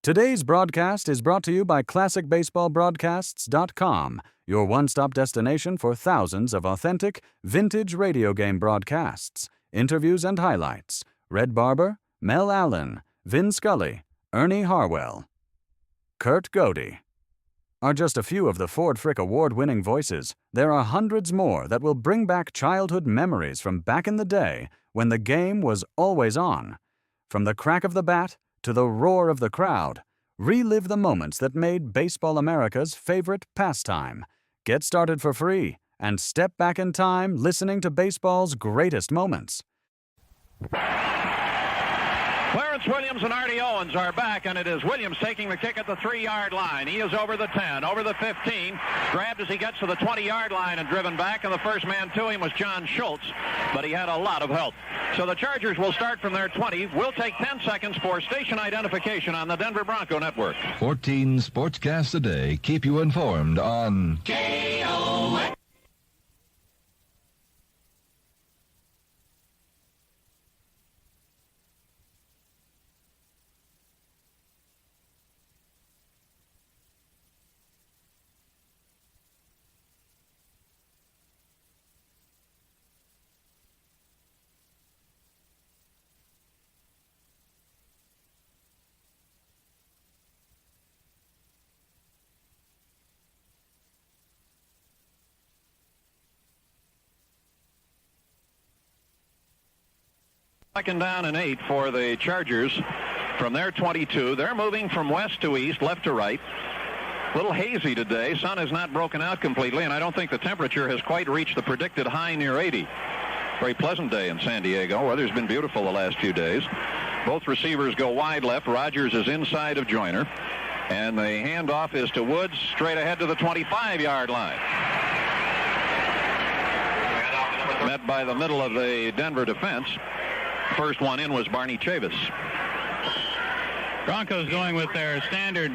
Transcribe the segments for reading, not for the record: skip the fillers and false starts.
Today's broadcast is brought to you by ClassicBaseballBroadcasts.com, your one-stop destination for thousands of authentic, vintage radio game broadcasts, interviews and highlights. Red Barber, Mel Allen, Vin Scully, Ernie Harwell, Kurt Godey are just a few of the Ford Frick Award-winning voices. There are hundreds more that will bring back childhood memories from back in the day when the game was always on. From the crack of the bat to the roar of the crowd, relive the moments that made Baseball America's favorite pastime. Get started for free and step back in time listening to baseball's greatest moments. Clarence Williams and Artie Owens are back, and it is Williams taking the kick at the 3-yard line. He is over the 10, over the 15, grabbed as he gets to the 20-yard line and driven back, and the first man to him was John Schultz, but he had a lot of help. So the Chargers will start from their 20. We'll take 10 seconds for station identification on the Denver Bronco Network. 14 sportscasts a day keep you informed on KOA. Second down and 8 for the Chargers from their 22. They're moving from west to east, left to right. A little hazy today. Sun has not broken out completely, and I don't think the temperature has quite reached the predicted high near 80. Very pleasant day in San Diego. Weather's been beautiful the last few days. Both receivers go wide left. Rogers is inside of Joyner. And the handoff is to Woods, straight ahead to the 25-yard line. Met by the middle of the Denver defense. First one in was Barney Chavis. Broncos going with their standard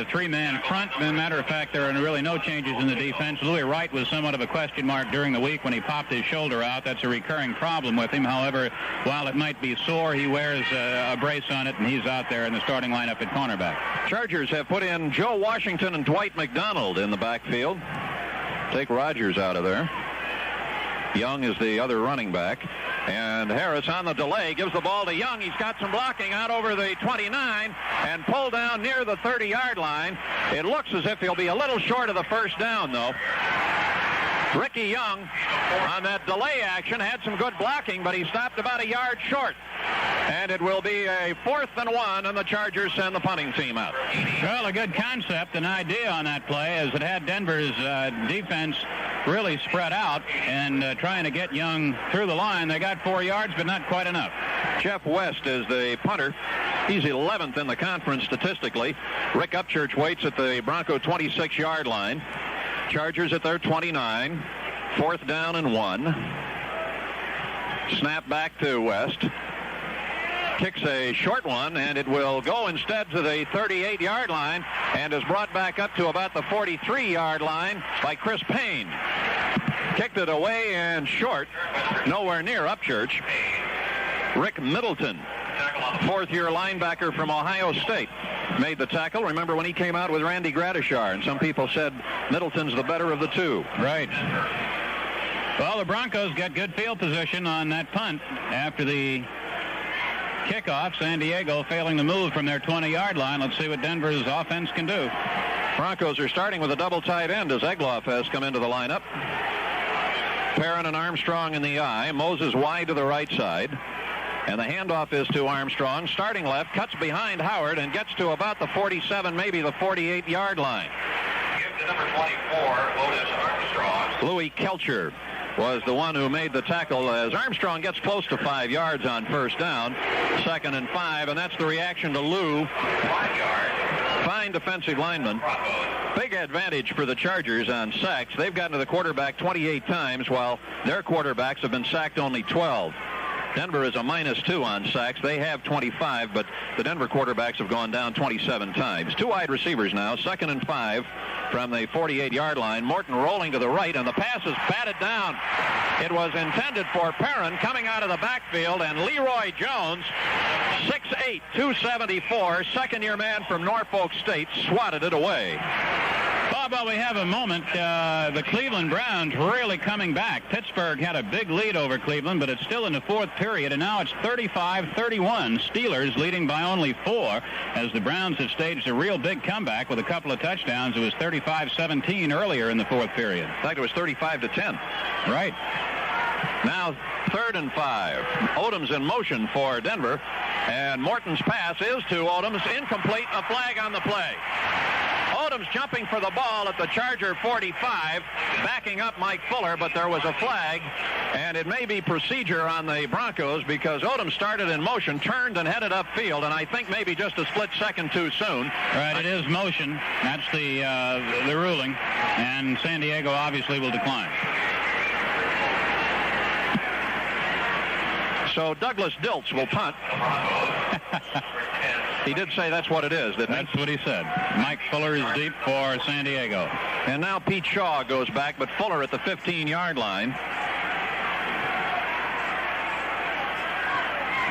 three-man front. As a matter of fact, there are really no changes in the defense. Louis Wright was somewhat of a question mark during the week when he popped his shoulder out. That's a recurring problem with him. However, while it might be sore, he wears a brace on it, and he's out there in the starting lineup at cornerback. Chargers have put in Joe Washington and Dwight McDonald in the backfield. Take Rogers out of there. Young is the other running back. And Harris on the delay gives the ball to Young. He's got some blocking out over the 29 and pulled down near the 30-yard line. It looks as if he'll be a little short of the first down, though. Ricky Young on that delay action had some good blocking, but he stopped about a yard short. And it will be a 4th and 1, and the Chargers send the punting team out. Well, a good concept, an idea on that play, as it had Denver's defense really spread out and trying to get Young through the line. They got 4 yards, but not quite enough. Jeff West is the punter. He's 11th in the conference statistically. Rick Upchurch waits at the Bronco 26-yard line. Chargers at their 29. 4th down and 1. Snap back to West. Kicks a short one, and it will go instead to the 38-yard line and is brought back up to about the 43-yard line by Chris Payne. Kicked it away and short, nowhere near Upchurch. Rick Middleton, 4th-year linebacker from Ohio State, made the tackle. Remember when he came out with Randy Gradishar, and some people said Middleton's the better of the two. Right. Well, the Broncos got good field position on that punt after the kickoff. San Diego failing to move from their 20-yard line. Let's see what Denver's offense can do. Broncos are starting with a double tight end as Egloff has come into the lineup. Perrin and Armstrong in the eye. Moses wide to the right side. And the handoff is to Armstrong, starting left, cuts behind Howard, and gets to about the 47, maybe the 48-yard line. Give to number 24, Otis Armstrong. Louis Kelcher was the one who made the tackle as Armstrong gets close to 5 yards on first down. 2nd and 5, and that's the reaction to Lou. 5 yards. Fine defensive lineman. Big advantage for the Chargers on sacks. They've gotten to the quarterback 28 times, while their quarterbacks have been sacked only 12. Denver is a -2 on sacks. They have 25, but the Denver quarterbacks have gone down 27 times. 2 wide receivers now, 2nd and 5 from the 48-yard line. Morton rolling to the right, and the pass is batted down. It was intended for Perrin coming out of the backfield, and Leroy Jones 6'8", 274, second-year man from Norfolk State, swatted it away. Well, we have a moment. The Cleveland Browns really coming back. Pittsburgh had a big lead over Cleveland, but it's still in the fourth period, and now it's 35-31. Steelers leading by only 4 as the Browns have staged a real big comeback with a couple of touchdowns. It was 35-17 earlier in the fourth period. In fact, it was 35-10. Right. Now 3rd and 5. Odom's in motion for Denver, and Morton's pass is to Odom's incomplete. A flag on the play. Odom's jumping for the ball at the Charger 45, backing up Mike Fuller, but there was a flag, and it may be procedure on the Broncos because Odom started in motion, turned and headed upfield, and I think maybe just a split second too soon. Right, it is motion. That's the ruling, and San Diego obviously will decline. So Douglas Dilts will punt. He did say that's what it is, didn't he? That's what he said. Mike Fuller is deep for San Diego. And now Pete Shaw goes back, but Fuller at the 15-yard line.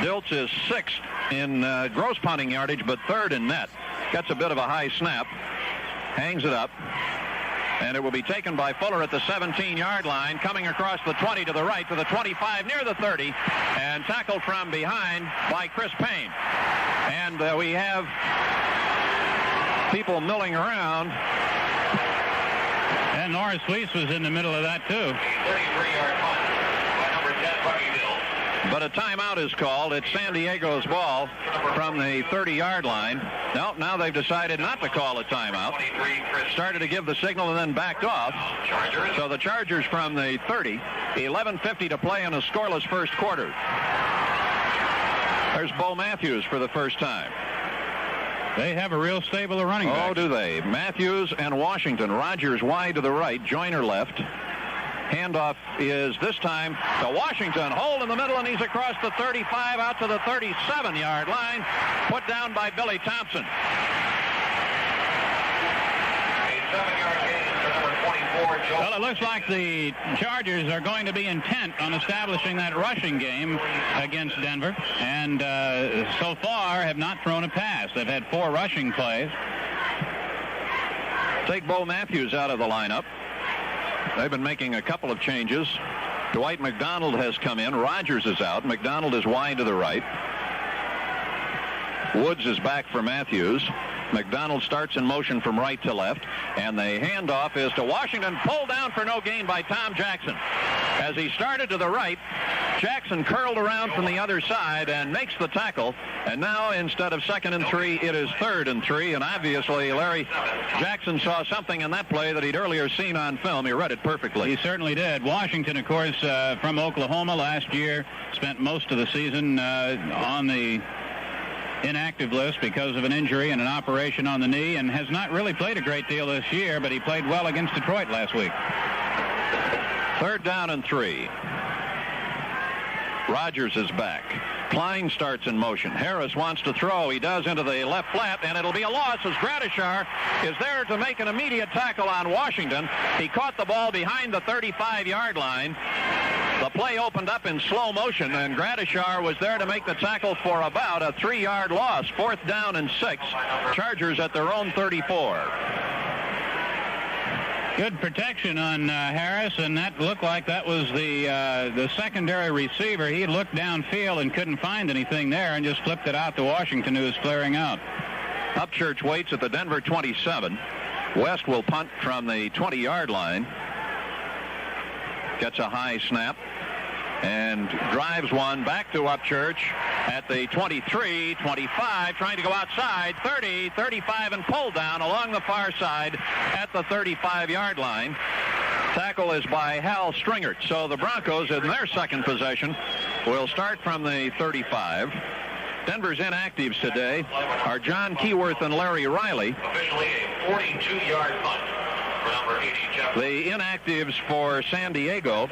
Dilts is 6th in gross punting yardage, but 3rd in net. Gets a bit of a high snap. Hangs it up. And it will be taken by Fuller at the 17-yard line, coming across the 20 to the right to the 25 near the 30, and tackled from behind by Chris Payne. And we have people milling around. And Norris Weiss was in the middle of that, too. 33-yard punt by number 10, Bucky Hill. But a timeout is called. It's San Diego's ball from the 30-yard line. No, now they've decided not to call a timeout. Started to give the signal and then backed off. So the Chargers from the 30, 11:50 to play in a scoreless first quarter. There's Bo Matthews for the first time. They have a real stable of running backs. Oh, do they? Matthews and Washington. Rogers wide to the right, Joyner left. Handoff is this time to Washington. Hold in the middle, and he's across the 35 out to the 37-yard line. Put down by Billy Thompson. A 7-yard gain for number 24, Joe. Well, it looks like the Chargers are going to be intent on establishing that rushing game against Denver, and so far have not thrown a pass. They've had 4 rushing plays. Take Bo Matthews out of the lineup. They've been making a couple of changes. Dwight McDonald has come in. Rogers is out. McDonald is wide to the right. Woods is back for Matthews. McDonald starts in motion from right to left, and the handoff is to Washington, pulled down for no gain by Tom Jackson. As he started to the right, Jackson curled around from the other side and makes the tackle, and now instead of 2nd and 3, it is 3rd and 3, and obviously Larry Jackson saw something in that play that he'd earlier seen on film. He read it perfectly. He certainly did. Washington, of course, from Oklahoma last year, spent most of the season on the inactive list because of an injury and an operation on the knee, and has not really played a great deal this year, but he played well against Detroit last week. 3rd down and 3. Rogers is back. Klein starts in motion. Harris wants to throw. He does into the left flat, and it'll be a loss as Gradishar is there to make an immediate tackle on Washington. He caught the ball behind the 35-yard line. The play opened up in slow motion, and Gradishar was there to make the tackle for about a 3-yard loss. 4th down and 6. Chargers at their own 34. Good protection on Harris, and that looked like that was the secondary receiver. He looked downfield and couldn't find anything there and just flipped it out to Washington, who was flaring out. Upchurch waits at the Denver 27. West will punt from the 20-yard line. Gets a high snap and drives one back to Upchurch at the 23, 25, trying to go outside, 30, 35, and pulled down along the far side at the 35-yard line. Tackle is by Hal Stringert. So the Broncos, in their second possession, will start from the 35. Denver's inactives today are John Keyworth and Larry Riley. Officially a 42-yard punt for number 80, Jeff. The inactives for San Diego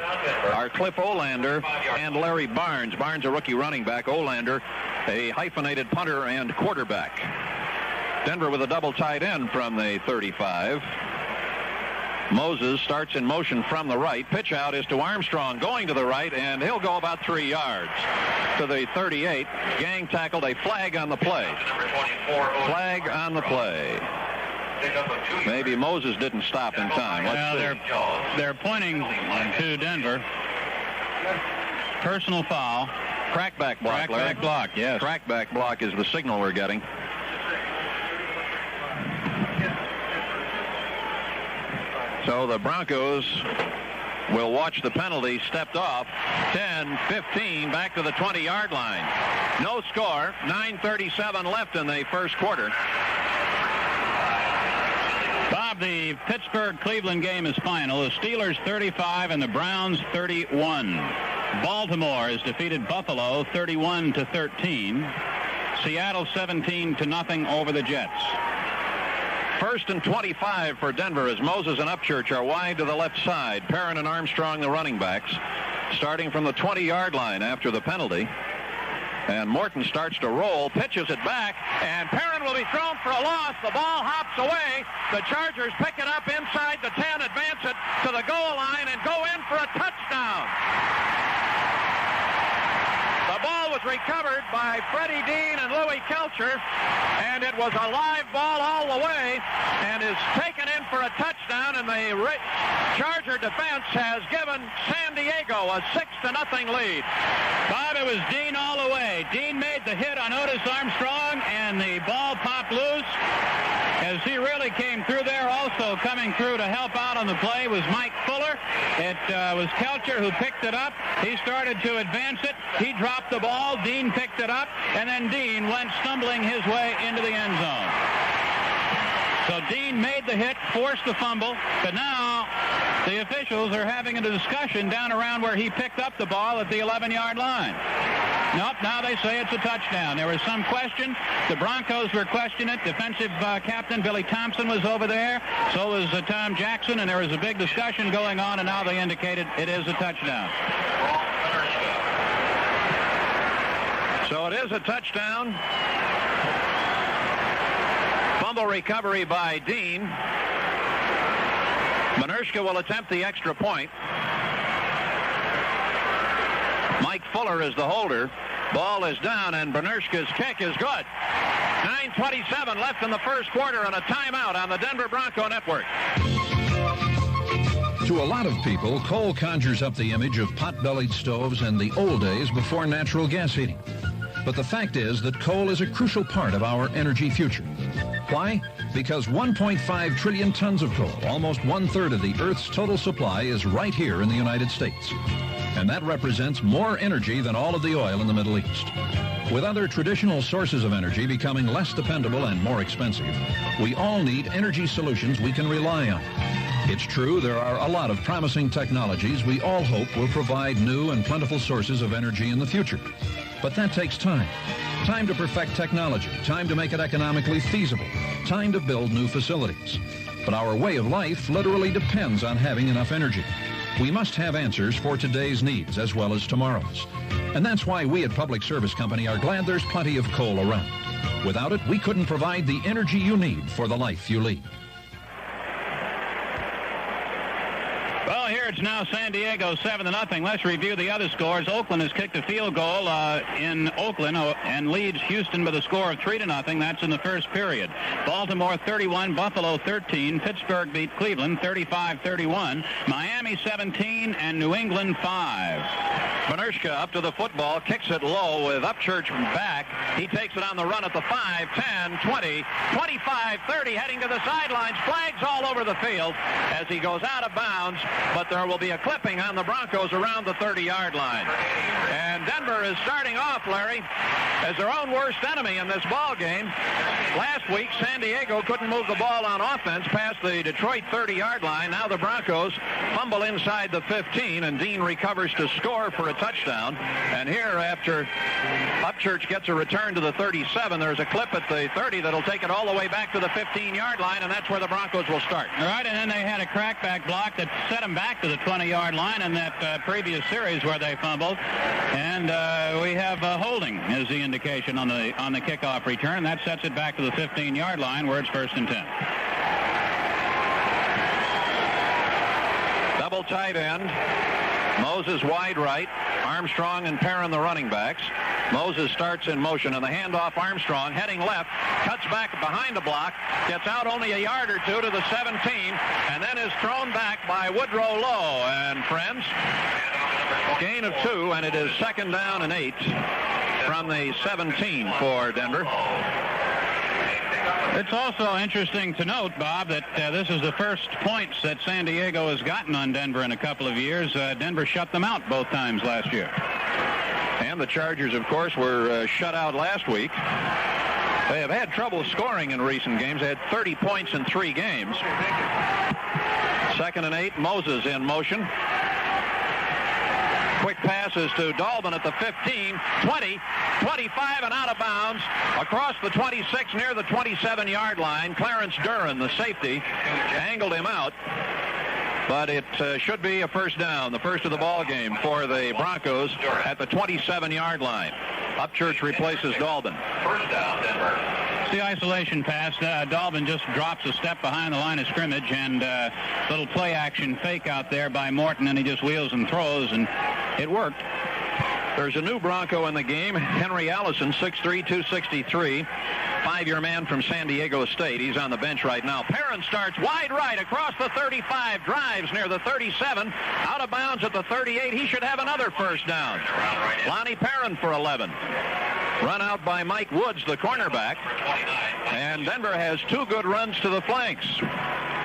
are Cliff Olander and Larry Barnes. Barnes, a rookie running back. Olander, a hyphenated punter and quarterback. Denver with a double tight end from the 35. Moses starts in motion from the right. Pitch out is to Armstrong, going to the right, and he'll go about 3 yards to the 38. Gang tackled, a flag on the play. Flag on the play. Maybe Moses didn't stop in time. They're pointing to Denver. Personal foul. Crackback block, Larry. Crackback block, yes. Crackback block is the signal we're getting. So the Broncos will watch the penalty stepped off. 10-15 back to the 20-yard line. No score. 9:37 left in the first quarter. Bob, the Pittsburgh-Cleveland game is final. The Steelers 35 and the Browns 31. Baltimore has defeated Buffalo 31-13. Seattle 17-0 over the Jets. 1st and 25 for Denver as Moses and Upchurch are wide to the left side. Perrin and Armstrong, the running backs, starting from the 20-yard line after the penalty. And Morton starts to roll, pitches it back, and Perrin will be thrown for a loss. The ball hops away. The Chargers pick it up inside the 10, advance it to the goal line, and go in for a touchdown. The ball was recovered by Freddie Dean and Louis Kelcher, and it was a live ball all the way, and is taken in for a touchdown, and the Charger defense has given San Diego a 6-0 lead. Bob, it was Dean all the way. Dean made the hit on Otis Armstrong, and the ball popped loose as he really came through there. Also coming through to help out on the play was Mike Fuller. It was Kelcher who picked it up. He started to advance it. He dropped the ball. Dean picked it up, and then Dean went stumbling his way into the end zone. So Dean made the hit, forced the fumble, but now the officials are having a discussion down around where he picked up the ball at the 11-yard line. Nope, now they say it's a touchdown. There was some question. The Broncos were questioning it. Defensive captain Billy Thompson was over there. So was Tom Jackson, and there was a big discussion going on, and now they indicated it is a touchdown. So it is a touchdown. Fumble recovery by Dean. Manershka will attempt the extra point. Mike Fuller is the holder. Ball is down, and Manershka's kick is good. 9:27 left in the first quarter, and a timeout on the Denver Bronco Network. To a lot of people, coal conjures up the image of pot-bellied stoves and the old days before natural gas heating. But the fact is that coal is a crucial part of our energy future. Why? Because 1.5 trillion tons of coal, almost 1/3 of the Earth's total supply, is right here in the United States. And that represents more energy than all of the oil in the Middle East. With other traditional sources of energy becoming less dependable and more expensive, we all need energy solutions we can rely on. It's true there are a lot of promising technologies we all hope will provide new and plentiful sources of energy in the future. But that takes time. Time to perfect technology, time to make it economically feasible, time to build new facilities. But our way of life literally depends on having enough energy. We must have answers for today's needs as well as tomorrow's. And that's why we at Public Service Company are glad there's plenty of coal around. Without it, we couldn't provide the energy you need for the life you lead. Well, here it's now San Diego 7-0. Let's review the other scores. Oakland has kicked a field goal in Oakland and leads Houston by the score of 3-0. That's in the first period. Baltimore 31, Buffalo 13. Pittsburgh beat Cleveland 35-31. Miami 17 and New England 5. Manershka up to the football, kicks it low with Upchurch back. He takes it on the run at the 5, 10, 20, 25, 30, heading to the sidelines. Flags all over the field as he goes out of bounds, but there will be a clipping on the Broncos around the 30-yard line. And Denver is starting off, Larry, as their own worst enemy in this ball game. Last week, San Diego couldn't move the ball on offense past the Detroit 30-yard line. Now the Broncos fumble inside the 15, and Dean recovers to score for a touchdown. And here, after Upchurch gets a return to the 37, there's a clip at the 30 that'll take it all the way back to the 15-yard line, and that's where the Broncos will start. All right, and then they had a crackback block that set them back to the 20-yard line in that previous series where they fumbled. And we have holding is the indication on the kickoff return. That sets it back to the 15-yard line where it's 1st and 10. Double tight end. Moses wide right. Armstrong and Perrin the running backs. Moses starts in motion, and the handoff. Armstrong heading left, cuts back behind the block, gets out only a yard or two to the 17, and then is thrown back by Woodrow Lowe. And friends, gain of 2, and it is 2nd down and 8 from the 17 for Denver. It's also interesting to note, Bob, that this is the first points that San Diego has gotten on Denver in a couple of years. Denver shut them out both times last year. And the Chargers, of course, were shut out last week. They have had trouble scoring in recent games. They had 30 points in 3 games. 2nd and 8, Moses in motion. Quick passes to Dalvin at the 15, 20, 25, and out of bounds. Across the 26 near the 27-yard line. Clarence Duran, the safety, angled him out. But it should be a first down, the first of the ball game for the Broncos at the 27-yard line. Upchurch replaces Dalvin. First down, Denver. The isolation pass. Dalvin just drops a step behind the line of scrimmage, and little play action fake out there by Morton, and he just wheels and throws, and it worked. There's a new Bronco in the game, Henry Allison, 6'3", 263, 5-year man from San Diego State. He's on the bench right now. Perrin starts wide right across the 35, drives near the 37, out of bounds at the 38. He should have another first down. Lonnie Perrin for 11. Run out by Mike Woods, the cornerback. And Denver has 2 good runs to the flanks.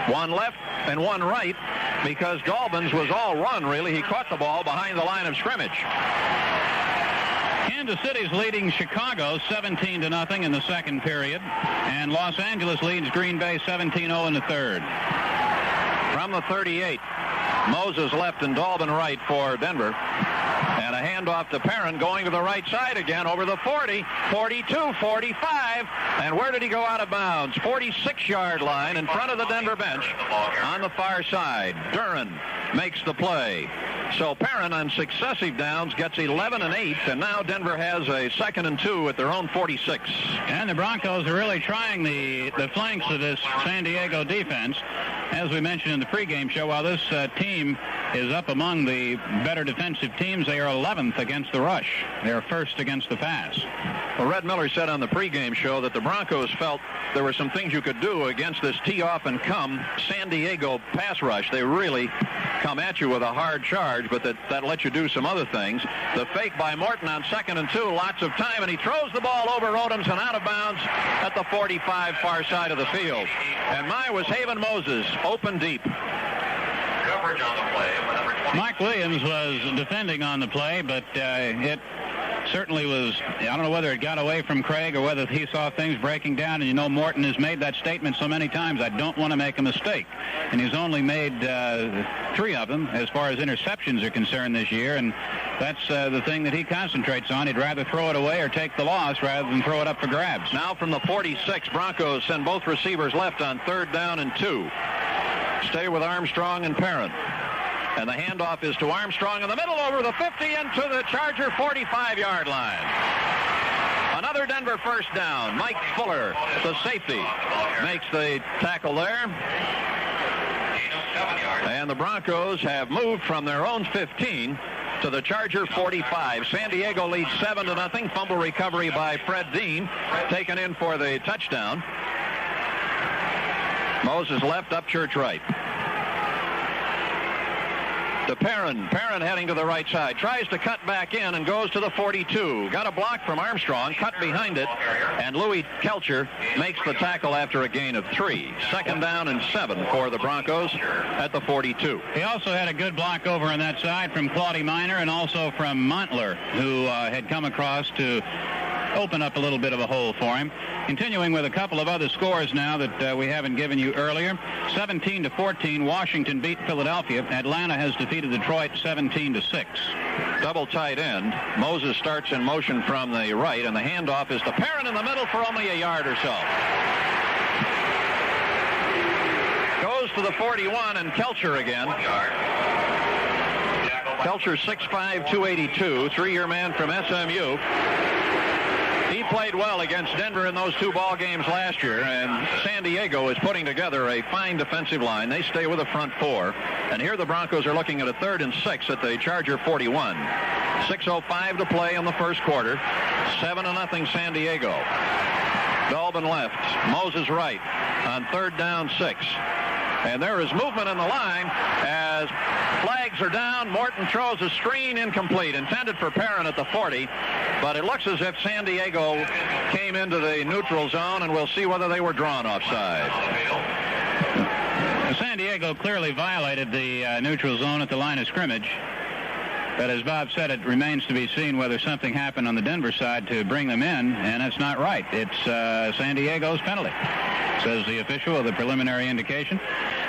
One left and one right, because Dalvin's was all run, really. He caught the ball behind the line of scrimmage. Kansas City's leading Chicago 17-0 in the second period, and Los Angeles leads Green Bay 17-0 in the third. From the 38, Moses left and Dalvin right for Denver. And a handoff to Perrin, going to the right side again over the 40, 42, 45. And where did he go out of bounds? 46-yard line in front of the Denver bench on the far side. Duran makes the play. So Perrin on successive downs gets 11 and 8, and now Denver has a 2nd and 2 at their own 46. And the Broncos are really trying the flanks of this San Diego defense. As we mentioned in the pregame show, while this team is up among the better defensive teams, they are 11th against the rush. They are 1st against the pass. Well, Red Miller said on the pregame show that the Broncos felt there were some things you could do against this tee-off and come San Diego pass rush. They really come at you with a hard charge, but that lets you do some other things. The fake by Morton on 2nd and 2, lots of time, and he throws the ball over Odoms and out of bounds at the 45 far side of the field. And was Haven Moses open deep. Coverage on the play. Mike Williams was defending on the play, but it certainly was, I don't know whether it got away from Craig or whether he saw things breaking down. And you know, Morton has made that statement so many times, I don't want to make a mistake. And he's only made 3 of them as far as interceptions are concerned this year. And that's the thing that he concentrates on. He'd rather throw it away or take the loss rather than throw it up for grabs. Now from the 46, Broncos send both receivers left on 3rd down and 2. Stay with Armstrong and Perrin. And the handoff is to Armstrong in the middle over the 50 into the Charger 45-yard line. Another Denver first down. Mike Fuller, the safety, makes the tackle there. And the Broncos have moved from their own 15 to the Charger 45. San Diego leads 7-0. Fumble recovery by Fred Dean, taken in for the touchdown. Moses left, Upchurch right. To Perrin. Perrin heading to the right side. Tries to cut back in and goes to the 42. Got a block from Armstrong. Cut behind it. And Louis Kelcher makes the tackle after a gain of 3. 2nd down and 7 for the Broncos at the 42. He also had a good block over on that side from Claudie Miner and also from Montler, who had come across to open up a little bit of a hole for him. Continuing with a couple of other scores now that we haven't given you earlier. 17-14, Washington beat Philadelphia. Atlanta has defeated Detroit 17-6. Double tight end. Moses starts in motion from the right, and the handoff is to Perrin in the middle for only a yard or so. Goes to the 41, and Kelcher again. Kelcher 6'5", 282, 3-year man from SMU. He played well against Denver in those 2 ball games last year, and San Diego is putting together a fine defensive line. They stay with a front 4. And here the Broncos are looking at a 3rd and 6 at the Charger 41. 6:05 to play in the first quarter. 7-0 San Diego. Dolbin left, Moses right on 3rd down 6. And there is movement in the line as flags are down. Morton throws a screen incomplete, intended for Perrin at the 40. But it looks as if San Diego came into the neutral zone, and we'll see whether they were drawn offside. San Diego clearly violated the neutral zone at the line of scrimmage. But as Bob said, it remains to be seen whether something happened on the Denver side to bring them in, and it's not right. It's San Diego's penalty, says the official of the preliminary indication.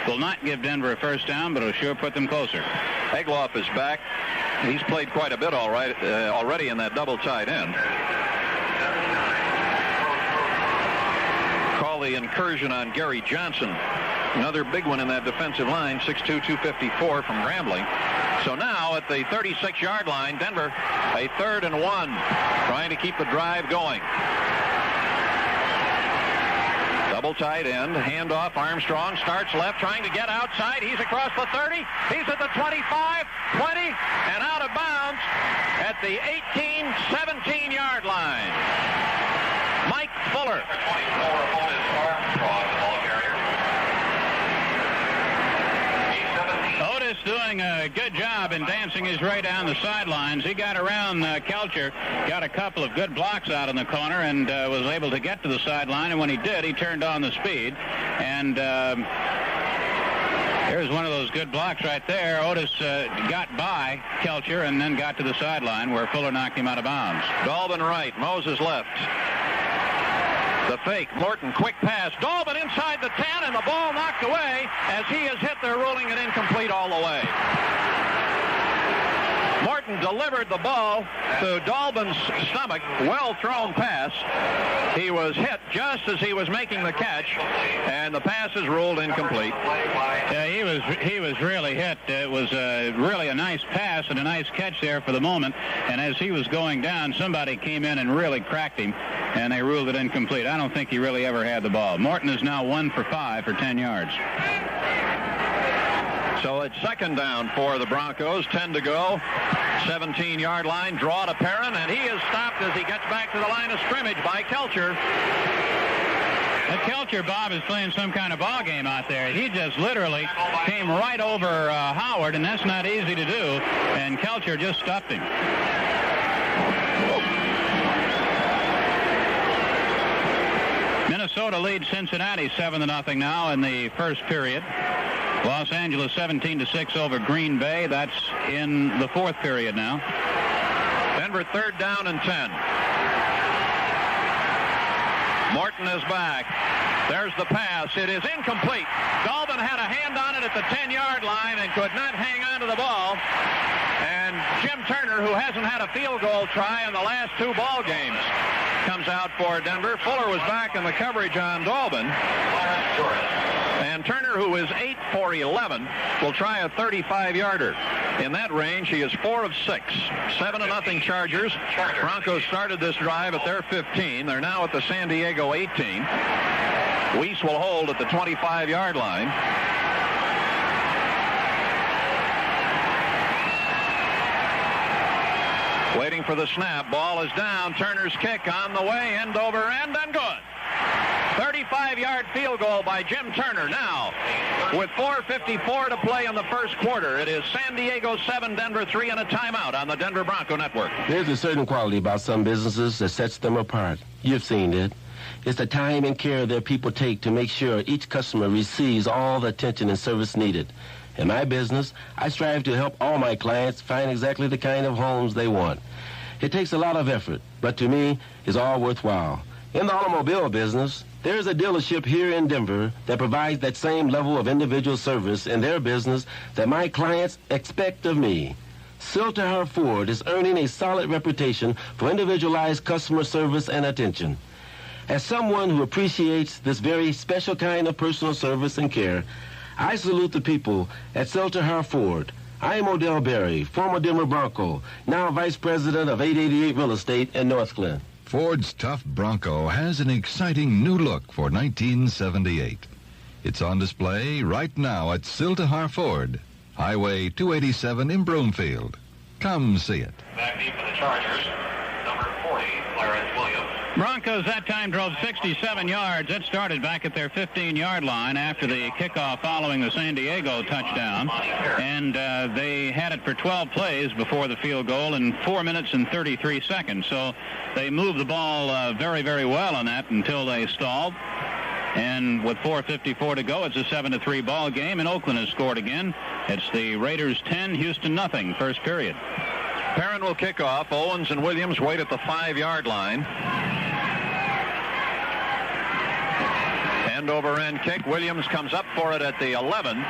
Will not give Denver a first down, but it'll sure put them closer. Egloff is back. He's played quite a bit already in that double tight end. Call the incursion on Gary Johnson. Another big one in that defensive line, 6'2", 254 from Grambling. So now at the 36-yard line, Denver, a 3rd and 1, trying to keep the drive going. Double tight end, handoff, Armstrong starts left, trying to get outside. He's across the 30. He's at the 25, 20, and out of bounds at the 18, 17-yard line. Mike Fuller. 24 opponent's Armstrong, the ball carrier. Otis doing a good job in dancing his way down the sidelines. He got around Kelcher, got a couple of good blocks out in the corner, and was able to get to the sideline. And when he did, he turned on the speed. And here's one of those good blocks right there. Otis got by Kelcher and then got to the sideline where Fuller knocked him out of bounds. Dolbin right, Moses left. The fake, Morton, quick pass. Dolbin inside the 10, and the ball knocked away as he is hit. They're ruling it incomplete all the way. Morton delivered the ball to Dolbin's stomach. Well-thrown pass. He was hit just as he was making the catch, and the pass is ruled incomplete. Yeah, he was really hit. It was really a nice pass and a nice catch there for the moment. And as he was going down, somebody came in and really cracked him, and they ruled it incomplete. I don't think he really ever had the ball. Morton is now 1 for 5 for 10 yards. So it's 2nd down for the Broncos, 10 to go. 17-yard line, draw to Perrin, and he is stopped as he gets back to the line of scrimmage by Kelcher. That Kelcher, Bob, is playing some kind of ball game out there. He just literally came right over Howard, and that's not easy to do, and Kelcher just stopped him. Minnesota leads Cincinnati 7-0 now in the first period. Los Angeles 17-6 over Green Bay. That's in the 4th period now. Denver 3rd down and 10. Morton is back. There's the pass. It is incomplete. Dolbin had a hand on it at the 10-yard line and could not hang on to the ball. And Jim Turner, who hasn't had a field goal try in the last 2 ball games, comes out for Denver. Fuller was back in the coverage on Dolbin. And Turner, who is 8 for 11, will try a 35-yarder. In that range, he is 4 of 6. 7-0 Chargers. Broncos started this drive at their 15. They're now at the San Diego 18. Weiss will hold at the 25-yard line. Waiting for the snap. Ball is down. Turner's kick on the way. End over end and good. 35-yard field goal by Jim Turner. Now, with 4:54 to play in the first quarter, it is San Diego 7, Denver 3, and a timeout on the Denver Bronco Network. There's a certain quality about some businesses that sets them apart. You've seen it. It's the time and care their people take to make sure each customer receives all the attention and service needed. In my business, I strive to help all my clients find exactly the kind of homes they want. It takes a lot of effort, but to me, it's all worthwhile. In the automobile business, there's a dealership here in Denver that provides that same level of individual service in their business that my clients expect of me. Silterhar Ford is earning a solid reputation for individualized customer service and attention. As someone who appreciates this very special kind of personal service and care, I salute the people at Silterhar Ford. I am Odell Berry, former Denver Bronco, now Vice President of 888 Real Estate in North Glen. Ford's tough Bronco has an exciting new look for 1978. It's on display right now at Siltahar Ford, Highway 287 in Broomfield. Come see it. Back deep for the Chargers, number 40, Clarence Williams. Broncos that time drove 67 yards. It started back at their 15-yard line after the kickoff following the San Diego touchdown. And they had it for 12 plays before the field goal in 4 minutes and 33 seconds. So they moved the ball very, very well on that until they stalled. And with 4:54 to go, it's a 7-3 ball game, and Oakland has scored again. It's the Raiders 10, Houston nothing, first period. Perrin will kick off. Owens and Williams wait at the 5-yard line. End-over-end kick. Williams comes up for it at the 11.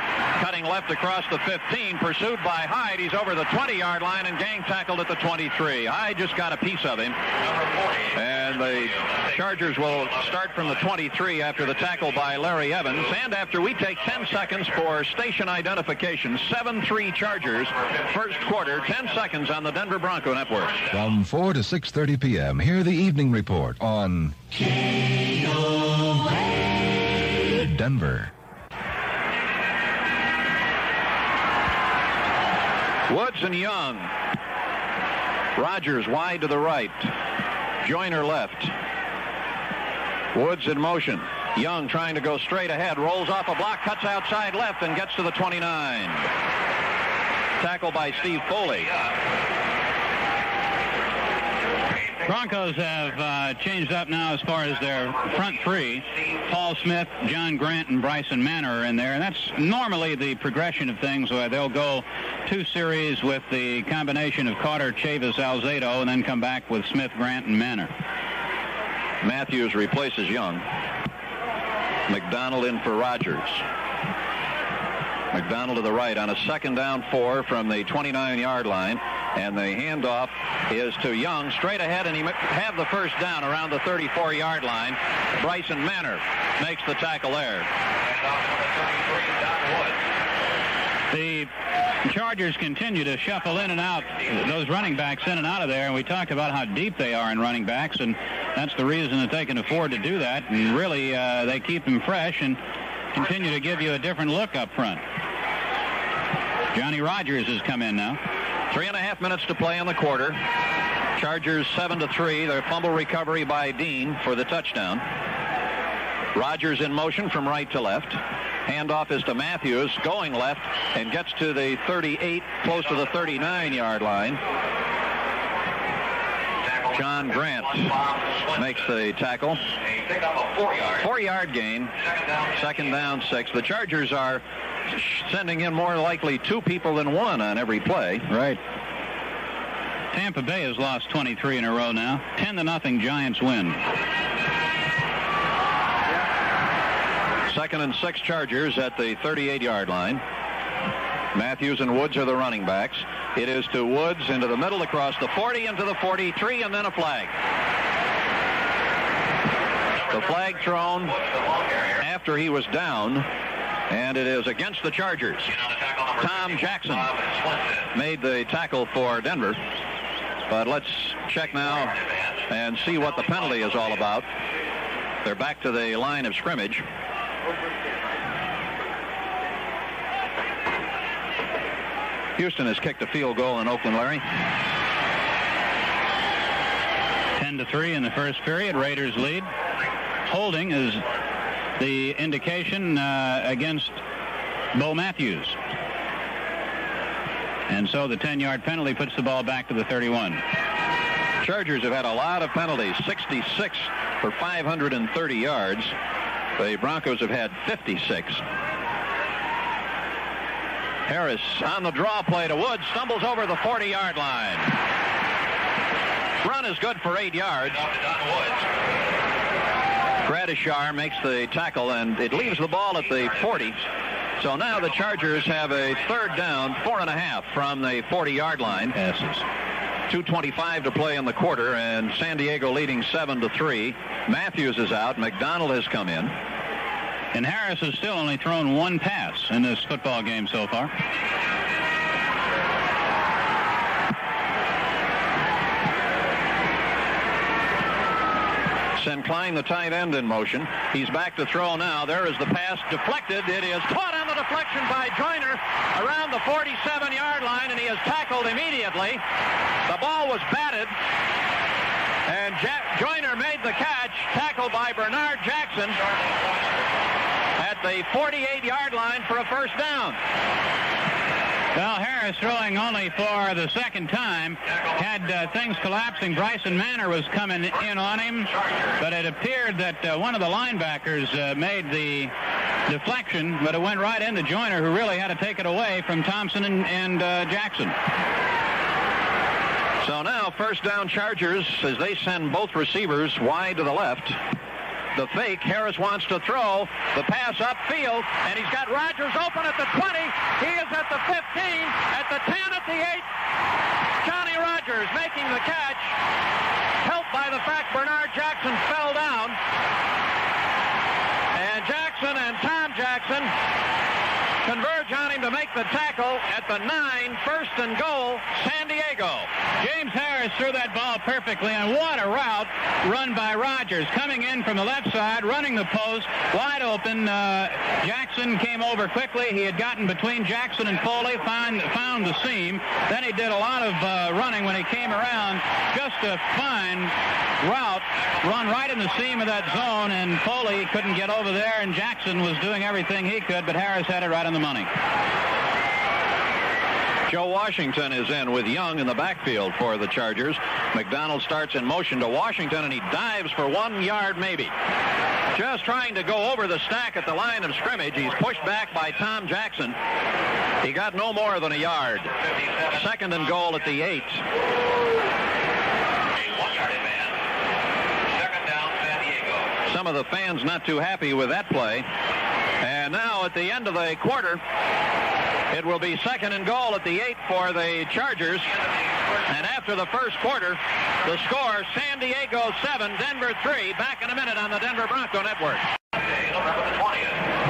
Cutting left across the 15. Pursued by Hyde. He's over the 20-yard line and gang tackled at the 23. Hyde just got a piece of him. And the Chargers will start from the 23 after the tackle by Larry Evans. And after we take 10 seconds for station identification, 7-3 Chargers. First quarter, 10 seconds on the Denver Bronco Network. From 4 to 6:30 p.m., hear the Evening Report on Denver. Woods and Young. Rogers wide to the right. Joyner left. Woods in motion. Young trying to go straight ahead. Rolls off a block, cuts outside left, and gets to the 29. Tackle by Steve Foley. Broncos have changed up now as far as their front three. Paul Smith, John Grant, and Bryson Manor are in there. And that's normally the progression of things where they'll go 2 series with the combination of Carter, Chavis, Alzado, and then come back with Smith, Grant, and Manor. Matthews replaces Young. McDonald in for Rogers. McDonald to the right on a 2nd down 4 from the 29-yard line. And the handoff is to Young straight ahead, and he have the first down around the 34-yard line. Bryson Manor makes the tackle there. The Chargers continue to shuffle in and out, those running backs in and out of there, and we talked about how deep they are in running backs, and that's the reason that they can afford to do that. And really, they keep them fresh and continue to give you a different look up front. Johnny Rogers has come in now. 3.5 minutes to play in the quarter. Chargers 7-3. Their fumble recovery by Dean for the touchdown. Rogers in motion from right to left. Handoff is to Matthews, going left, and gets to the 38, close to the 39-yard line. John Grant makes the tackle. 4-yard gain. 2nd down 6. The Chargers are sending in more likely 2 people than 1 on every play. Right. Tampa Bay has lost 23 in a row now. 10-0 Giants win. 2nd and 6 Chargers at the 38-yard line. Matthews and Woods are the running backs. It is to Woods into the middle across the 40 into the 43 and then a flag. The flag thrown after he was down, and it is against the Chargers. Tom Jackson made the tackle for Denver. But let's check now and see what the penalty is all about. They're back to the line of scrimmage. Houston has kicked a field goal in Oakland, Larry. 10-3 in the first period. Raiders lead. Holding is the indication against Bo Matthews. And so the 10-yard penalty puts the ball back to the 31. Chargers have had a lot of penalties, 66 for 530 yards. The Broncos have had 56. Harris on the draw play to Woods, stumbles over the 40-yard line. Run is good for 8 yards. Gradishar makes the tackle, and it leaves the ball at the 40. So now the Chargers have a 3rd down, 4.5 from the 40-yard line. Passes. 2:25 to play in the quarter, and San Diego leading 7-3. Matthews is out. McDonald has come in. And Harris has still only thrown 1 pass in this football game so far. Send Klein, the tight end, in motion. He's back to throw now. There is the pass deflected. It is caught on the deflection by Joyner around the 47-yard line, and he is tackled immediately. The ball was batted, and Joyner made the catch, tackled by Bernard Jackson at the 48-yard line for a first down. Well, Harris throwing only for the second time, had things collapsing. Bryson Manor was coming in on him, but it appeared that one of the linebackers made the deflection, but it went right into Joyner, who really had to take it away from Thompson and Jackson. So now first down Chargers as they send both receivers wide to the left. The fake, Harris wants to throw, the pass upfield, and he's got Rogers open at the 20. He is at the 15, at the 10, at the 8. Johnny Rogers making the catch, helped by the fact Bernard Jackson fell down. And Jackson and Tom Jackson converge on him to make the tackle at the 9, first and goal, San Diego. James Harris threw that ball perfectly, and what a route run by Rogers. Coming in from the left side, running the post, wide open. Jackson came over quickly. He had gotten between Jackson and Foley, found the seam. Then he did a lot of running when he came around. Just a fine route, run right in the seam of that zone, and Foley couldn't get over there, and Jackson was doing everything he could, but Harris had it right on the money. Joe Washington is in with Young in the backfield for the Chargers. McDonald starts in motion to Washington, and he dives for 1 yard maybe. Just trying to go over the stack at the line of scrimmage. He's pushed back by Tom Jackson. He got no more than a yard. Second and goal at the 8. Some of the fans not too happy with that play. And now at the end of the quarter, it will be second and goal at the 8 for the Chargers. And after the first quarter, the score, San Diego 7, Denver 3. Back in a minute on the Denver Bronco Network.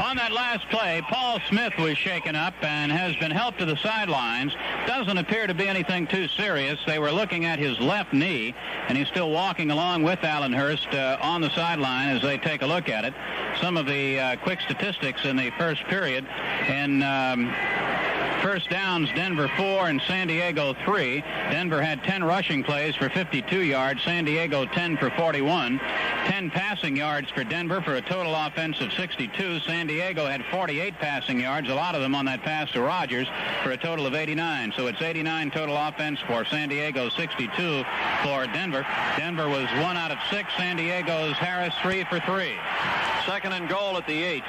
On that last play, Paul Smith was shaken up and has been helped to the sidelines. Doesn't appear to be anything too serious. They were looking at his left knee, and he's still walking along with Allen Hurst on the sideline as they take a look at it. Some of the quick statistics in the first period. And first downs, Denver 4 and San Diego 3. Denver had 10 rushing plays for 52 yards. San Diego 10 for 41. 10 passing yards for Denver for a total offense of 62. San Diego had 48 passing yards, a lot of them on that pass to Rogers, for a total of 89. So it's 89 total offense for San Diego, 62 for Denver. Denver was 1 out of 6. San Diego's Harris 3 for 3. Second and goal at the 8.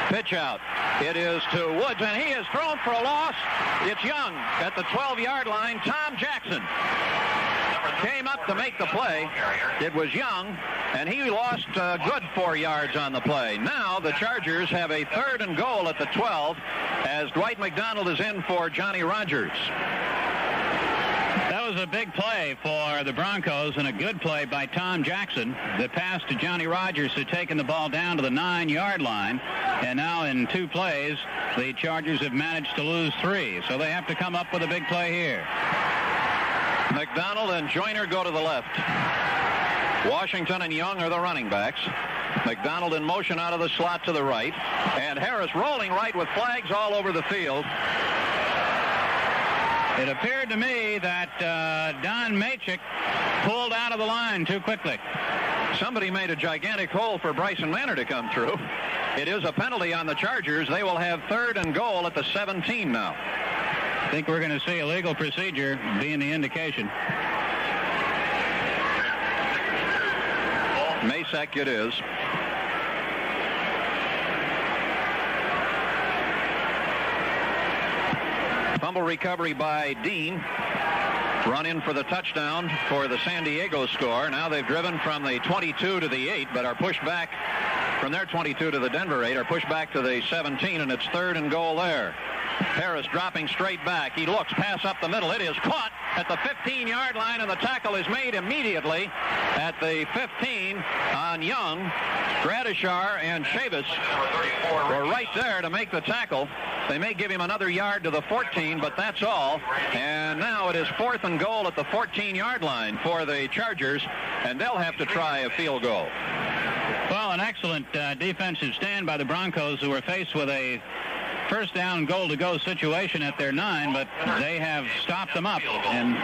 Pitch out. It is to Woods, and he is thrown for a loss. It's Young at the 12-yard line. Tom Jackson came up to make the play. It was Young, and he lost a good 4 yards on the play. Now the Chargers have a third and goal at the 12 as Dwight McDonald is in for Johnny Rogers. That was a big play for the Broncos and a good play by Tom Jackson. The pass to Johnny Rogers had taken the ball down to the 9-yard line. And now in 2 plays, the Chargers have managed to lose 3. So they have to come up with a big play here. McDonald and Joyner go to the left. Washington and Young are the running backs. McDonald in motion out of the slot to the right. And Harris rolling right with flags all over the field. It appeared to me that Don Machik pulled out of the line too quickly. Somebody made a gigantic hole for Bryson Manor to come through. It is a penalty on the Chargers. They will have third and goal at the 17 now. I think we're going to see a legal procedure being the indication. Masek it is. Fumble recovery by Dean. Run in for the touchdown for the San Diego score. Now they've driven from the 22 to the 8, but are pushed back from their 22 to the Denver 8, are pushed back to the 17, and it's third and goal there. Harris dropping straight back. He looks, pass up the middle. It is caught at the 15-yard line, and the tackle is made immediately at the 15 on Young. Gradishar and Chavis were right there to make the tackle. They may give him another yard to the 14, but that's all. And now it is 4th and goal at the 14-yard line for the Chargers, and they'll have to try a field goal. Well, an excellent defensive stand by the Broncos, who were faced with a first down goal-to-go situation at their 9, but they have stopped them up, and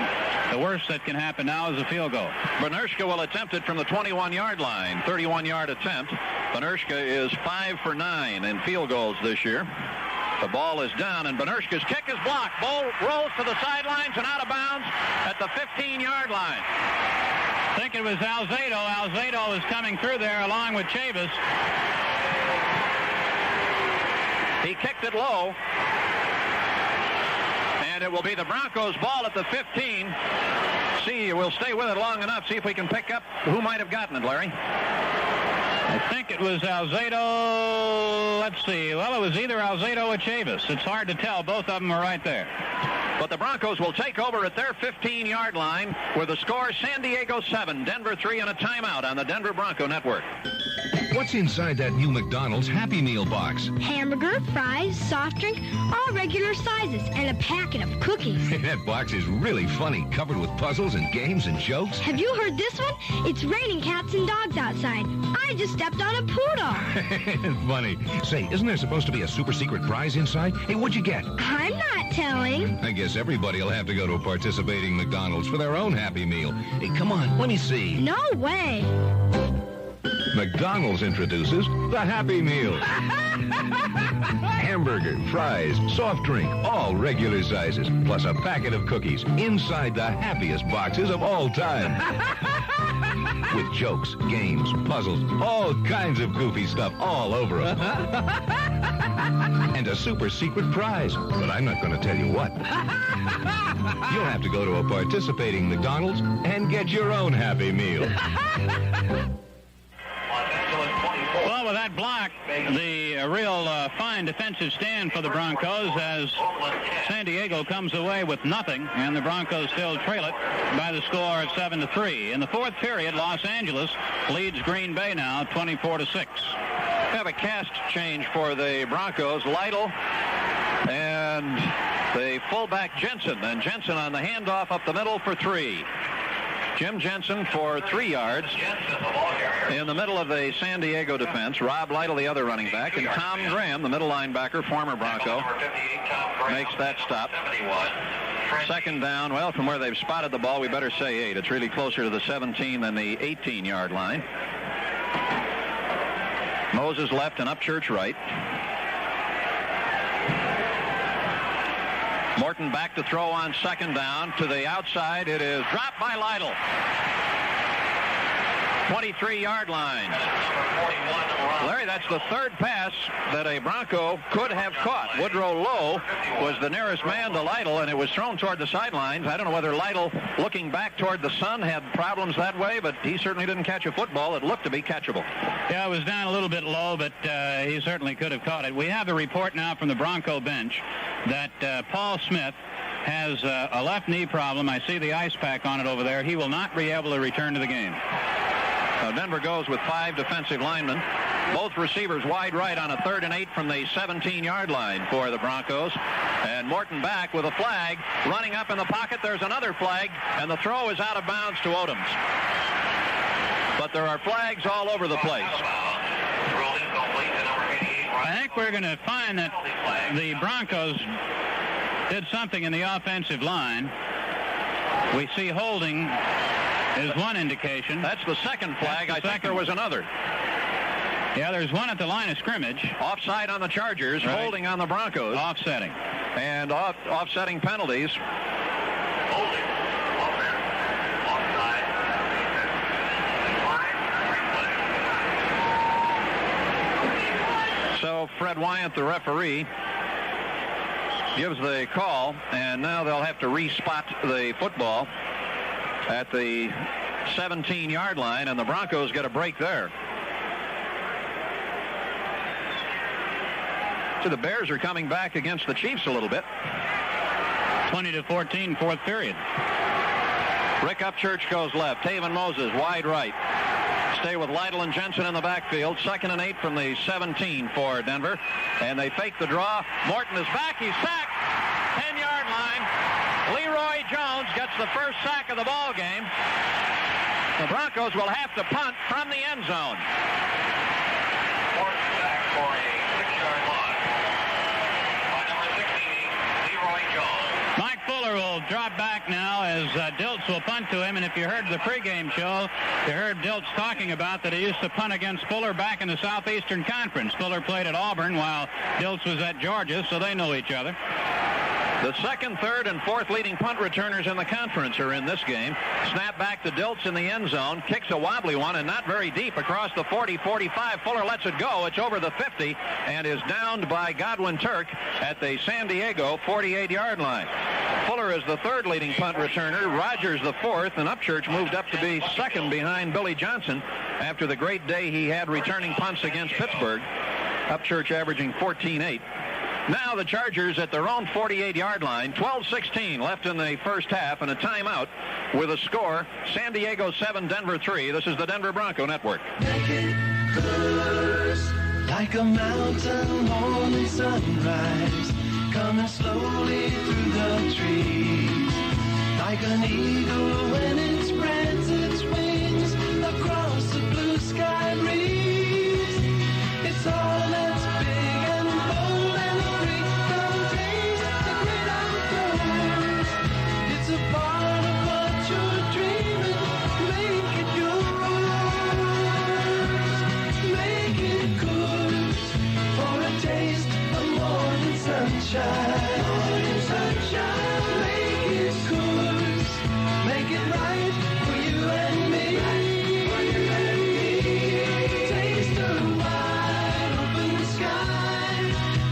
the worst that can happen now is a field goal. Benershka will attempt it from the 21-yard line. 31-yard attempt. Benershka is 5 for 9 in field goals this year. The ball is down, and Benershka's kick is blocked. Ball rolls to the sidelines and out of bounds at the 15-yard line. I think it was Alzado. Alzado is coming through there along with Chavis. He kicked it low, and it will be the Broncos' ball at the 15. See, we'll stay with it long enough, see if we can pick up who might have gotten it, Larry. I think it was Alzado. Let's see. Well, it was either Alzado or Chavis. It's hard to tell. Both of them are right there. But the Broncos will take over at their 15-yard line with the score San Diego 7, Denver 3, and a timeout on the Denver Bronco Network. What's inside that new McDonald's Happy Meal box? Hamburger, fries, soft drink, all regular sizes, and a packet of cookies. That box is really funny, covered with puzzles and games and jokes. Have you heard this one? It's raining cats and dogs outside. I just stepped on a poodle. Funny. Say, isn't there supposed to be a super secret prize inside? Hey, what'd you get? I'm not telling. I guess everybody will have to go to a participating McDonald's for their own Happy Meal. Hey, come on, let me see. No way. McDonald's introduces the Happy Meal. Hamburger, fries, soft drink, all regular sizes, plus a packet of cookies inside the happiest boxes of all time. With jokes, games, puzzles, all kinds of goofy stuff all over them. And a super secret prize, but I'm not going to tell you what. You'll have to go to a participating McDonald's and get your own Happy Meal. Well, with that block, the real fine defensive stand for the Broncos as San Diego comes away with nothing, and the Broncos still trail it by the score of 7-3. In the fourth period, Los Angeles leads Green Bay now 24-6. We have a cast change for the Broncos. Lytle and the fullback Jensen, and Jensen on the handoff up the middle for 3. Jim Jensen for 3 yards in the middle of the San Diego defense. Rob Lytle, the other running back, and Tom Graham, the middle linebacker, former Bronco, makes that stop. Second down, well, from where they've spotted the ball, we better say 8. It's really closer to the 17 than the 18-yard line. Moses left and Upchurch right. Morton back to throw on second down to the outside. It is dropped by Lytle. 23-yard line. Larry, that's the third pass that a Bronco could have caught. Woodrow Lowe was the nearest man to Lytle, and it was thrown toward the sidelines. I don't know whether Lytle, looking back toward the sun, had problems that way, but he certainly didn't catch a football. It looked to be catchable. Yeah, it was down a little bit low, but he certainly could have caught it. We have a report now from the Bronco bench that Paul Smith has a left knee problem. I see the ice pack on it over there. He will not be able to return to the game. Denver goes with 5 defensive linemen. Both receivers wide right on a 3rd and 8 from the 17-yard line for the Broncos. And Morton back with a flag. Running up in the pocket, there's another flag, and the throw is out of bounds to Odoms. But there are flags all over the place. I think we're going to find that the Broncos did something in the offensive line. We see holding is one indication. That's the second flag. I think there was another. Yeah, there's one at the line of scrimmage. Offside on the Chargers, right. Holding on the Broncos. Offsetting. And offsetting penalties. So Fred Wyant, the referee, gives the call, and now they'll have to re-spot the football at the 17-yard line, and the Broncos get a break there. So the Bears are coming back against the Chiefs a little bit. 20-14, fourth period. Rick Upchurch goes left. Taven Moses wide right. Stay with Lytle and Jensen in the backfield. 2nd and 8 from the 17 for Denver. And they fake the draw. Morton is back. He's sacked. 10-yard line. Leroy Jones gets the first sack of the ball game. The Broncos will have to punt from the end zone. Fourth sack for a 6-yard loss by number 16, Leroy Jones. Mike Fuller will drop back now as Dilts will punt to him. And if you heard the pregame show, you heard Dilts talking about that he used to punt against Fuller back in the Southeastern Conference. Fuller played at Auburn while Dilts was at Georgia, so they know each other. The 2nd, 3rd, and 4th leading punt returners in the conference are in this game. Snap back to Dilts in the end zone. Kicks a wobbly one and not very deep across the 40-45. Fuller lets it go. It's over the 50 and is downed by Godwin Turk at the San Diego 48-yard line. Fuller is the 3rd leading punt returner. Rogers the 4th, and Upchurch moved up to be 2nd behind Billy Johnson after the great day he had returning punts against Pittsburgh. Upchurch averaging 14-8. Now the Chargers at their own 48-yard line. 12-16 left in the first half and a timeout with a score. San Diego 7, Denver 3. This is the Denver Bronco Network. Make it good, like a mountain morning sunrise, coming slowly through the trees, like an eagle when it spreads its wings across the blue sky breeze. It's all that's big and bold and free. Come taste the great outdoors. It's a part of what you're dreaming. Make it yours. Make it good for a taste of morning sunshine. Morning sunshine. Make it good. Make it right for you and me. For you and me. Taste the wide open sky.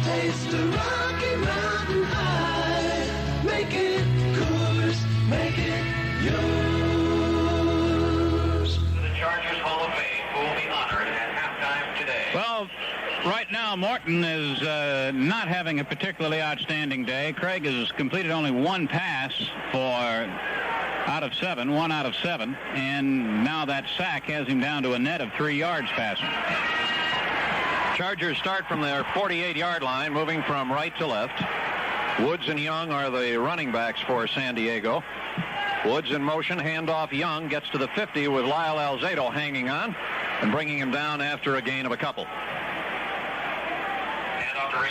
Taste the Rocky Mountain High. Make it good. Make it yours. The Chargers Hall of Fame who will be honored at halftime today. Well, right now, Morton is not having a particularly outstanding day. Craig has completed only one pass for out of 7, 1 out of 7, and now that sack has him down to a net of 3 yards passing. Chargers start from their 48-yard line, moving from right to left. Woods and Young are the running backs for San Diego. Woods in motion, handoff. Young gets to the 50 with Lyle Alzado hanging on and bringing him down after a gain of a couple.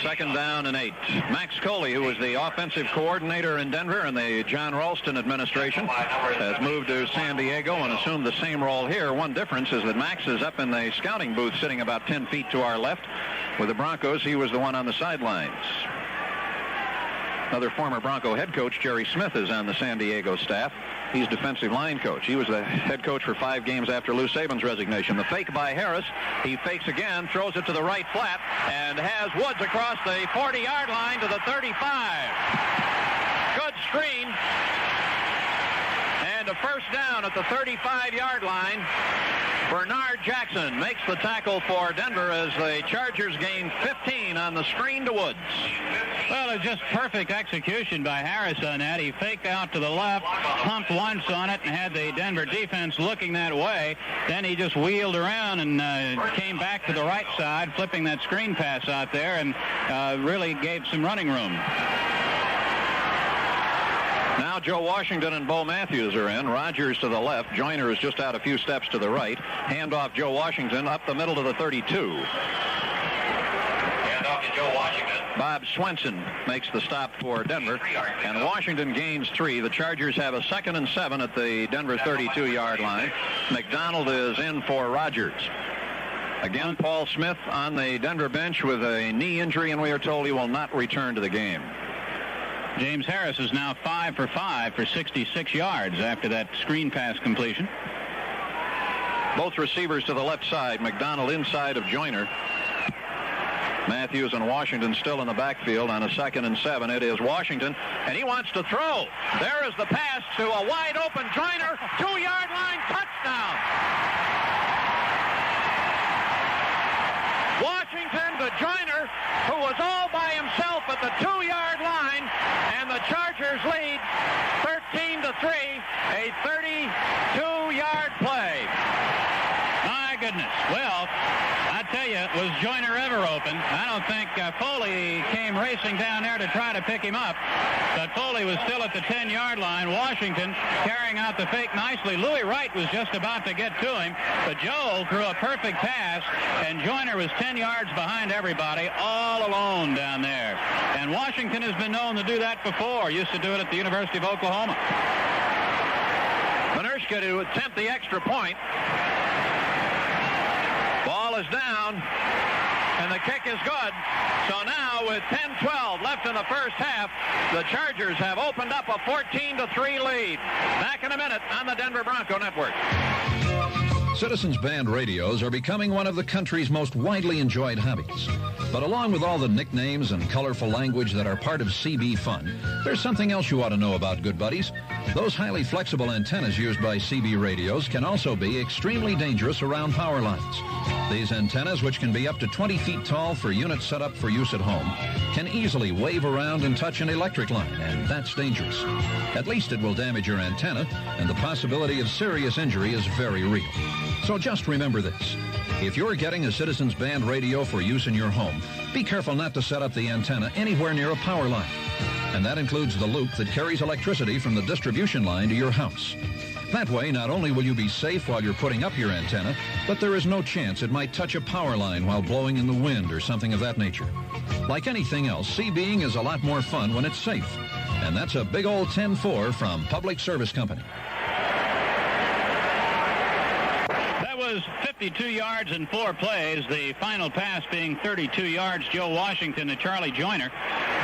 2nd down and 8. Max Coley, who was the offensive coordinator in Denver in the John Ralston administration, has moved to San Diego and assumed the same role here. One difference is that Max is up in the scouting booth sitting about 10 feet to our left. With the Broncos, he was the one on the sidelines. Another former Bronco head coach, Jerry Smith, is on the San Diego staff. He's defensive line coach. He was the head coach for 5 games after Lou Saban's resignation. The fake by Harris. He fakes again, throws it to the right flat, and has Woods across the 40-yard line to the 35. Good screen. And a first down at the 35-yard line. Bernard Jackson makes the tackle for Denver as the Chargers gain 15 on the screen to Woods. Well, it's just perfect execution by Harris on that. He faked out to the left, pumped once on it, and had the Denver defense looking that way. Then he just wheeled around and came back to the right side, flipping that screen pass out there, and really gave some running room. Now Joe Washington and Bo Matthews are in. Rogers to the left. Joyner is just out a few steps to the right. Handoff Joe Washington up the middle to the 32. Handoff to Joe Washington. Bob Swenson makes the stop for Denver, and Washington gains 3. The Chargers have a 2nd and 7 at the Denver 32-yard line. McDonald is in for Rogers. Again, Paul Smith on the Denver bench with a knee injury, and we are told he will not return to the game. James Harris is now 5 for 5 for 66 yards after that screen pass completion. Both receivers to the left side. McDonald inside of Joyner. Matthews and Washington still in the backfield on a 2nd and 7. It is Washington, and he wants to throw. There is the pass to a wide open Joyner. 2-yard line touchdown. Washington to Joyner. who was all by himself at the 2-yard line, and the Chargers lead 13-3, a 32-yard play. My goodness. Well, I tell you, was Joyner ever open? I don't think Foley came racing down there to try to pick him up, but Foley was still at the 10-yard line. Washington carrying out the fake nicely. Louis Wright was just about to get to him, but Joel threw a perfect pass, and Joyner was 10 yards behind everybody, all alone down there. And Washington has been known to do that before. Used to do it at the University of Oklahoma. Manershka to attempt the extra point. Ball is down, and the kick is good. So now with 10-12 left in the first half, the Chargers have opened up a 14-3 lead. Back in a minute on the Denver Bronco Network. Citizens Band radios are becoming one of the country's most widely enjoyed hobbies. But along with all the nicknames and colorful language that are part of CB fun, there's something else you ought to know about, good buddies. Those highly flexible antennas used by CB radios can also be extremely dangerous around power lines. These antennas, which can be up to 20 feet tall for units set up for use at home, can easily wave around and touch an electric line, and that's dangerous. At least it will damage your antenna, and the possibility of serious injury is very real. So just remember this. If you're getting a Citizens Band radio for use in your home, be careful not to set up the antenna anywhere near a power line. And that includes the loop that carries electricity from the distribution line to your house. That way, not only will you be safe while you're putting up your antenna, but there is no chance it might touch a power line while blowing in the wind or something of that nature. Like anything else, CBing is a lot more fun when it's safe. And that's a big old 10-4 from Public Service Company. That was 52 yards in 4 plays, the final pass being 32 yards, Joe Washington to Charlie Joyner.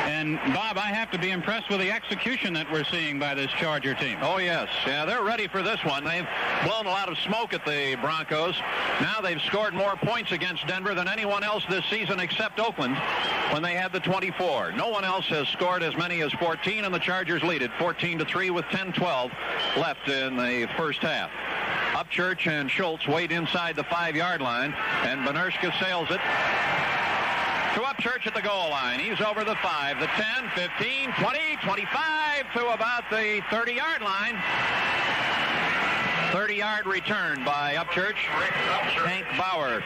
And, Bob, I have to be impressed with the execution that we're seeing by this Charger team. Oh, yes. Yeah, they're ready for this one. They've blown a lot of smoke at the Broncos. Now they've scored more points against Denver than anyone else this season except Oakland when they had the 24. No one else has scored as many as 14, and the Chargers lead it 14-3 with 10-12 left in the first half. Upchurch and Schultz wait inside the 5-yard line, and Benershka sails it to Upchurch at the goal line. He's over the 5, the 10, 15, 20, 25 to about the 30-yard line. 30-yard return by Upchurch. Hank Bauer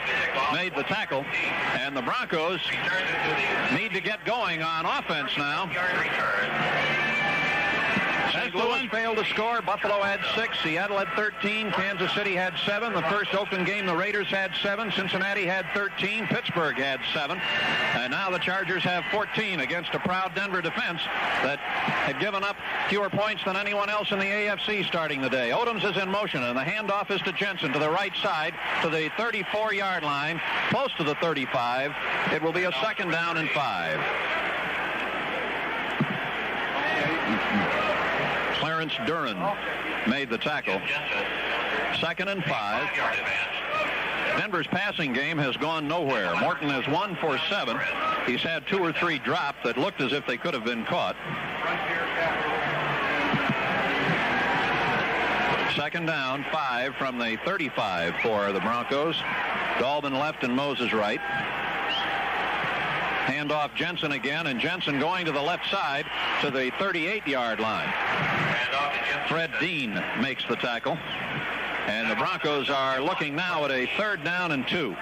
made the tackle, and the Broncos need to get going on offense now. St. Louis failed to score. Buffalo had 6. Seattle had 13. Kansas City had 7. The first Oakland game, the Raiders had 7. Cincinnati had 13. Pittsburgh had 7. And now the Chargers have 14 against a proud Denver defense that had given up fewer points than anyone else in the AFC starting the day. Odoms is in motion, and the handoff is to Jensen to the right side to the 34-yard line, close to the 35. It will be a 2nd down and 5. Clarence Duran made the tackle. 2nd and 5. Denver's passing game has gone nowhere. Morton is 1 for 7. He's had 2 or 3 drops that looked as if they could have been caught. 2nd down, 5 from the 35 for the Broncos. Dalvin left and Moses right. Handoff Jensen again, and Jensen going to the left side to the 38-yard line. Fred Dean makes the tackle. And the Broncos are looking now at a 3rd down and 2.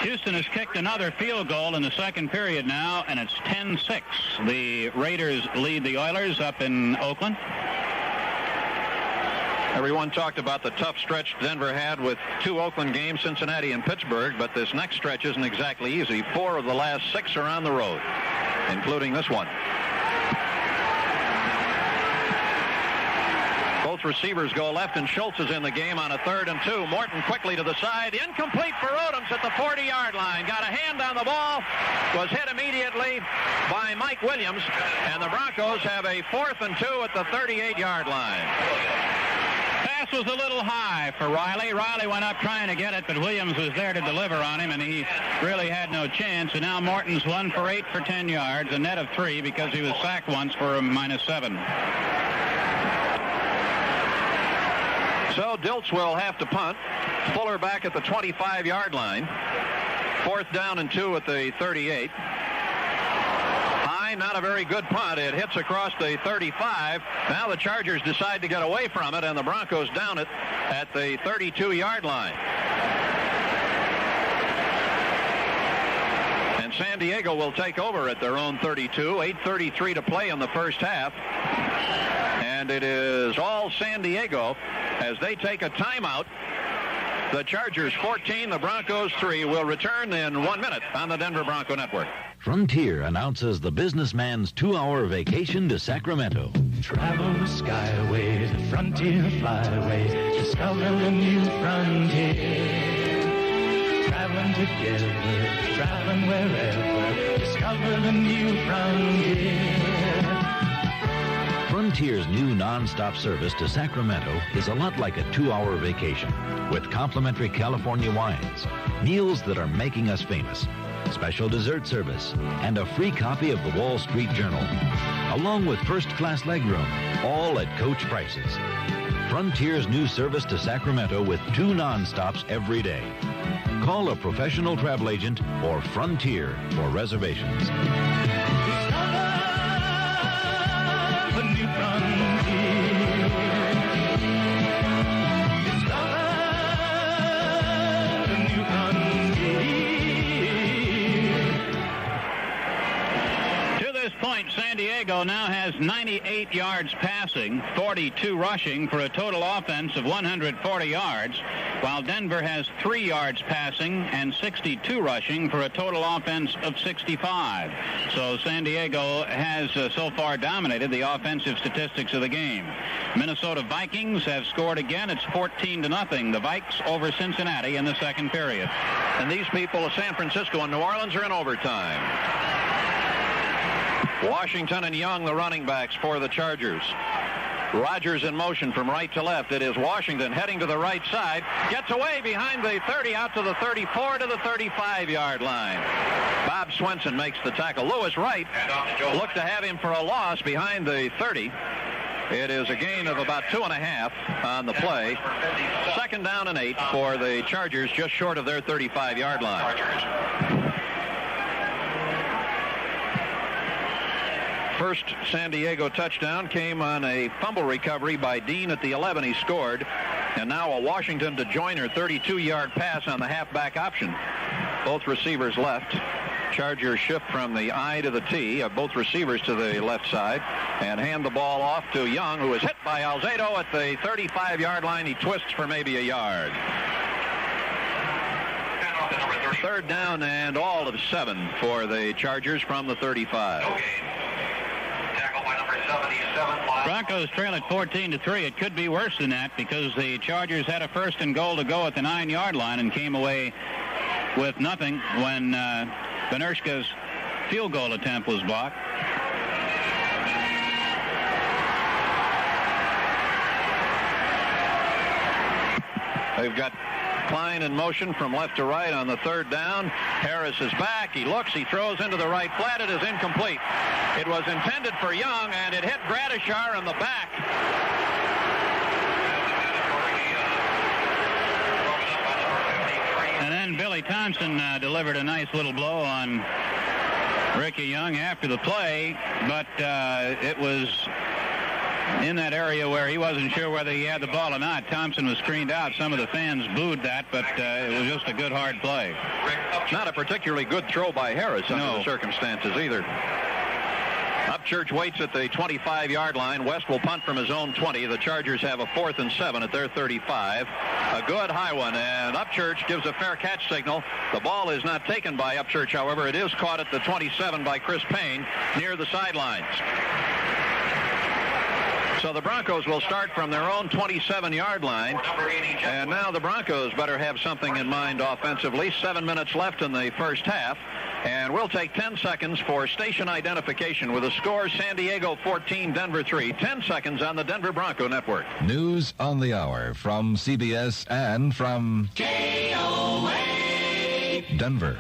Houston has kicked another field goal in the second period now, and it's 10-6. The Raiders lead the Oilers up in Oakland. Everyone talked about the tough stretch Denver had with 2 Oakland games, Cincinnati and Pittsburgh, but this next stretch isn't exactly easy. 4 of the last 6 are on the road, including this one. Both receivers go left, and Schultz is in the game on a 3rd and 2. Morton quickly to the side. Incomplete for Odoms at the 40-yard line. Got a hand on the ball. Was hit immediately by Mike Williams, and the Broncos have a 4th and 2 at the 38-yard line. Pass was a little high for Riley. Riley went up trying to get it, but Williams was there to deliver on him, and he really had no chance. And now Morton's 1 for 8 for 10 yards, a net of 3 because he was sacked once for a -7. So Dilts will have to punt. Fuller back at the 25-yard line. 4th down and 2 at the 38. High, not a very good punt. It hits across the 35. Now the Chargers decide to get away from it, and the Broncos down it at the 32-yard line. And San Diego will take over at their own 32. 8:33 to play in the first half. And it is all San Diego as they take a timeout. The Chargers 14, the Broncos 3. Will return in 1 minute on the Denver Bronco Network. Frontier announces the businessman's 2-hour vacation to Sacramento. Travel the skyway, the frontier flyway, discover a new frontier. Traveling together, traveling wherever, discover the new frontier. Frontier's new non-stop service to Sacramento is a lot like a 2-hour vacation with complimentary California wines, meals that are making us famous, special dessert service, and a free copy of the Wall Street Journal, along with first-class legroom, all at coach prices. Frontier's new service to Sacramento with 2 non-stops every day. Call a professional travel agent or Frontier for reservations. The new frontier. Discover the new frontier. To this point, San Diego now has 98 yards passing, 42 rushing for a total offense of 140 yards, while Denver has 3 yards passing and 62 rushing for a total offense of 65. So San Diego has so far dominated the offensive statistics of the game. Minnesota Vikings have scored again. It's 14-0. The Vikes over Cincinnati in the second period. And these people, San Francisco and New Orleans, are in overtime. Washington and Young, the running backs for the Chargers. Rodgers in motion from right to left. It is Washington heading to the right side. Gets away behind the 30 out to the 34 to the 35-yard line. Bob Swenson makes the tackle. Lewis Wright looked to have him for a loss behind the 30. It is a gain of about 2.5 on the play. 2nd down and 8 for the Chargers, just short of their 35-yard line. First San Diego touchdown came on a fumble recovery by Dean at the 11. He scored. And now a Washington to join her 32-yard pass on the halfback option. Both receivers left. Chargers shift from the I to the T of both receivers to the left side and hand the ball off to Young, who is hit by Alzado at the 35-yard line. He twists for maybe a yard. 3rd down and all of 7 for the Chargers from the 35. Broncos trail at 14-3. It could be worse than that because the Chargers had a 1st and goal to go at the 9-yard line and came away with nothing when Benershka's field goal attempt was blocked. They've got Klein in motion from left to right on the 3rd down. Harris is back. He looks. He throws into the right flat. It is incomplete. It was intended for Young, and it hit Gradishar in the back. And then Billy Thompson delivered a nice little blow on Ricky Young after the play, but it was in that area where he wasn't sure whether he had the ball or not. Thompson was screened out. Some of the fans booed that, but it was just a good, hard play. Not a particularly good throw by Harris under the circumstances either. Upchurch waits at the 25-yard line. West will punt from his own 20. The Chargers have a 4th and 7 at their 35. A good high one, and Upchurch gives a fair catch signal. The ball is not taken by Upchurch, however. It is caught at the 27 by Chris Payne near the sidelines. So the Broncos will start from their own 27-yard line. And now the Broncos better have something in mind offensively. 7 minutes left in the first half. And we'll take 10 seconds for station identification with a score: San Diego 14, Denver 3. 10 seconds on the Denver Bronco Network. News on the hour from CBS and from KOA. Denver.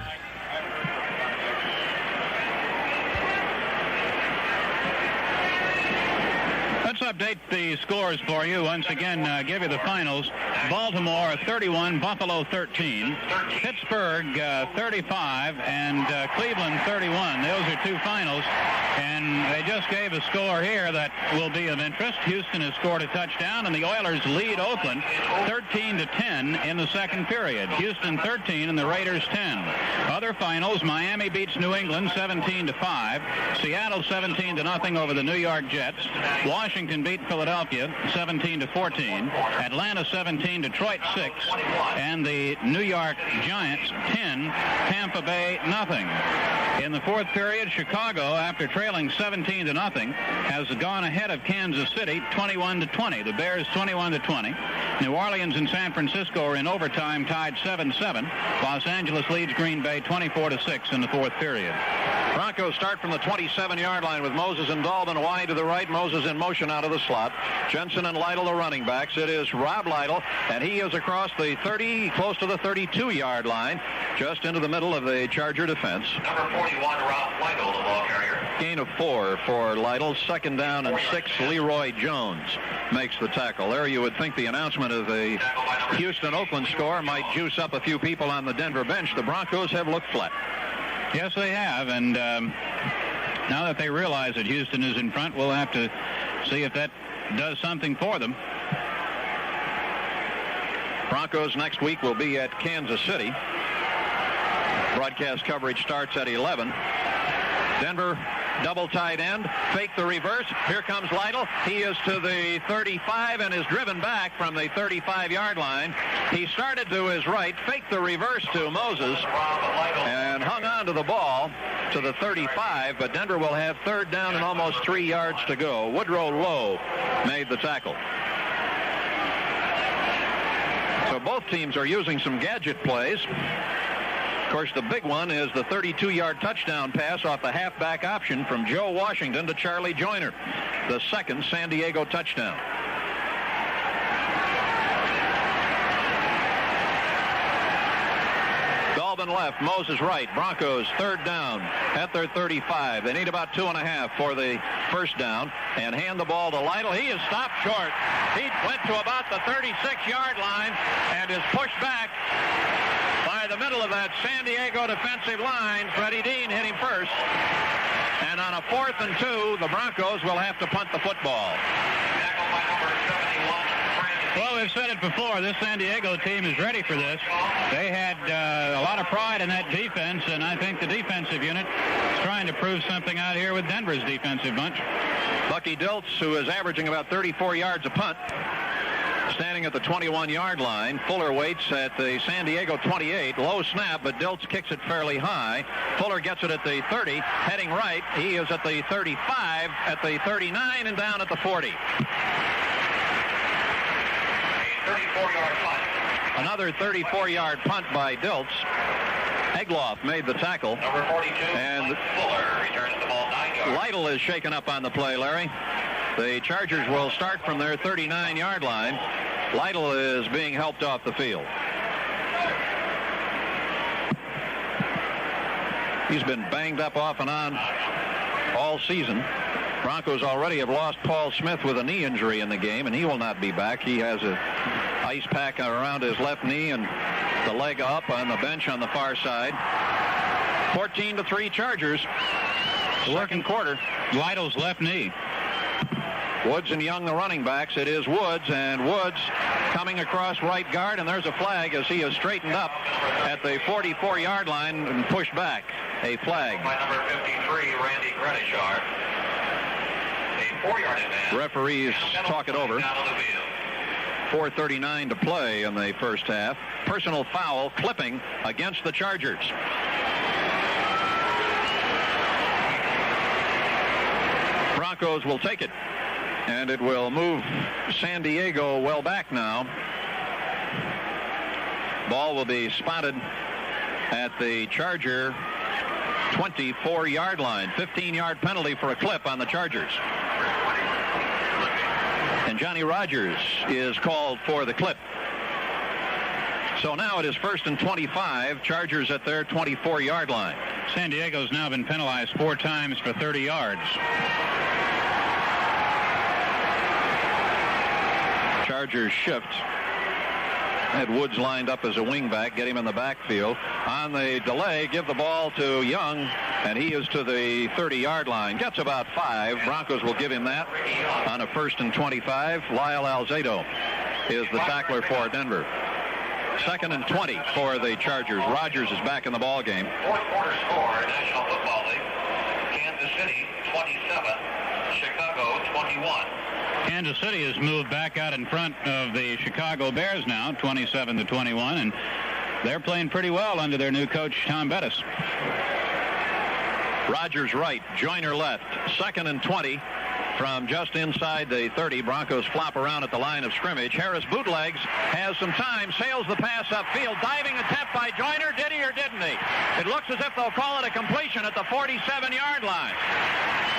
Let's update the scores for you. Once again, give you the finals. Baltimore 31, Buffalo 13, Pittsburgh 35, and Cleveland 31. Those are two finals, and they just gave a score here that will be of interest. Houston has scored a touchdown, and the Oilers lead Oakland 13-10 in the second period. Houston 13 and the Raiders 10. Other finals: Miami beats New England 17-5, Seattle 17-0 over the New York Jets, Washington beat Philadelphia 17-14, Atlanta 17, Detroit 6, and the New York Giants 10, Tampa Bay nothing. In the fourth period, Chicago, after trailing 17-0, has gone ahead of Kansas City 21-20. The Bears 21-20. New Orleans and San Francisco are in overtime, tied 7-7. Los Angeles leads Green Bay 24-6 in the fourth period. Broncos start from the 27-yard line with Moses and Dalvin wide to the right. Moses in motion out of the slot. Jensen and Lytle, the running backs. It is Rob Lytle, and he is across the 30, close to the 32-yard line, just into the middle of the Charger defense. Number 41, Rob Lytle, the ball carrier. Gain of 4 for Lytle. Second down and 6. Leroy Jones makes the tackle. There you would think the announcement of the Houston-Oakland score might juice up a few people on the Denver bench. The Broncos have looked flat. Yes, they have, and now that they realize that Houston is in front, we'll have to see if that does something for them. Broncos next week will be at Kansas City. Broadcast coverage starts at 11. Denver double tight end, fake the reverse. Here comes Lytle. He is to the 35 and is driven back from the 35-yard line. He started to his right, faked the reverse to Moses, and hung on to the ball to the 35, but Denver will have third down and almost 3 yards to go. Woodrow Lowe made the tackle. So both teams are using some gadget plays. Of course, the big one is the 32-yard touchdown pass off the halfback option from Joe Washington to Charlie Joyner, the second San Diego touchdown. Dalvin left, Moses right. Broncos third down at their 35. They need about 2.5 for the first down, and hand the ball to Lytle. He is stopped short. He went to about the 36-yard line and is pushed back by the middle of that San Diego defensive line. Freddie Dean hit him first. And on a 4th and 2, the Broncos will have to punt the football. Well, we've said it before. This San Diego team is ready for this. They had a lot of pride in that defense, and I think the defensive unit is trying to prove something out here with Denver's defensive bunch. Bucky Dilts, who is averaging about 34 yards a punt, standing at the 21-yard line. Fuller waits at the San Diego 28. Low snap, but Dilts kicks it fairly high. Fuller gets it at the 30, heading right. He is at the 35, at the 39, and down at the 40. 34-yard punt. Another 34-yard punt by Dilts. Egloff made the tackle. Number 42, and Fuller returns the ball 9 yards. Lytle is shaken up on the play, Larry. The Chargers will start from their 39-yard line. Lytle is being helped off the field. He's been banged up off and on all season. Broncos already have lost Paul Smith with a knee injury in the game, and he will not be back. He has an ice pack around his left knee and the leg up on the bench on the far side. 14-3 Chargers. Second quarter. Lytle's left knee. Woods and Young, the running backs. It is Woods, and Woods coming across right guard, and there's a flag as he is straightened up at the 44-yard line and pushed back. A flag. By number 53, Randy Grenishar. A 4-yard advance. Referees talk it over. 4:39 to play in the first half. Personal foul, clipping against the Chargers. Broncos will take it, and it will move San Diego well back now. Ball will be spotted at the Charger 24-yard line. 15-yard penalty for a clip on the Chargers. And Johnny Rogers is called for the clip. So now it is 1st and 25. Chargers at their 24-yard line. San Diego's now been penalized 4 times for 30 yards. Chargers shift Had Woods lined up as a wingback, get him in the backfield. On the delay, give the ball to Young, and he is to the 30-yard line. Gets about 5. Broncos will give him that on a 1st and 25. Lyle Alzado is the tackler for Denver. 2nd and 20 for the Chargers. Rodgers is back in the ball game. Fourth quarter score, National Football League. Kansas City 27, Chicago 21. Kansas City has moved back out in front of the Chicago Bears now, 27-21, and they're playing pretty well under their new coach, Tom Bettis. Rodgers right, Joyner left. 2nd and 20 from just inside the 30. Broncos flop around at the line of scrimmage. Harris bootlegs, has some time, sails the pass upfield. Diving attempt by Joyner. Did he or didn't he? It looks as if they'll call it a completion at the 47-yard line.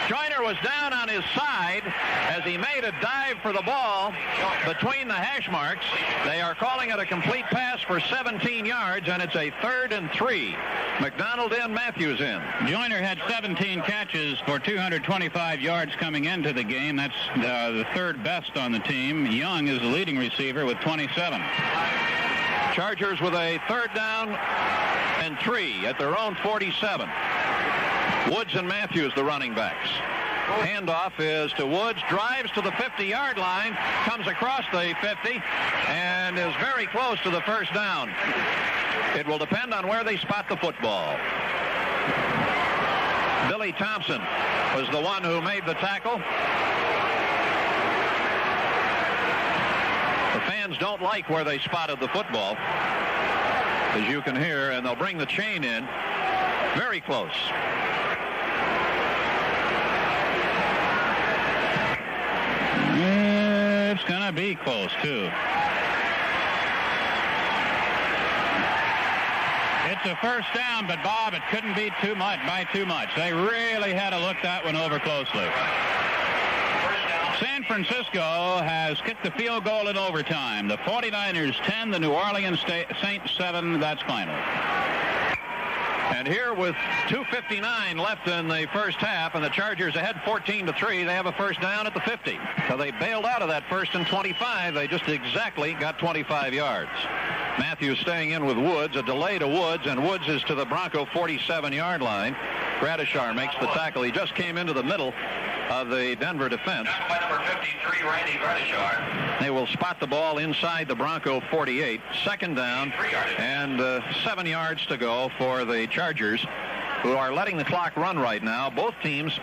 Joyner was down on his side as he made a dive for the ball between the hash marks. They are calling it a complete pass for 17 yards, and it's a 3rd and 3. McDonald in, Matthews in. Joyner had 17 catches for 225 yards coming into the game. That's the 3rd best on the team. Young is the leading receiver with 27. Chargers with a 3rd down and 3 at their own 47. Woods and Matthews, the running backs. Handoff is to Woods, drives to the 50-yard line, comes across the 50, and is very close to the 1st down. It will depend on where they spot the football. Billy Thompson was the one who made the tackle. The fans don't like where they spotted the football, as you can hear, and they'll bring the chain in very close. It's going to be close, too. It's a 1st down, but, Bob, it couldn't be too much. They really had to look that one over closely. San Francisco has kicked the field goal in overtime. The 49ers 10, the New Orleans Saints 7. That's final. And here with 2:59 left in the 1st half, and the Chargers ahead 14-3, they have a 1st down at the 50. So they bailed out of that 1st and 25. They just exactly got 25 yards. Matthews staying in with Woods, a delay to Woods, and Woods is to the Bronco 47-yard line. Gradishar makes the tackle. He just came into the middle of the Denver defense. By number 53, Randy Gradishar. They will spot the ball inside the Bronco 48. 2nd down and 7 yards to go for the Chargers, who are letting the clock run right now. Both teams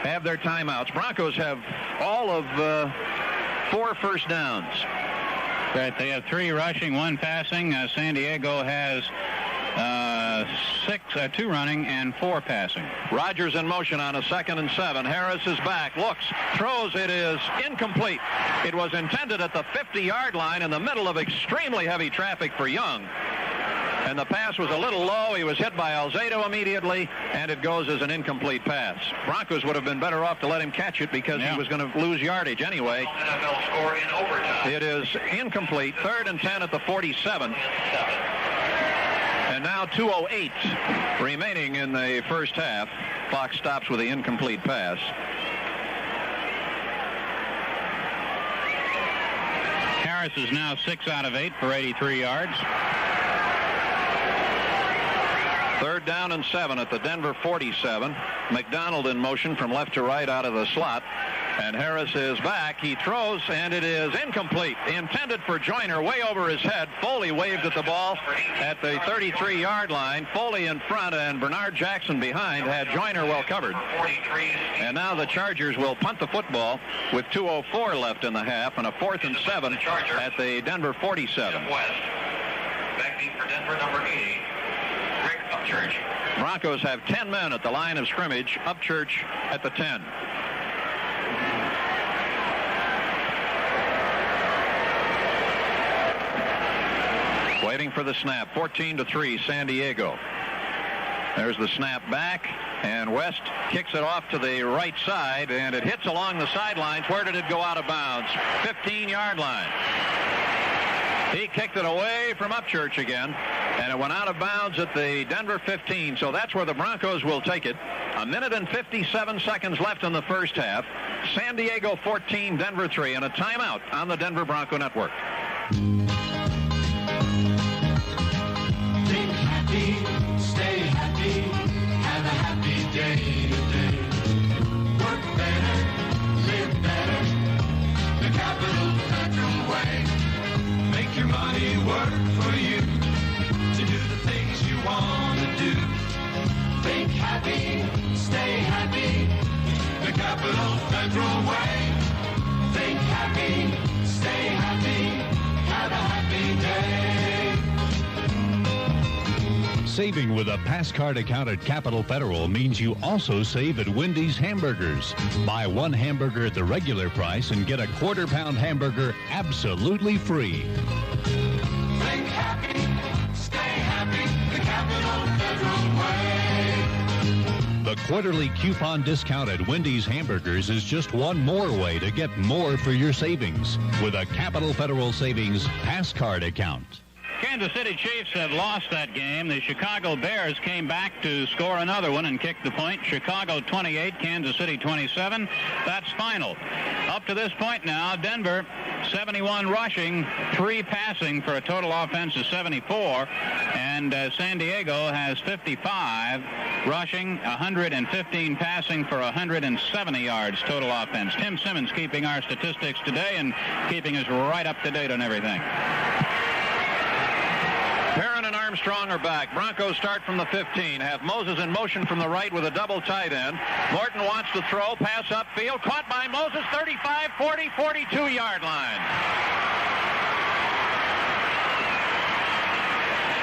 have their timeouts. Broncos have all of 4 first downs. Right, they have 3 rushing, 1 passing. San Diego has 2 running and 4 passing. Rodgers in motion on a 2nd and 7. Harris is back, looks, throws. It is incomplete. It was intended at the 50-yard line in the middle of extremely heavy traffic for Young. And the pass was a little low. He was hit by Alzado immediately, and it goes as an incomplete pass. Broncos would have been better off to let him catch it because he was going to lose yardage anyway. NFL score in overtime. It is incomplete. 3rd and 10 at the 47. And now 2:08 remaining in the 1st half. Clock stops with the incomplete pass. Harris is now 6 out of 8 for 83 yards. 3rd down and 7 at the Denver 47. McDonald in motion from left to right out of the slot. And Harris is back. He throws, and it is incomplete. Intended for Joyner, way over his head. Foley waved at the ball at the 33-yard line. Foley in front and Bernard Jackson behind had Joyner well covered. And now the Chargers will punt the football with 2:04 left in the half and a 4th and 7 at the Denver 47. Back deep for Denver, number 80. Upchurch. Broncos have 10 men at the line of scrimmage. Upchurch at the 10. Waiting for the snap. 14-3, San Diego. There's the snap back, and West kicks it off to the right side, and it hits along the sidelines. Where did it go out of bounds? 15-yard line. He kicked it away from Upchurch again, and it went out of bounds at the Denver 15, so that's where the Broncos will take it. 1 minute and 57 seconds left in the 1st half. San Diego 14, Denver 3, and a timeout on the Denver Bronco Network. Capital Federal way. Think happy, stay happy, have a happy day. Saving with a pass card account at Capital Federal means you also save at Wendy's Hamburgers. Buy one hamburger at the regular price and get a quarter-pound hamburger absolutely free. Think happy, stay happy, the Capital Federal way. The quarterly coupon discount at Wendy's Hamburgers is just one more way to get more for your savings with a Capital Federal Savings pass card account. Kansas City Chiefs have lost that game. The Chicago Bears came back to score another one and kick the point. Chicago 28, Kansas City 27. That's final. Up to this point now, Denver 71 rushing, 3 passing for a total offense of 74. And San Diego has 55 rushing, 115 passing for 170 yards total offense. Tim Simmons keeping our statistics today and keeping us right up to date on everything. Perrin and Armstrong are back. Broncos start from the 15. Have Moses in motion from the right with a double tight end. Morton wants to throw. Pass upfield. Caught by Moses. 35, 40, 42-yard line.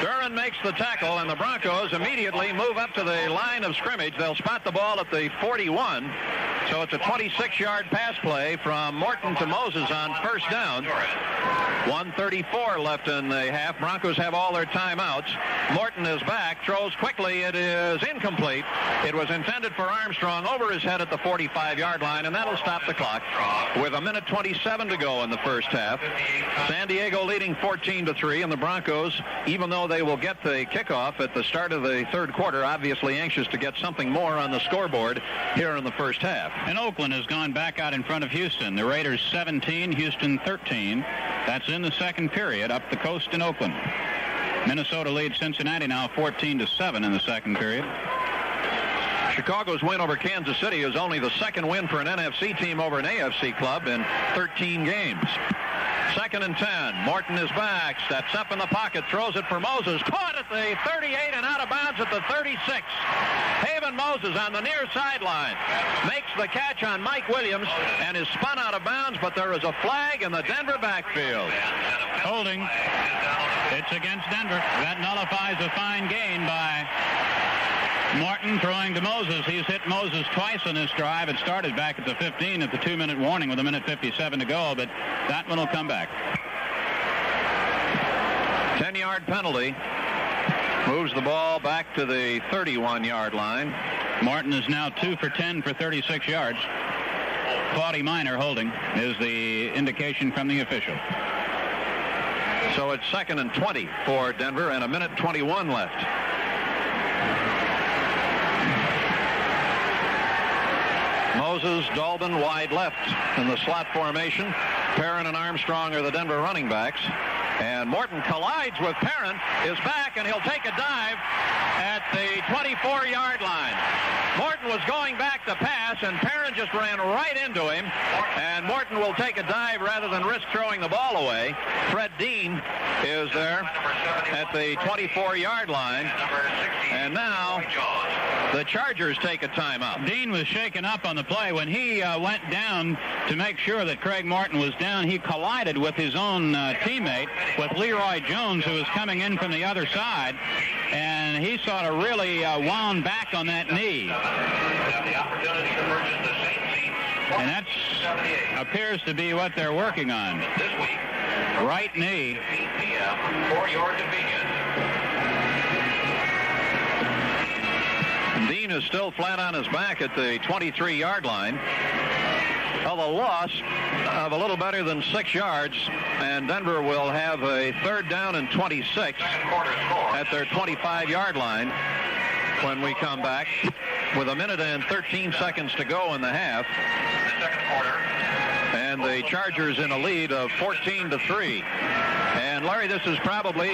Duran makes the tackle, and the Broncos immediately move up to the line of scrimmage. They'll spot the ball at the 41. So it's a 26-yard pass play from Morton to Moses on first down. 1:34 left in the half. Broncos have all their timeouts. Morton is back, throws quickly. It is incomplete. It was intended for Armstrong over his head at the 45-yard line, and that'll stop the clock with 1:27 to go in the first half. San Diego leading 14-3, and the Broncos, even though they will get the kickoff at the start of the third quarter, obviously anxious to get something more on the scoreboard here in the first half. And Oakland has gone back out in front of Houston. The Raiders 17, Houston 13. That's in the second period up the coast in Oakland. Minnesota leads Cincinnati now 14-7 in the second period. Chicago's win over Kansas City is only the second win for an NFC team over an AFC club in 13 games. Second and 10. Morton is back, steps up in the pocket, throws it for Moses. Caught at the 38 and out of bounds at the 36. Haven Moses on the near sideline makes the catch on Mike Williams and is spun out of bounds, but there is a flag in the Denver backfield. Holding. It's against Denver. That nullifies a fine gain by Morton throwing to Moses. He's hit Moses twice on this drive. It started back at the 15 at the 2-minute warning with 1:57 to go, but that one will come back. 10-yard penalty. Moves the ball back to the 31-yard line. Morton is now 2 for 10 for 36 yards. Claudia Minor holding is the indication from the official. So it's 2nd and 20 for Denver and 1:21 left. Moses, Dalton wide left in the slot formation. Perrin and Armstrong are the Denver running backs. And Morton collides with Perrin, is back, and he'll take a dive at the 24-yard line. Morton was going back to pass, and Perrin just ran right into him. And Morton will take a dive rather than risk throwing the ball away. Fred Dean is there at the 24-yard line. And now the Chargers take a timeout. Dean was shaken up on the play. When he went down to make sure that Craig Morton was down, he collided with his own teammate, with Leroy Jones, who was coming in from the other side. And he sort of really wound back on that knee. And that appears to be what they're working on. Right knee. For your convenience. Dean is still flat on his back at the 23-yard line. Well, the loss of a little better than 6 yards, and Denver will have a 3rd down and 26 at their 25-yard line when we come back with 1 minute and 13 seconds to go in the half. And the Chargers in a lead of 14-3. And Larry, this is probably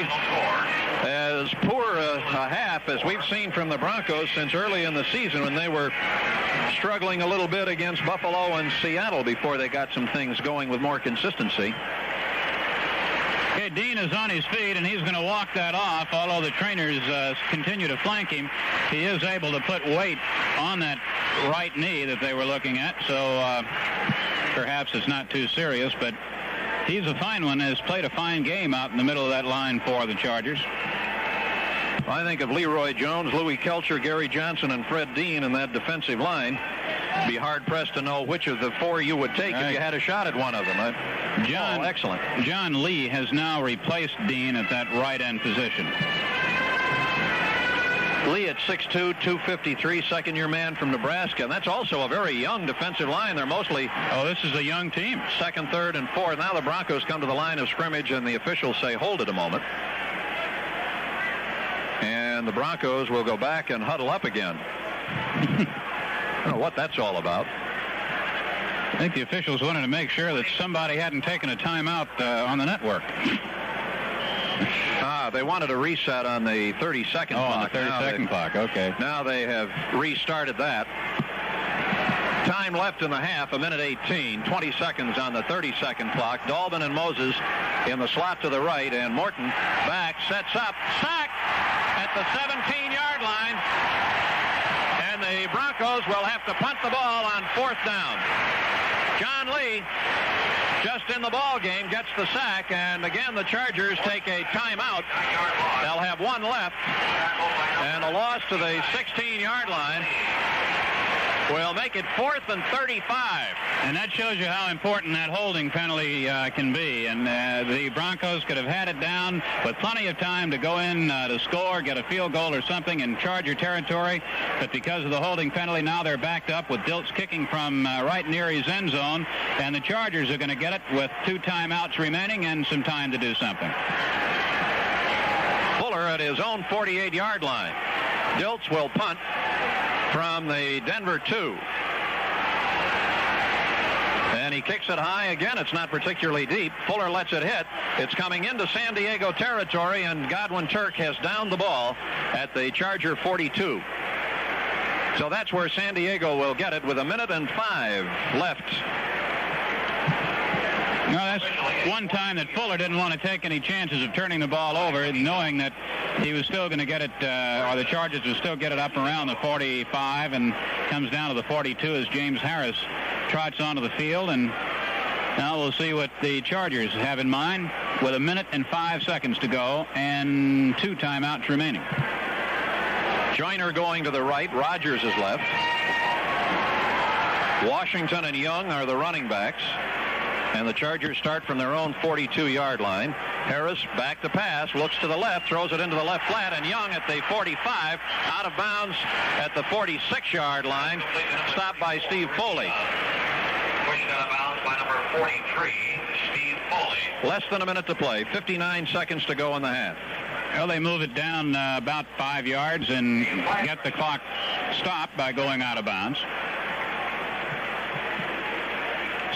as poor a half as we've seen from the Broncos since early in the season, when they were struggling a little bit against Buffalo and Seattle before they got some things going with more consistency. Okay, Dean is on his feet, and he's going to walk that off. Although the trainers continue to flank him, he is able to put weight on that right knee that they were looking at, so perhaps it's not too serious, but he's a fine one, has played a fine game out in the middle of that line for the Chargers. I think of Leroy Jones, Louis Kelcher, Gary Johnson, and Fred Dean in that defensive line. Be hard-pressed to know which of the four you would take if you had a shot at one of them. Excellent. John Lee has now replaced Dean at that right end position. Lee at 6'2", 253, second-year man from Nebraska. And that's also a very young defensive line. They're mostly... Oh, this is a young team. Second, third, and fourth. Now the Broncos come to the line of scrimmage, and the officials say, hold it a moment. And the Broncos will go back and huddle up again. I don't know what that's all about. I think the officials wanted to make sure that somebody hadn't taken a timeout on the network. They wanted a reset on the 30-second clock. On the 30-second clock, okay. Now they have restarted that. Time left in the half, 1:18, 20 seconds on the 30-second clock. Dalvin and Moses in the slot to the right, and Morton back, sets up, sack at the 17-yard line. And the Broncos will have to punt the ball on fourth down. John Lee, just in the ball game, gets the sack, and again the Chargers take a timeout. They'll have one left, and a loss to the 16-yard line will make it 4th and 35. And that shows you how important that holding penalty can be. And the Broncos could have had it down with plenty of time to go in to score, get a field goal or something in Charger territory. But because of the holding penalty, now they're backed up with Dilts kicking from right near his end zone. And the Chargers are going to get it with 2 timeouts remaining and some time to do something. Fuller at his own 48-yard line. Dilts will punt from the Denver 2. And he kicks it high again. It's not particularly deep. Fuller lets it hit. It's coming into San Diego territory, and Godwin Turk has downed the ball at the Charger 42. So that's where San Diego will get it with 1:05 left. No, that's one time that Fuller didn't want to take any chances of turning the ball over, knowing that he was still going to get it, or the Chargers would still get it up around the 45, and comes down to the 42 as James Harris trots onto the field. And now we'll see what the Chargers have in mind with 1:05 to go and 2 timeouts remaining. Joyner going to the right. Rogers is left. Washington and Young are the running backs. And the Chargers start from their own 42-yard line. Harris back to pass, looks to the left, throws it into the left flat, and Young at the 45, out of bounds at the 46-yard line, stopped by Steve Foley. Pushed out of bounds by number 43, Steve Foley. Less than a minute to play, 59 seconds to go in the half. Well, they move it down about 5 yards and get the clock stopped by going out of bounds.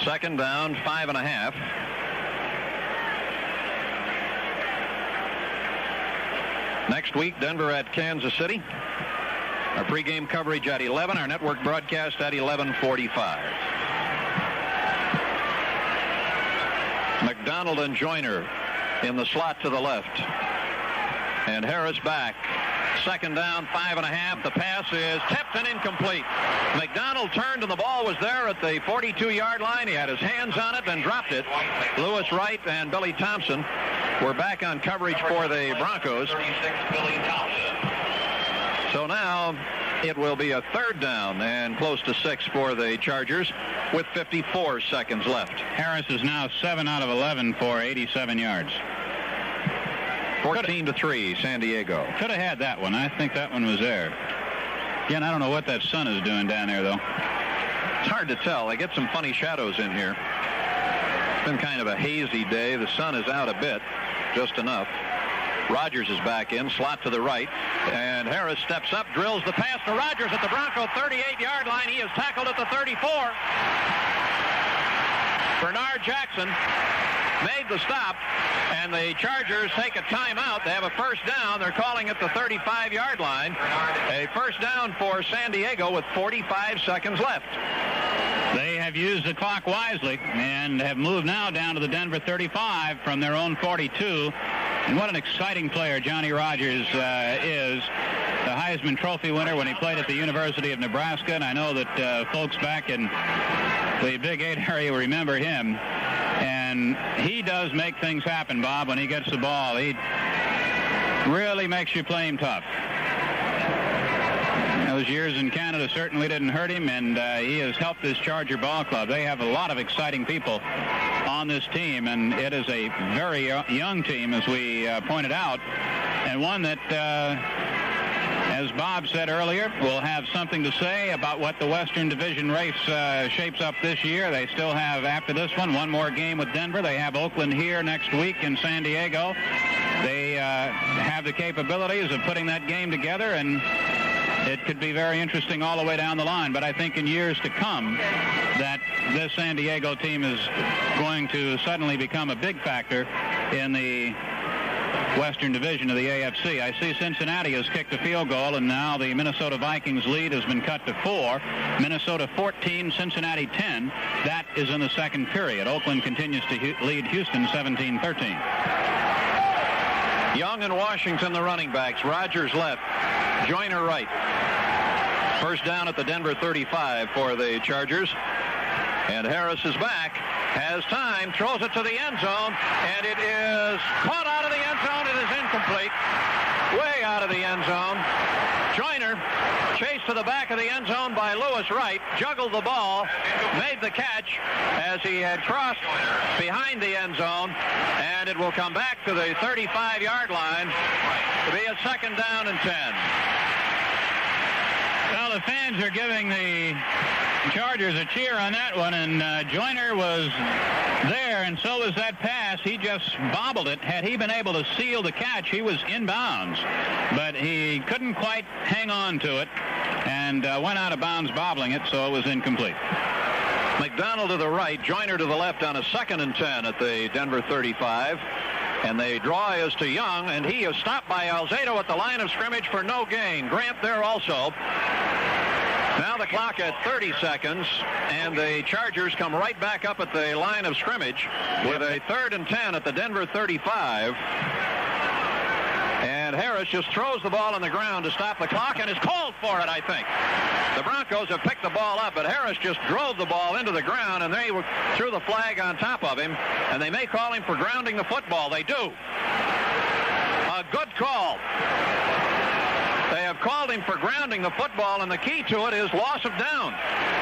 Second down, 5.5. Next week, Denver at Kansas City. Our pregame coverage at 11. Our network broadcast at 11:45. McDonald and Joyner in the slot to the left. And Harris back. Second down, 5.5. The pass is tipped and incomplete. McDonald turned and the ball was there at the 42-yard line. He had his hands on it and dropped it. Lewis Wright and Billy Thompson were back on coverage for the Broncos. 36, Billy Thompson. So now it will be a third down and close to 6 for the Chargers with 54 seconds left. Harris is now 7 out of 11 for 87 yards. 14-3, San Diego. Could have had that one. I think that one was there. Again, I don't know what that sun is doing down there, though. It's hard to tell. They get some funny shadows in here. It's been kind of a hazy day. The sun is out a bit, just enough. Rogers is back in, slot to the right, and Harris steps up, drills the pass to Rogers at the Bronco 38-yard line. He is tackled at the 34. Bernard Jackson made the stop, and the Chargers take a timeout. They have a first down. They're calling it the 35-yard line. A first down for San Diego with 45 seconds left. They have used the clock wisely and have moved now down to the Denver 35 from their own 42. And what an exciting player Johnny Rogers is. the Heisman Trophy winner when he played at the University of Nebraska, and I know that folks back in the Big 8 area remember him. And he does make things happen, Bob, when he gets the ball. He really makes you play him tough. Those years in Canada certainly didn't hurt him, and he has helped this Charger ball club. They have a lot of exciting people on this team, and it is a very young team, as we pointed out, and one that, as Bob said earlier, will have something to say about what the Western Division race shapes up this year. They still have, after this one more game with Denver. They have Oakland here next week in San Diego. They have the capabilities of putting that game together, and it could be very interesting all the way down the line. But I think in years to come that this San Diego team is going to suddenly become a big factor in the Western Division of the AFC. I see Cincinnati has kicked a field goal, and now the Minnesota Vikings lead has been cut to 4. Minnesota 14, Cincinnati 10. That is in the second period. Oakland continues to lead Houston 17-13. Young and Washington, the running backs. Rogers left. Joyner right. First down at the Denver 35 for the Chargers. And Harris is back. Has time. Throws it to the end zone. And it is caught out of the end zone. It is incomplete. Way out of the end zone. Joyner chased to the back of the end zone by Lewis Wright. Juggled the ball. Made the catch as he had crossed behind the end zone. And it will come back to the 35-yard line to be a second down and 10. Well, the fans are giving the Chargers a cheer on that one, and Joyner was there, and so was that pass. He just bobbled it. Had he been able to seal the catch, he was inbounds, but he couldn't quite hang on to it and went out of bounds bobbling it, so it was incomplete. McDonald to the right, Joyner to the left on a second and 10 at the Denver 35. And the draw is to Young, and he is stopped by Alzado at the line of scrimmage for no gain. Grant there also. Now the clock at 30 seconds, and the Chargers come right back up at the line of scrimmage with a 3rd and 10 at the Denver 35. And Harris just throws the ball on the ground to stop the clock and is called for it, I think. The Broncos have picked the ball up, but Harris just drove the ball into the ground, and they threw the flag on top of him, and they may call him for grounding the football. They do. A good call. They have called him for grounding the football, and the key to it is loss of down.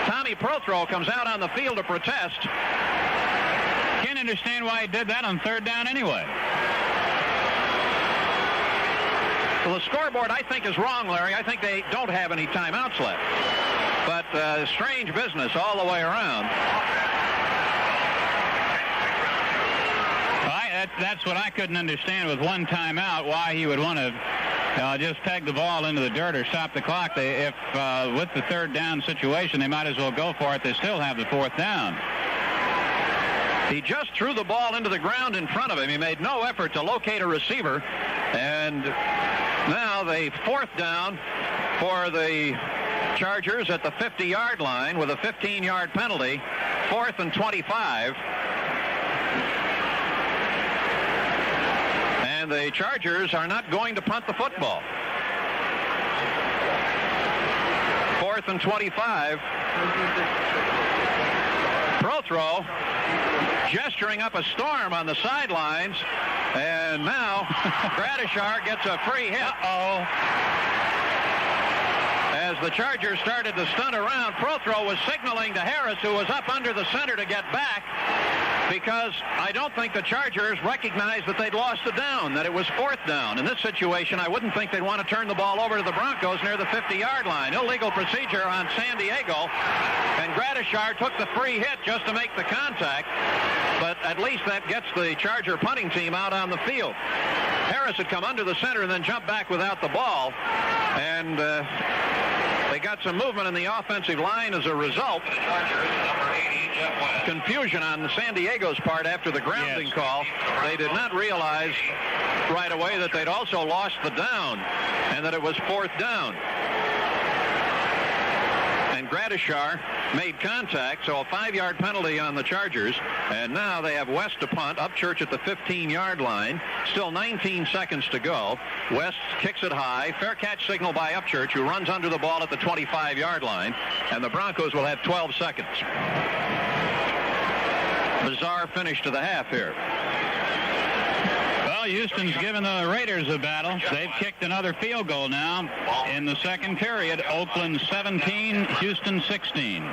Tommy Prothro comes out on the field to protest. Can't understand why he did that on 3rd down anyway. Well, the scoreboard, I think, is wrong, Larry. I think they don't have any timeouts left. But strange business all the way around. That's what I couldn't understand with one timeout, why he would want to just peg the ball into the dirt or stop the clock. If with the 3rd down situation, they might as well go for it. They still have the 4th down. He just threw the ball into the ground in front of him. He made no effort to locate a receiver. And now the 4th down for the Chargers at the 50-yard line with a 15-yard penalty. 4th and 25. And the Chargers are not going to punt the football. 4th and 25. Prothro gesturing up a storm on the sidelines, and now Gradishar gets a free hit. As the Chargers started to stunt around, Prothro was signaling to Harris, who was up under the center, to get back, because I don't think the Chargers recognized that they'd lost the down, that it was 4th down. In this situation, I wouldn't think they'd want to turn the ball over to the Broncos near the 50-yard line. Illegal procedure on San Diego, and Gradishar took the free hit just to make the contact, but at least that gets the Charger punting team out on the field. Harris had come under the center and then jumped back without the ball, and they got some movement in the offensive line as a result. Confusion on San Diego's part after the grounding call. They did not realize right away that they'd also lost the down and that it was 4th down. And Gradishar made contact, so a 5-yard penalty on the Chargers. And now they have West to punt. Upchurch at the 15-yard line. Still 19 seconds to go. West kicks it high. Fair catch signal by Upchurch, who runs under the ball at the 25-yard line. And the Broncos will have 12 seconds. Bizarre finish to the half here. Well, Houston's given the Raiders a battle. They've kicked another field goal now in the second period. Oakland 17, Houston 16.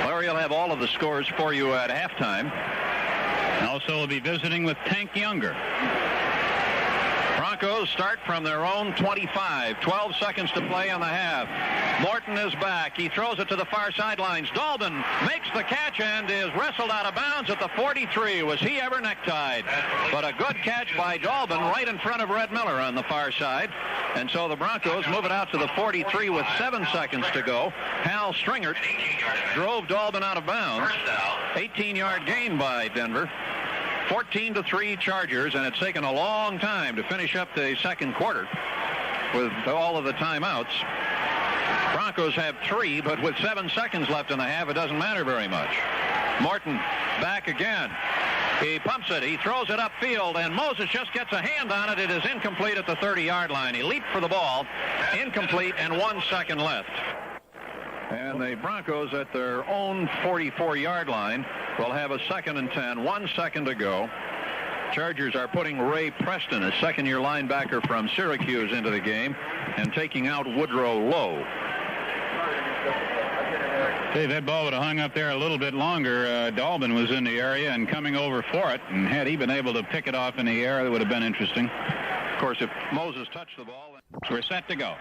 Larry will have all of the scores for you at halftime. Also, we'll be visiting with Tank Younger. Broncos start from their own 25. 12 seconds to play on the half. Morton is back. He throws it to the far sidelines. Dolbin makes the catch and is wrestled out of bounds at the 43. Was he ever necktied? But a good catch by Dolbin right in front of Red Miller on the far side. And so the Broncos move it out to the 43 with 7 seconds to go. Hal Stringert drove Dolbin out of bounds. 18-yard gain by Denver. 14-3 Chargers, and it's taken a long time to finish up the second quarter with all of the timeouts. Broncos have 3, but with 7 seconds left in the half, it doesn't matter very much. Morton back again. He pumps it. He throws it upfield, and Moses just gets a hand on it. It is incomplete at the 30-yard line. He leaped for the ball. Incomplete, and 1 second left. And the Broncos at their own 44-yard line will have a 2nd and 10. 1 second to go. Chargers are putting Ray Preston, a second-year linebacker from Syracuse, into the game and taking out Woodrow Lowe. Hey, that ball would have hung up there a little bit longer. Dolbin was in the area and coming over for it, and had he been able to pick it off in the air, it would have been interesting. Of course, if Moses touched the ball, we're set to go.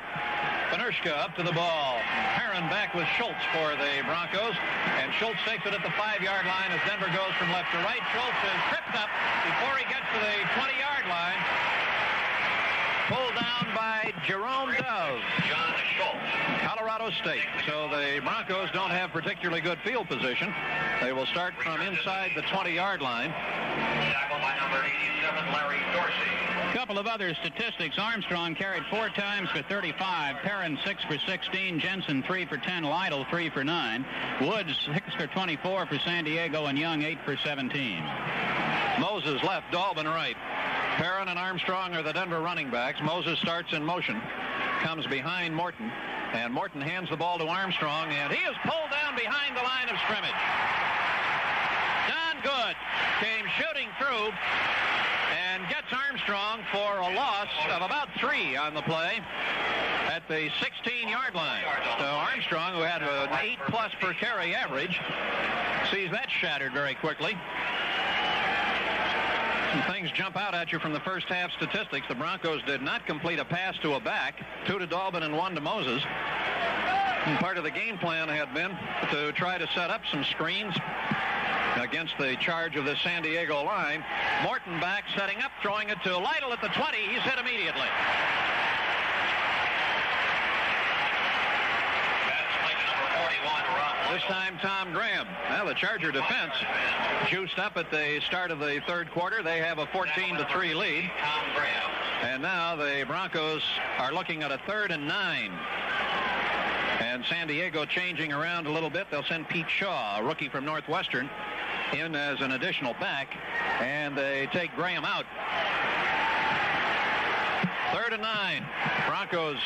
Panershka up to the ball. Perrin back with Schultz for the Broncos. And Schultz takes it at the 5-yard line as Denver goes from left to right. Schultz is tripped up before he gets to the 20-yard line. Pulled down by Jerome Dove. John Schultz. Colorado State. So the Broncos don't have particularly good field position. They will start from inside the 20-yard line. Tackled by number 87, Larry Dorsey. A couple of other statistics. Armstrong carried 4 times for 35. Perrin 6 for 16. Jensen 3 for 10. Lytle 3 for 9. Woods 6 for 24 for San Diego, and Young 8 for 17. Moses left, Dolbin right. Perrin and Armstrong are the Denver running backs. Moses starts in motion, comes behind Morton, and Morton hands the ball to Armstrong, and he is pulled down behind the line of scrimmage. Don Good came shooting through and gets Armstrong for a loss of about 3 on the play at the 16-yard line. So Armstrong, who had an 8+ per carry average, sees that shattered very quickly. Some things jump out at you from the first half statistics. The Broncos did not complete a pass to a back. 2 to Dolbin and 1 to Moses. And part of the game plan had been to try to set up some screens against the charge of the San Diego line. Morton back, setting up, throwing it to Lytle at the 20. He's hit immediately. This time, Tom Graham. Now, the Charger defense juiced up at the start of the third quarter. They have a 14-3 lead. And now the Broncos are looking at a 3rd and 9. And San Diego changing around a little bit. They'll send Pete Shaw, a rookie from Northwestern, in as an additional back. And they take Graham out. 3rd and 9. Broncos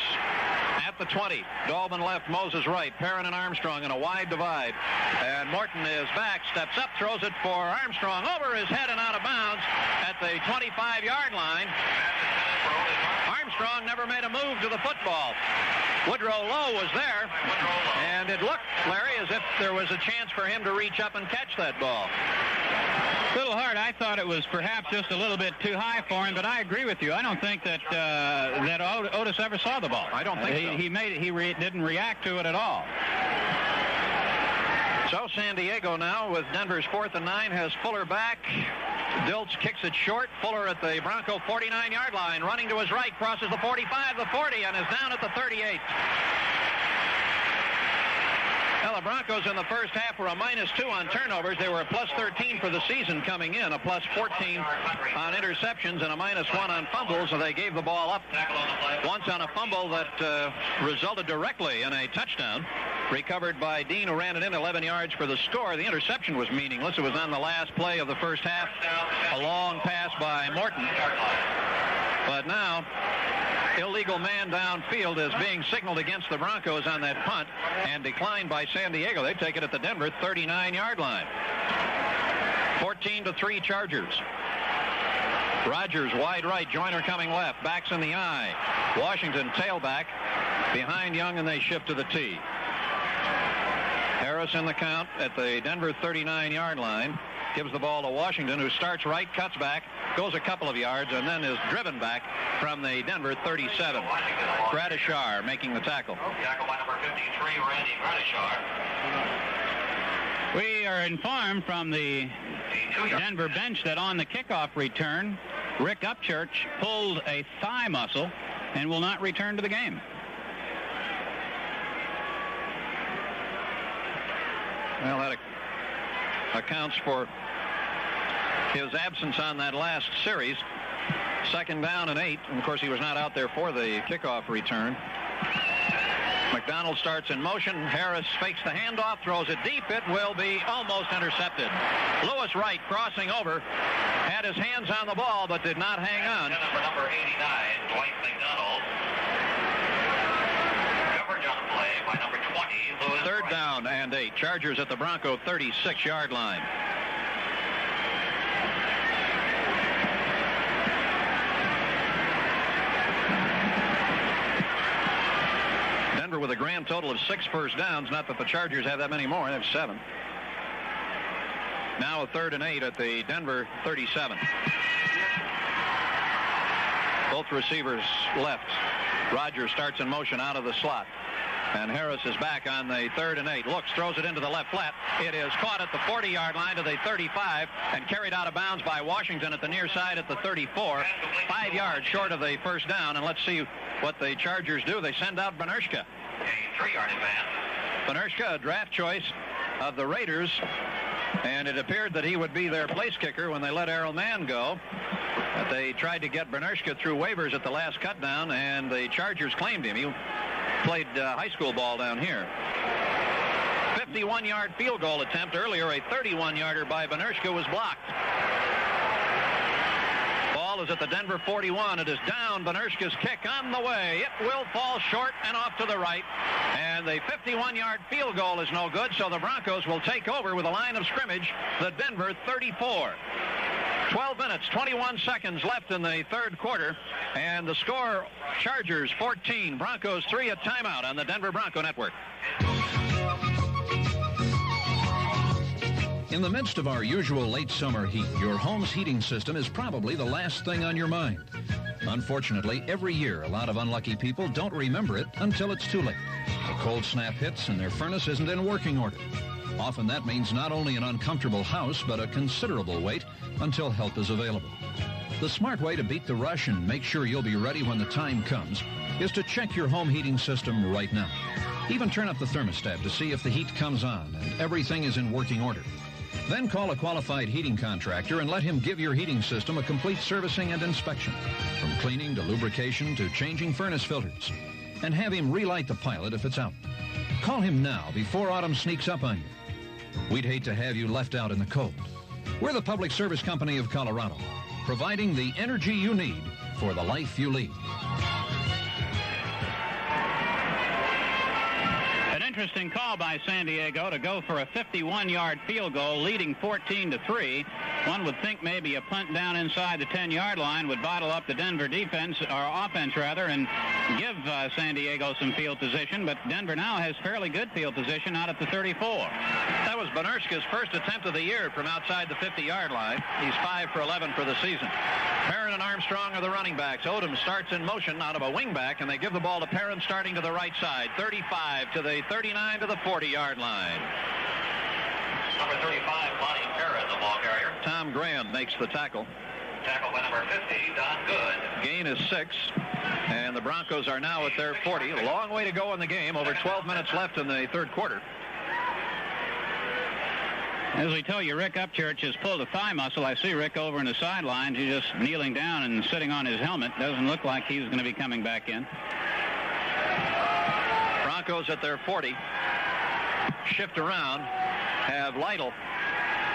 at the 20. Dolbin left, Moses right. Perrin and Armstrong in a wide divide. And Morton is back, steps up, throws it for Armstrong over his head and out of bounds at the 25-yard line. Armstrong never made a move to the football. Woodrow Lowe was there, and it looked, Larry, as if there was a chance for him to reach up and catch that ball. A little hard. I thought it was perhaps just a little bit too high for him, but I agree with you. I don't think that that Otis ever saw the ball. I don't think so. He didn't react to it at all. So San Diego now with Denver's 4th and 9 has Fuller back. Dilts kicks it short. Fuller at the Bronco 49-yard line, running to his right, crosses the 45, the 40, and is down at the 38. Well, the Broncos in the first half were a -2 on turnovers. They were a +13 for the season coming in, a +14 on interceptions, and a -1 on fumbles. So they gave the ball up once on a fumble that resulted directly in a touchdown. Recovered by Dean, who ran it in 11 yards for the score. The interception was meaningless. It was on the last play of the first half, a long pass by Morton. But now, illegal man downfield is being signaled against the Broncos on that punt and declined by San Diego. They take it at the Denver 39-yard line. 14-3 Chargers. Rogers wide right, Joyner coming left, backs in the eye. Washington tailback behind Young, and they shift to the T. Harris in the count at the Denver 39-yard line. Gives the ball to Washington, who starts right, cuts back, goes a couple of yards, and then is driven back from the Denver 37. Gradishar making the tackle. Tackle by number 53, Randy Gradishar. We are informed from the Denver bench that on the kickoff return, Rick Upchurch pulled a thigh muscle and will not return to the game. Well, that accounts for his absence on that last series. 2nd down and 8. And of course, he was not out there for the kickoff return. McDonald starts in motion. Harris fakes the handoff, throws it deep. It will be almost intercepted. Lewis Wright crossing over, had his hands on the ball, but did not hang on. Number 89, Dwight McDonald. Coverage on the play by number 20, Lewis 3rd Wright. down and 8. Chargers at the Bronco 36-yard line. Denver with a grand total of 6 first downs. Not that the Chargers have that many more. They have 7. Now a 3rd and 8 at the Denver 37. Both receivers left. Rogers starts in motion out of the slot. And Harris is back on the 3rd and 8. Looks, throws it into the left flat. It is caught at the 40-yard line to the 35 and carried out of bounds by Washington at the near side at the 34. 5 yards short of the first down. And let's see what the Chargers do. They send out Benershka. A 3-yard advance. Benershka, a draft choice of the Raiders. And it appeared that he would be their place kicker when they let Errol Mann go. But they tried to get Benershka through waivers at the last cutdown, and the Chargers claimed him. He played high school ball down here. 51-yard field goal attempt earlier. A 31-yarder by Benershka was blocked. Ball is at the Denver 41. It is down. Benershka's kick on the way. It will fall short and off to the right. And the 51-yard field goal is no good, so the Broncos will take over with a line of scrimmage, the Denver 34. 12 minutes, 21 seconds left in the 3rd quarter, and the score, Chargers 14, Broncos 3 at timeout on the Denver Bronco Network. In the midst of our usual late summer heat, your home's heating system is probably the last thing on your mind. Unfortunately, every year, a lot of unlucky people don't remember it until it's too late. A cold snap hits and their furnace isn't in working order. Often that means not only an uncomfortable house, but a considerable wait until help is available. The smart way to beat the rush and make sure you'll be ready when the time comes is to check your home heating system right now. Even turn up the thermostat to see if the heat comes on and everything is in working order. Then call a qualified heating contractor and let him give your heating system a complete servicing and inspection, from cleaning to lubrication to changing furnace filters. And have him relight the pilot if it's out. Call him now before autumn sneaks up on you. We'd hate to have you left out in the cold. We're the Public Service Company of Colorado, providing the energy you need for the life you lead. An interesting call by San Diego to go for a 51-yard field goal, leading 14-3. One would think maybe a punt down inside the 10-yard line would bottle up the Denver defense, or offense rather, and give San Diego some field position. But Denver now has fairly good field position out at the 34. That was Benershka's first attempt of the year from outside the 50-yard line. He's 5 for 11 for the season. Perrin and Armstrong are the running backs. Odom starts in motion out of a wingback, and they give the ball to Perrin starting to the right side. 35 to the 39 to the 40-yard line. Number 35, Lonnie Perrin, the ball carrier. Tom Graham makes the tackle. Tackle by number 50, Don Good. Gain is 6, and the Broncos are now at their 40. A long way to go in the game. Over 12 minutes left in the 3rd quarter. As we told you, Rick Upchurch has pulled a thigh muscle. I see Rick over in the sidelines. He's just kneeling down and sitting on his helmet. Doesn't look like he's going to be coming back in. Broncos at their 40. Shift around. Have Lytle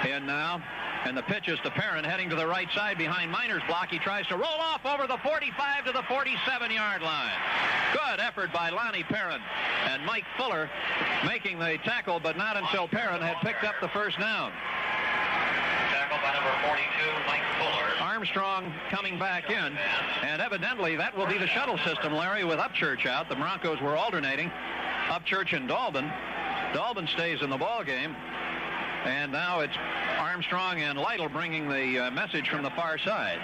in now. And the pitch is to Perrin, heading to the right side behind Miner's block. He tries to roll off over the 45 to the 47-yard line. Good effort by Lonnie Perrin. And Mike Fuller making the tackle, but not until Perrin had picked up the first down. Tackle by number 42, Mike Fuller. Armstrong coming back in. And evidently that will be the shuttle system, Larry, with Upchurch out. The Broncos were alternating Upchurch and Dalbin. Dalbin stays in the ball game. And now it's Armstrong and Lytle bringing the message from the far side.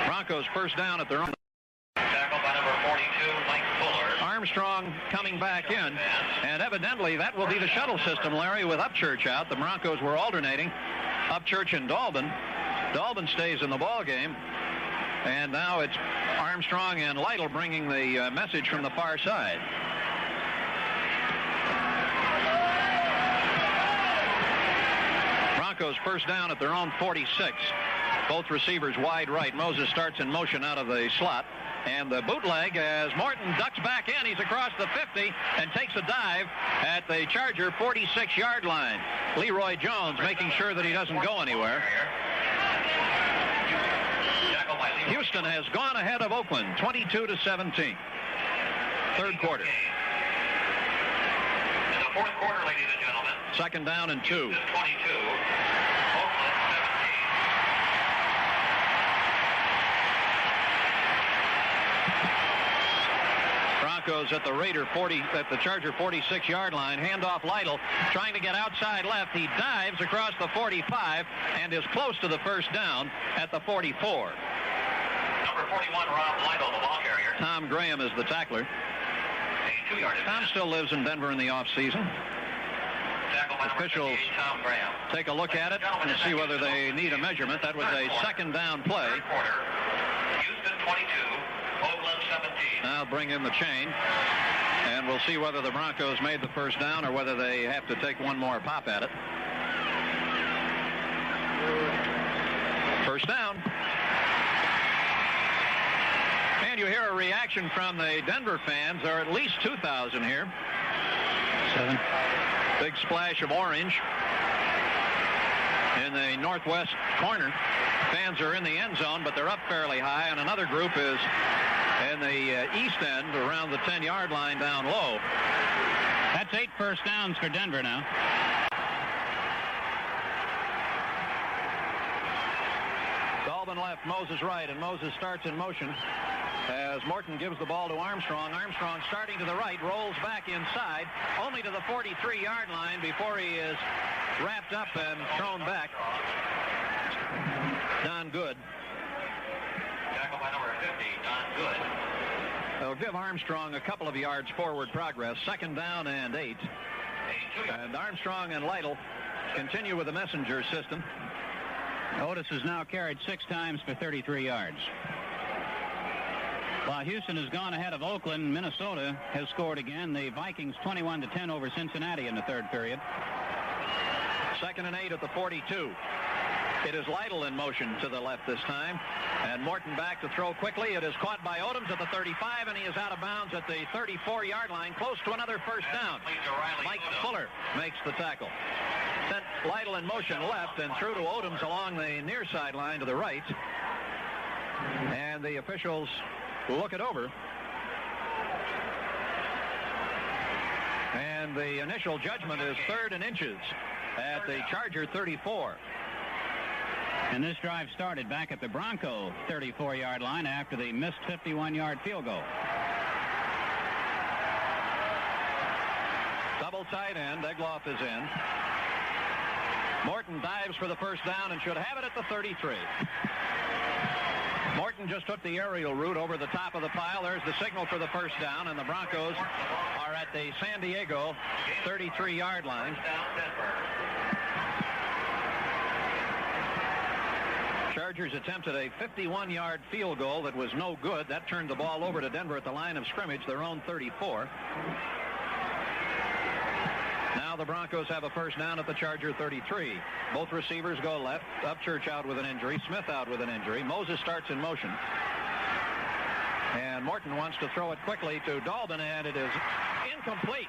Broncos first down at their own. Tackle by number 42, Mike Fuller. Armstrong coming back in. And evidently that will be the shuttle system, Larry, with Upchurch out. The Broncos were alternating Upchurch and Dalbin. Dalbin stays in the ball game. And now it's Armstrong and Lytle bringing the message from the far side. Broncos first down at their own 46. Both receivers wide right. Moses starts in motion out of the slot. And the bootleg as Morton ducks back in. He's across the 50 and takes a dive at the Charger 46-yard line. Leroy Jones making sure that he doesn't go anywhere. Houston has gone ahead of Oakland, 22-17. Third quarter. In the fourth quarter, ladies and gentlemen. Second down and 2. Houston 22, Oakland 17. Broncos at the at the Charger 46-yard line. Handoff Lytle trying to get outside left. He dives across the 45 and is close to the first down at the 44. Number 41, Rob Lytle, the ball carrier. Tom Graham is the tackler. A 2-yard advance. Tom still lives in Denver in the offseason. Tackle by number 58, Tom Graham. Take a look at it and see whether they need a measurement. That was a second down play. Third quarter, Houston 22, Oakland 17. Now bring in the chain, and we'll see whether the Broncos made the first down or whether they have to take one more pop at it. First down. And you hear a reaction from the Denver fans. There are at least 2,000 here. 7. Big splash of orange in the northwest corner. Fans are in the end zone, but they're up fairly high, and another group is in the east end around the 10-yard line down low. That's 8 first downs for Denver now. Dalvin left, Moses right, and Moses starts in motion as Morton gives the ball to Armstrong. Armstrong starting to the right, rolls back inside, only to the 43-yard line before he is wrapped up and thrown back. Don Good. Tackle by number 50, Don Good. They'll give Armstrong a couple of yards forward progress. Second down and 8. And Armstrong and Lytle continue with the messenger system. Otis has now carried 6 times for 33 yards. While Houston has gone ahead of Oakland, Minnesota has scored again. The Vikings 21-10 over Cincinnati in the third period. Second and 8 at the 42. It is Lytle in motion to the left this time. And Morton back to throw quickly. It is caught by Odoms at the 35, and he is out of bounds at the 34-yard line, close to another first down. Mike Fuller makes the tackle. Sent Lytle in motion left and through to Odoms along the near sideline to the right. And the officials look it over. And the initial judgment is 3rd and inches at the Charger 34. And this drive started back at the Bronco 34-yard line after the missed 51-yard field goal. Double tight end. Egloff is in. Morton dives for the first down and should have it at the 33. Morton just took the aerial route over the top of the pile. There's the signal for the first down, and the Broncos are at the San Diego 33-yard line. Chargers attempted a 51-yard field goal that was no good. That turned the ball over to Denver at the line of scrimmage, their own 34. Now the Broncos have a first down at the Charger 33. Both receivers go left. Upchurch out with an injury. Smith out with an injury. Moses starts in motion. And Morton wants to throw it quickly to Dalbin, and it is incomplete.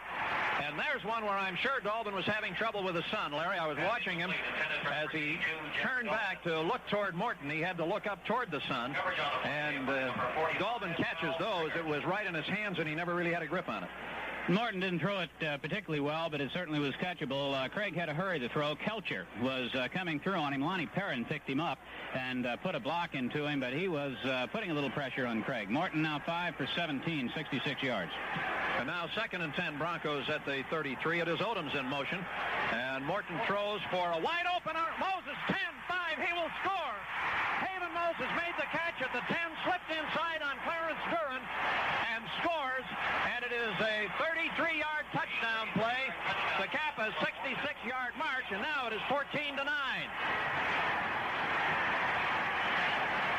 And there's one where I'm sure Dalbin was having trouble with his son. Larry, I was watching him as he turned back to look toward Morton. He had to look up toward the son. And Dalbin catches those. It was right in his hands, and he never really had a grip on it. Morton didn't throw it particularly well, but it certainly was catchable. Craig had to hurry to throw. Kelcher was coming through on him. Lonnie Perrin picked him up and put a block into him, but he was putting a little pressure on Craig. Morton now 5 for 17, 66 yards. And now 2nd and 10, Broncos at the 33. It is Odoms in motion. And Morton throws for a wide opener. Moses, 10-5, he will score. Haven Moses made the catch at the 10, slipped inside on Clarence Duran, and scores. And it is a 33-yard touchdown play to cap a 66-yard march, and now it is 14-9.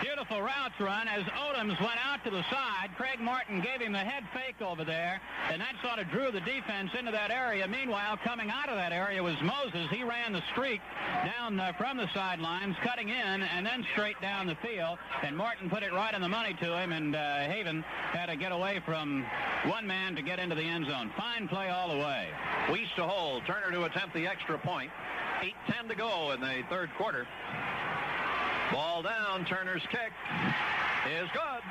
Beautiful routes run as Odoms went out to the side. Craig Morton gave him the head fake over there, and that sort of drew the defense into that area. Meanwhile, coming out of that area was Moses. He ran the streak down from the sidelines, cutting in, and then straight down the field. And Morton put it right on the money to him, and Haven had to get away from one man to get into the end zone. Fine play all the way. Weiss to hold. Turner to attempt the extra point. 8:10 to go in the third quarter. Ball down. Turner's kick is good.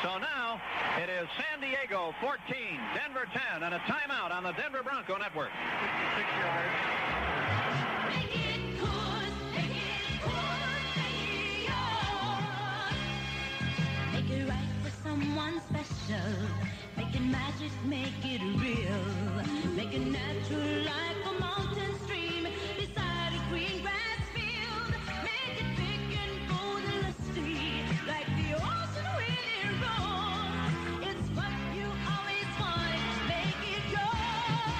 So now it is San Diego 14, Denver 10, and a timeout on the Denver Bronco Network. 6 yards. Make it good, make it good, make it yours. Make it right for someone special. Make it magic, make it real. Make it natural like a mountain stream beside a green grass field. Make it big and bold and lusty like the ocean when it rolls. It's what you always wanted. Make it yours.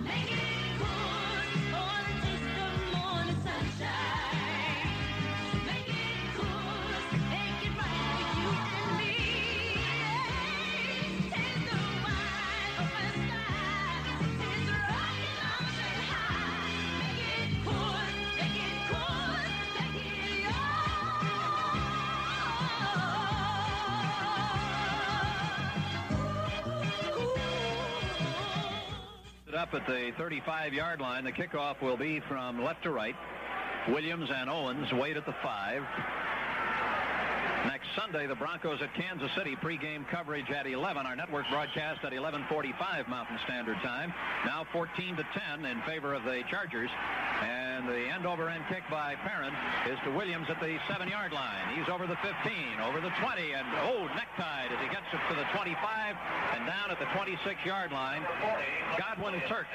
Make it good for the taste of morning sunshine. Make it good, make it right for you and me. Taste the wine, open sky. Taste the rocket ocean high. Make it good, make it good, make it yours. Up at the 35-yard line. The kickoff will be from left to right. Williams and Owens wait at the 5. Next Sunday, the Broncos at Kansas City. Pregame coverage at 11. Our network broadcast at 11:45 Mountain Standard Time. Now 14-10 in favor of the Chargers. And the end-over-end kick by Perrin is to Williams at the 7-yard line. He's over the 15, over the 20, and necktied as he gets it to the 25 and down at the 26-yard line. Godwin Turk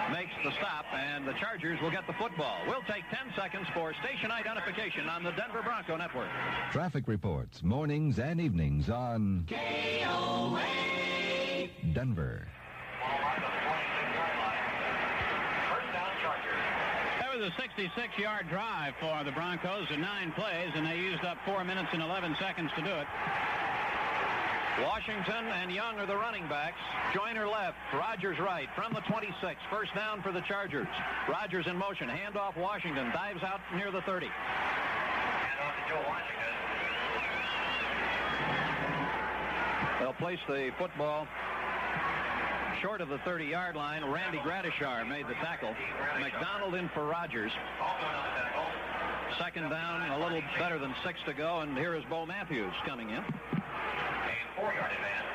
makes the stop, and the Chargers will get the football. We'll take 10 seconds for station identification on the Denver Bronco Network. Traffic reports mornings and evenings on KOA. Denver. That was a 66-yard drive for the Broncos in 9 plays, and they used up 4 minutes and 11 seconds to do it. Washington and Young are the running backs. Joyner left, Rogers right from the 26. First down for the Chargers. Rogers in motion. Handoff Washington. Dives out near the 30. Handoff to Joe Washington. They'll place the football short of the 30-yard line. Randy Gradishar made the tackle. McDonald in for Rogers. Second down, a little better than 6 to go, and here is Bo Matthews coming in. A 4-yard advance.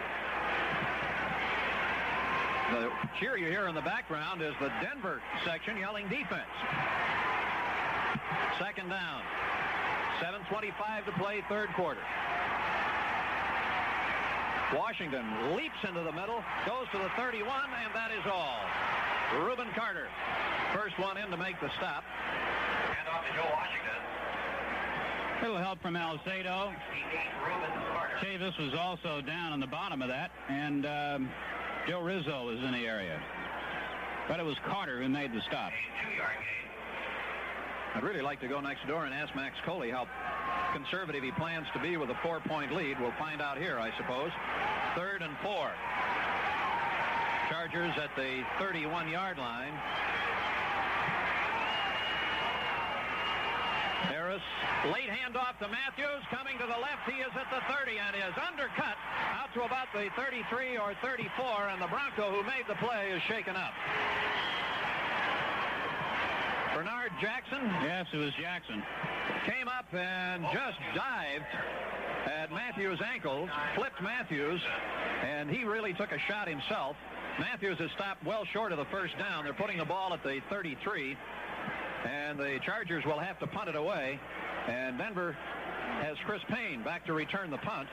The cheer you hear in the background is the Denver section yelling defense. Second down. 7:25 to play, third quarter. Washington leaps into the middle, goes to the 31, and that is all. Reuben Carter, first one in to make the stop. Handoff to Joe Washington. Little help from Alcedo. Chavis was also down on the bottom of that, and Joe Rizzo was in the area. But it was Carter who made the stop. A 2-yard gain. I'd really like to go next door and ask Max Coley how conservative he plans to be with a 4-point lead. We'll find out here, I suppose. 3rd and 4. Chargers at the 31-yard line. Harris, late handoff to Matthews, coming to the left. He is at the 30 and is undercut out to about the 33 or 34, and the Bronco who made the play is shaken up. Bernard Jackson. Yes, it was Jackson. Came up and just dived at Matthews' ankles, flipped Matthews, and he really took a shot himself. Matthews has stopped well short of the first down. They're putting the ball at the 33, and the Chargers will have to punt it away. And Denver has Chris Payne back to return the punt,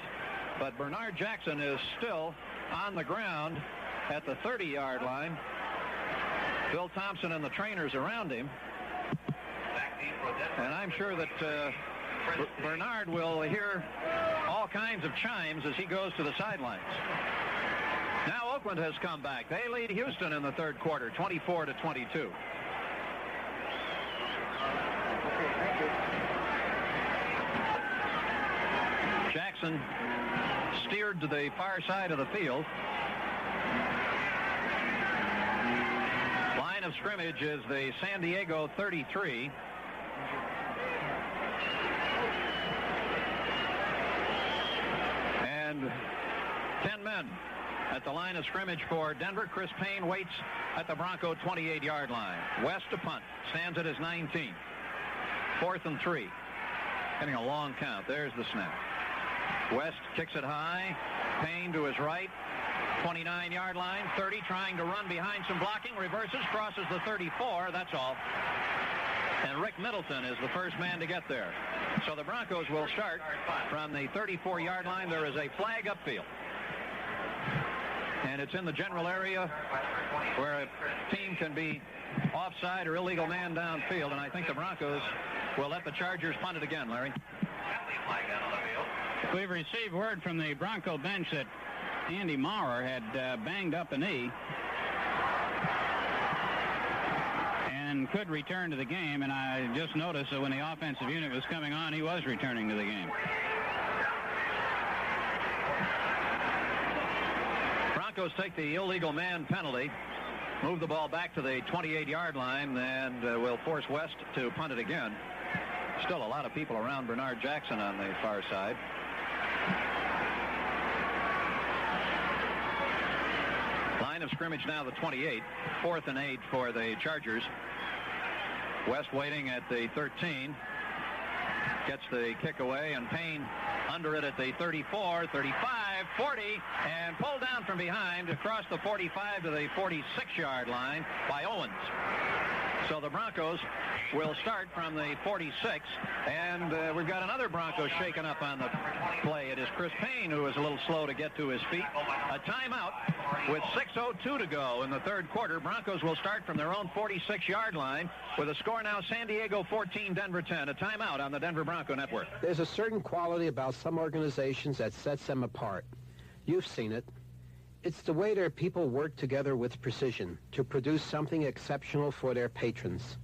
but Bernard Jackson is still on the ground at the 30-yard line. Bill Thompson and the trainers around him. And I'm sure that Bernard will hear all kinds of chimes as he goes to the sidelines. Now Oakland has come back. They lead Houston in the 3rd quarter, 24-22. Jackson steered to the far side of the field. Line of scrimmage is the San Diego 33. And 10 men at the line of scrimmage for Denver. Chris Payne waits at the Bronco 28-yard line. West to punt. Stands at his 19. 4th and 3. Getting a long count. There's the snap. West kicks it high. Payne to his right. 29-yard line. 30 trying to run behind some blocking. Reverses. Crosses the 34. That's all. And Rick Middleton is the first man to get there. So the Broncos will start from the 34-yard line. There is a flag upfield. And it's in the general area where a team can be offside or illegal man downfield. And I think the Broncos will let the Chargers punt it again, Larry. We've received word from the Bronco bench that Andy Maurer had banged up a knee and could return to the game. And I just noticed that when the offensive unit was coming on, he was returning to the game. Broncos take the illegal man penalty, move the ball back to the 28-yard line, and will force West to punt it again. Still a lot of people around Bernard Jackson on the far side. Line of scrimmage now the 28. 4th and 8 for the Chargers. West waiting at the 13. Gets the kick away, and Payne under it at the 34, 35, 40, and pulled down from behind across the 45 to the 46-yard line by Owens. So the Broncos will start from the 46, and we've got another Bronco shaken up on the play. It is Chris Payne who is a little slow to get to his feet. A timeout with 6:02 to go in the 3rd quarter. Broncos will start from their own 46-yard line with a score now San Diego 14, Denver 10. A timeout on the Denver Bronco Network. There's a certain quality about some organizations that sets them apart. You've seen it. It's the way their people work together with precision to produce something exceptional for their patrons.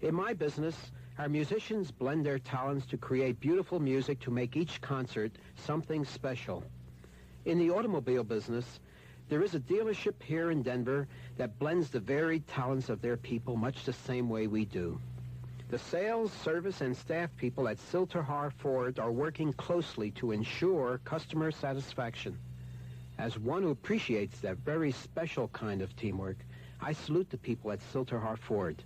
In my business, our musicians blend their talents to create beautiful music to make each concert something special. In the automobile business, there is a dealership here in Denver that blends the varied talents of their people much the same way we do. The sales, service, and staff people at Silterhar Ford are working closely to ensure customer satisfaction. As one who appreciates that very special kind of teamwork, I salute the people at Silterhar Ford.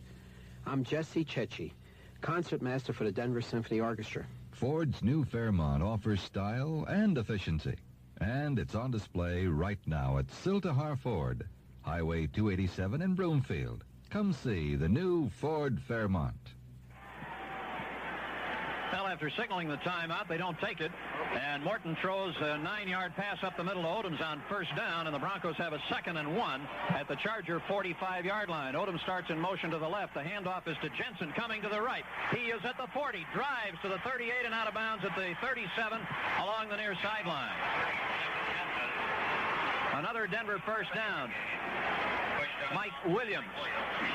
I'm Jesse Cecchi, concertmaster for the Denver Symphony Orchestra. Ford's new Fairmont offers style and efficiency, and it's on display right now at Silterhar Ford, Highway 287 in Broomfield. Come see the new Ford Fairmont. Well, after signaling the timeout, they don't take it. And Morton throws a 9-yard pass up the middle to Odoms on 1st down, and the Broncos have a 2nd and 1 at the Charger 45-yard line. Odom starts in motion to the left. The handoff is to Jensen coming to the right. He is at the 40, drives to the 38 and out of bounds at the 37 along the near sideline. Another Denver 1st down. Mike Williams.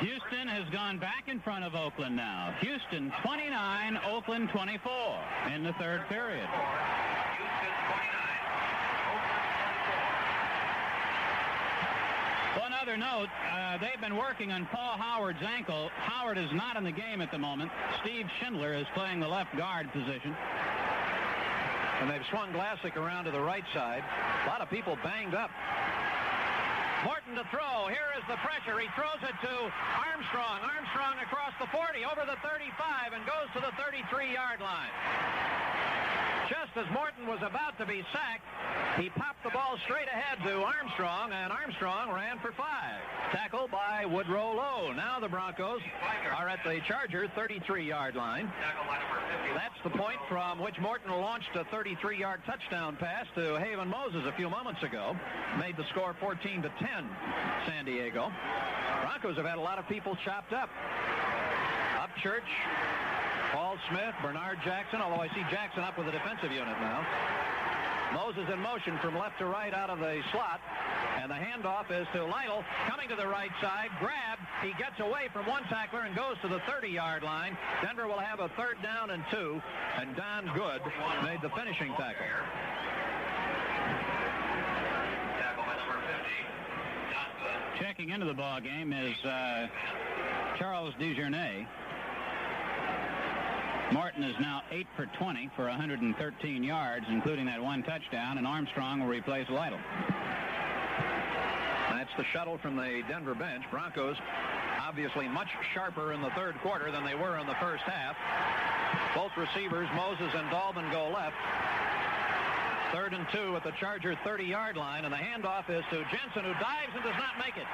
Houston has gone back in front of Oakland now. Houston 29, Oakland 24 in the third period. One other note, they've been working on Paul Howard's ankle. Howard is not in the game at the moment. Steve Schindler is playing the left guard position. And they've swung Glassick around to the right side. A lot of people banged up. Morton to throw. Here is the pressure. He throws it to Armstrong. Armstrong across the 40, over the 35, and goes to the 33-yard line. Just as Morton was about to be sacked, he popped the ball straight ahead to Armstrong, and Armstrong ran for 5. Tackled by Woodrow Lowe. Now the Broncos are at the Charger 33-yard line. That's the point from which Morton launched a 33-yard touchdown pass to Haven Moses a few moments ago. Made the score 14-10, San Diego. Broncos have had a lot of people chopped up. Upchurch, Paul Smith, Bernard Jackson, although I see Jackson up with the defensive unit now. Moses in motion from left to right out of the slot. And the handoff is to Lytle, coming to the right side. Grabbed. He gets away from one tackler and goes to the 30-yard line. Denver will have a 3rd down and 2. And Don Good made the finishing tackle. Checking into the ball game is Charles Desjardins. Morton is now 8 for 20 for 113 yards, including that one touchdown, and Armstrong will replace Lytle. That's the shuttle from the Denver bench. Broncos obviously much sharper in the third quarter than they were in the first half. Both receivers, Moses and Dalman, go left. 3rd and 2 at the Charger 30-yard line, and the handoff is to Jensen, who dives and does not make it.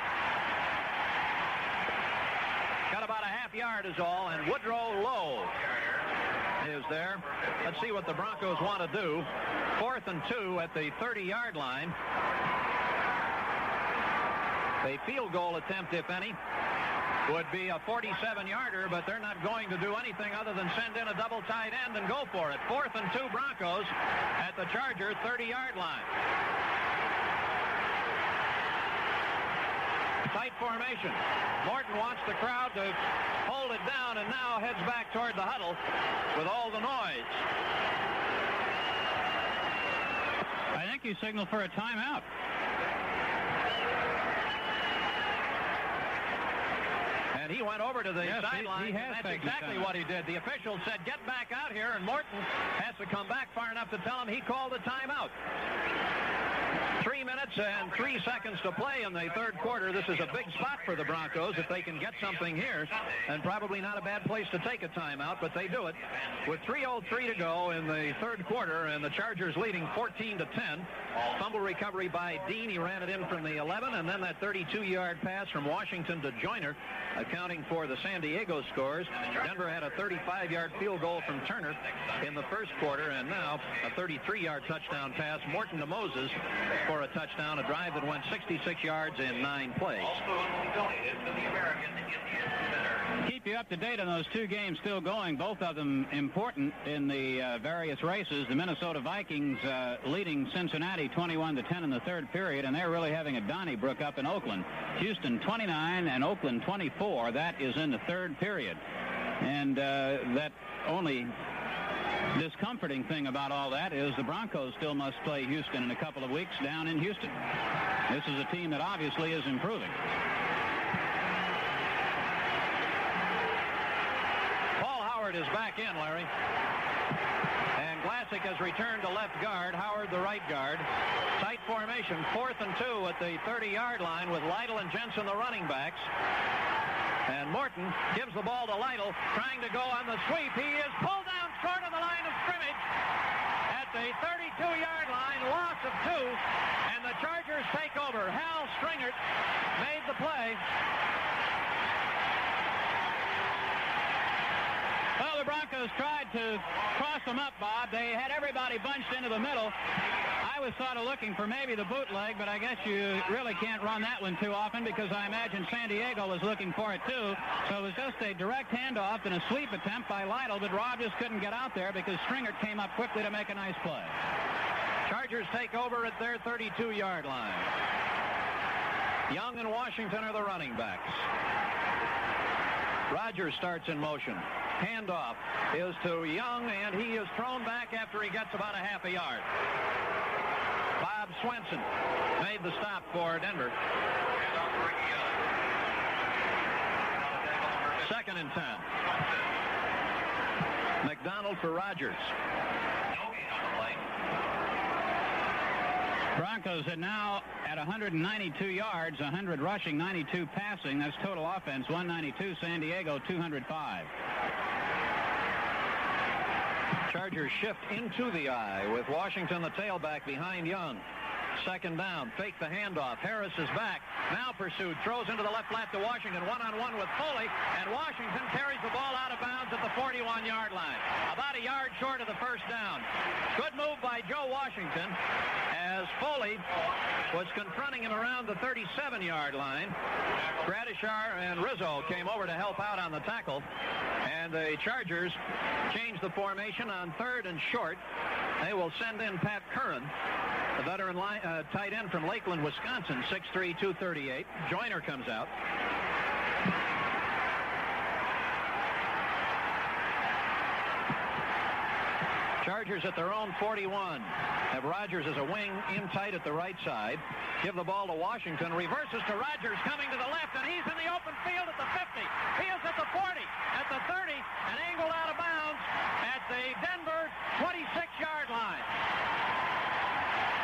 Got about a half yard is all, and Woodrow Lowe is there. Let's see what the Broncos want to do. 4th and 2 at the 30-yard line. A field goal attempt, if any, would be a 47-yarder, but they're not going to do anything other than send in a double tight end and go for it. 4th and 2 Broncos at the Charger 30-yard line. Tight formation. Morton wants the crowd to hold it down and now heads back toward the huddle with all the noise. I think you signaled for a timeout. And he went over to the sideline. That's exactly what he did. The official said, get back out here, and Morton has to come back far enough to tell him he called a timeout. 3 minutes and 3 seconds to play in the third quarter. This is a big spot for the Broncos if they can get something here, and probably not a bad place to take a timeout, but they do it with 3:03 to go in the third quarter, and the Chargers leading 14-10. Fumble recovery by Dean. He ran it in from the 11, and then that 32-yard pass from Washington to Joyner, accounting for the San Diego scores. Denver had a 35-yard field goal from Turner in the first quarter, and now a 33-yard touchdown pass, Morton to Moses, for a touchdown, a drive that went 66 yards in 9 plays. Keep you up to date on those 2 games still going, both of them important in the various races. The Minnesota Vikings leading Cincinnati 21-10 in the third period, and they're really having a Donnybrook up in Oakland. Houston 29 and Oakland 24. That is in the third period. And that only discomforting thing about all that is the Broncos still must play Houston in a couple of weeks down in Houston. This is a team that obviously is improving. Paul Howard is back in, Larry. And Glassick has returned to left guard, Howard the right guard. Tight formation, 4th and 2 at the 30-yard line with Lytle and Jensen the running backs. And Morton gives the ball to Lytle, trying to go on the sweep. He is pulled down short of the line of scrimmage at the 32-yard line, loss of 2, and the Chargers take over. Hal Stringert made the play. Well, the Broncos tried to cross them up, Bob. They had everybody bunched into the middle. I was sort of looking for maybe the bootleg, but I guess you really can't run that one too often because I imagine San Diego was looking for it too. So it was just a direct handoff and a sweep attempt by Lytle, but Rob just couldn't get out there because Stringert came up quickly to make a nice play. Chargers take over at their 32-yard line. Young and Washington are the running backs. Rogers starts in motion. Handoff is to Young, and he is thrown back after he gets about a half a yard. Bob Swenson made the stop for Denver. Second and 10. McDonald for Rogers. Broncos are now at 192 yards, 100 rushing, 92 passing. That's total offense, 192. San Diego, 205. Chargers shift into the eye with Washington, the tailback, behind Young. Second down, fake the handoff. Harris is back, now pursued, throws into the left flat to Washington, one-on-one with Foley, and Washington carries the ball out of bounds at the 41-yard line, about a yard short of the first down. Good move by Joe Washington, as Foley was confronting him around the 37-yard line. Gradishar and Rizzo came over to help out on the tackle, and the Chargers changed the formation on third and short. They will send in Pat Curran, the veteran tight end from Lakeland, Wisconsin, 6'3", 238. Joyner comes out. Chargers at their own 41. Have Rogers as a wing in tight at the right side. Give the ball to Washington. Reverses to Rogers coming to the left, and he's in the open field at the 50. He is at the 40, at the 30, and angled out of bounds at the Denver 26-yard line.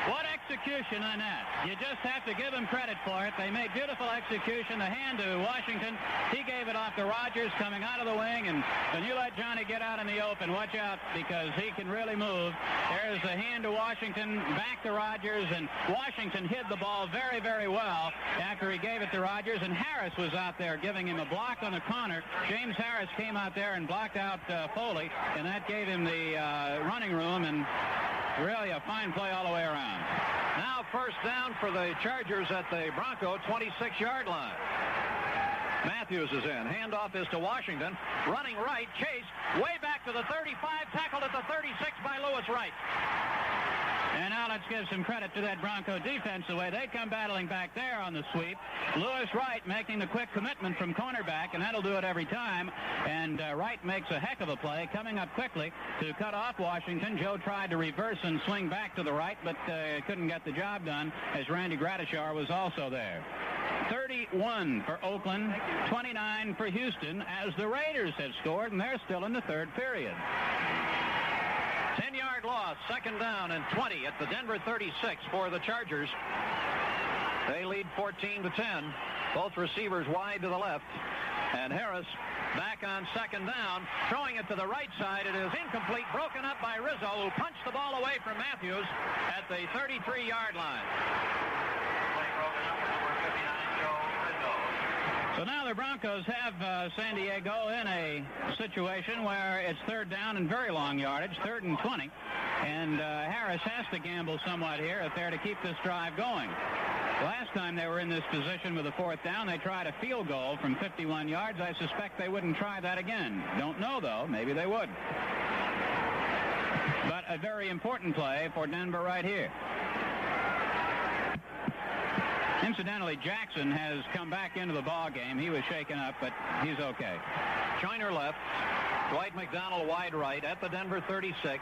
What execution on that. You just have to give them credit for it. They made beautiful execution. The hand to Washington. He gave it off to Rogers coming out of the wing, and when you let Johnny get out in the open, watch out because he can really move. There's the hand to Washington, back to Rogers, and Washington hid the ball very, very well after he gave it to Rogers, and Harris was out there giving him a block on the corner. James Harris came out there and blocked out Foley, and that gave him the running room, and really a fine play all the way around. Now first down for the Chargers at the Bronco 26-yard line. Matthews is in. Handoff is to Washington. Running right. Chase way back to the 35. Tackled at the 36 by Lewis Wright. And now let's give some credit to that Bronco defense, the way they come battling back there on the sweep. Lewis Wright making the quick commitment from cornerback, and that'll do it every time. And Wright makes a heck of a play, coming up quickly to cut off Washington. Joe tried to reverse and swing back to the right, but couldn't get the job done, as Randy Gradishar was also there. 31 for Oakland, 29 for Houston, as the Raiders have scored, and they're still in the third period. 10-yard loss, second down and 20 at the Denver 36 for the Chargers. They lead 14-10. Both receivers wide to the left. And Harris back on second down, throwing it to the right side. It is incomplete, broken up by Rizzo, who punched the ball away from Matthews at the 33-yard line. So now the Broncos have San Diego in a situation where it's third down and very long yardage, 3rd and 20. And Harris has to gamble somewhat here if they're to keep this drive going. Last time they were in this position with a fourth down, they tried a field goal from 51 yards. I suspect they wouldn't try that again. Don't know, though. Maybe they would. But a very important play for Denver right here. Incidentally, Jackson has come back into the ball game. He was shaken up, but he's okay. Joyner left. Dwight McDonald wide right at the Denver 36.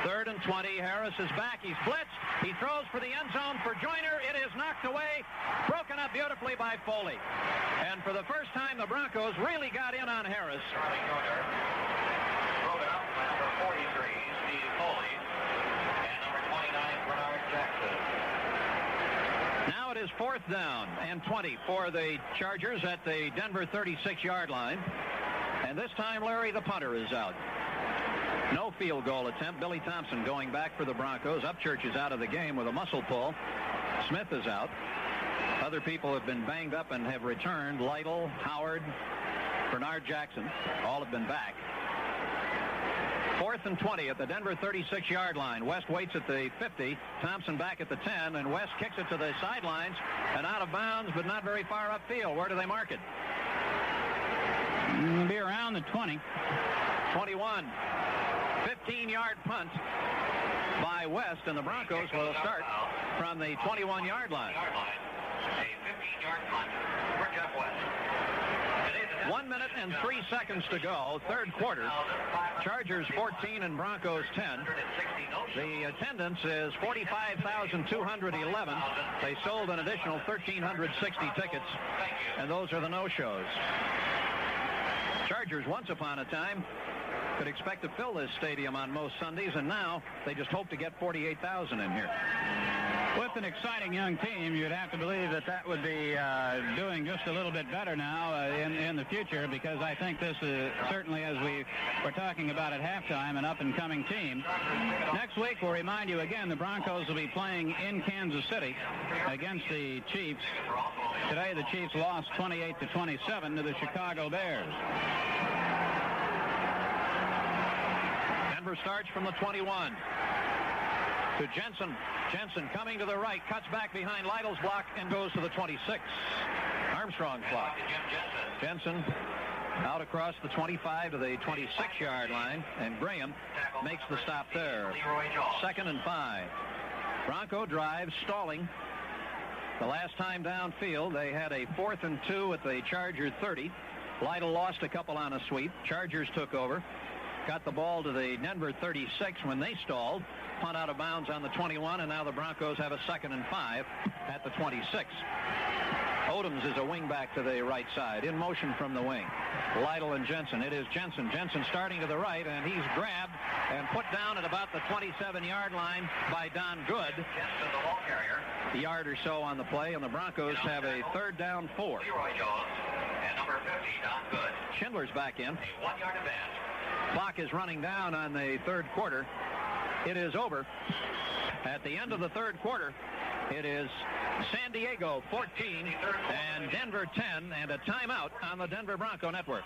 3rd and 20. Harris is back. He's blitzed. He throws for the end zone for Joyner. It is knocked away, broken up beautifully by Foley. And for the first time, the Broncos really got in on Harris. Broken up by number 43, Steve Foley, and number 29, Bernard Jackson. Now it is 4th down and 20 for the Chargers at the Denver 36-yard line. And this time, Larry, the punter, is out. No field goal attempt. Billy Thompson going back for the Broncos. Upchurch is out of the game with a muscle pull. Smith is out. Other people have been banged up and have returned. Lytle, Howard, Bernard Jackson, all have been back. 4th and 20 at the Denver 36-yard line. West waits at the 50. Thompson back at the 10, and West kicks it to the sidelines and out of bounds, but not very far upfield. Where do they mark it? It'll be around the 20. 21. 15-yard punt by West, and the Broncos will start from the 21-yard line. A 15-yard punt for Jeff West. 1 minute and 3 seconds to go, third quarter. Chargers 14 and Broncos 10. The attendance is 45,211. They sold an additional 1,360 tickets, and those are the no-shows. Chargers, once upon a time, could expect to fill this stadium on most Sundays, and now they just hope to get 48,000 in here. With an exciting young team, you'd have to believe that would be doing just a little bit better now in the future, because I think this is certainly, as we were talking about at halftime, an up-and-coming team. Next week, we'll remind you again, the Broncos will be playing in Kansas City against the Chiefs. Today, the Chiefs lost 28-27 to the Chicago Bears. Denver starts from the 21. To Jensen. Jensen coming to the right, cuts back behind Lytle's block and goes to the 26. Armstrong's block. Jensen out across the 25 to the 26-yard line, and Graham makes the stop there. 2nd and 5. Bronco drive, stalling. The last time downfield, they had a 4th and 2 at the Charger 30. Lytle lost a couple on a sweep. Chargers took over. Got the ball to the Denver 36 when they stalled. Punt out of bounds on the 21, and now the Broncos have a 2nd and 5 at the 26. Odoms is a wing back to the right side, in motion from the wing. Lytle and Jensen. It is Jensen. Jensen starting to the right, and he's grabbed and put down at about the 27-yard line by Don Good. Jensen, the ball carrier. A yard or so on the play, and the Broncos have a 3rd down 4. Leroy Jones and number 50, Don Good. Schindler's back in. A 1-yard advance. Clock is running down on the third quarter. It is over. At the end of the third quarter, it is San Diego 14 and Denver 10, and a timeout on the Denver Bronco Network.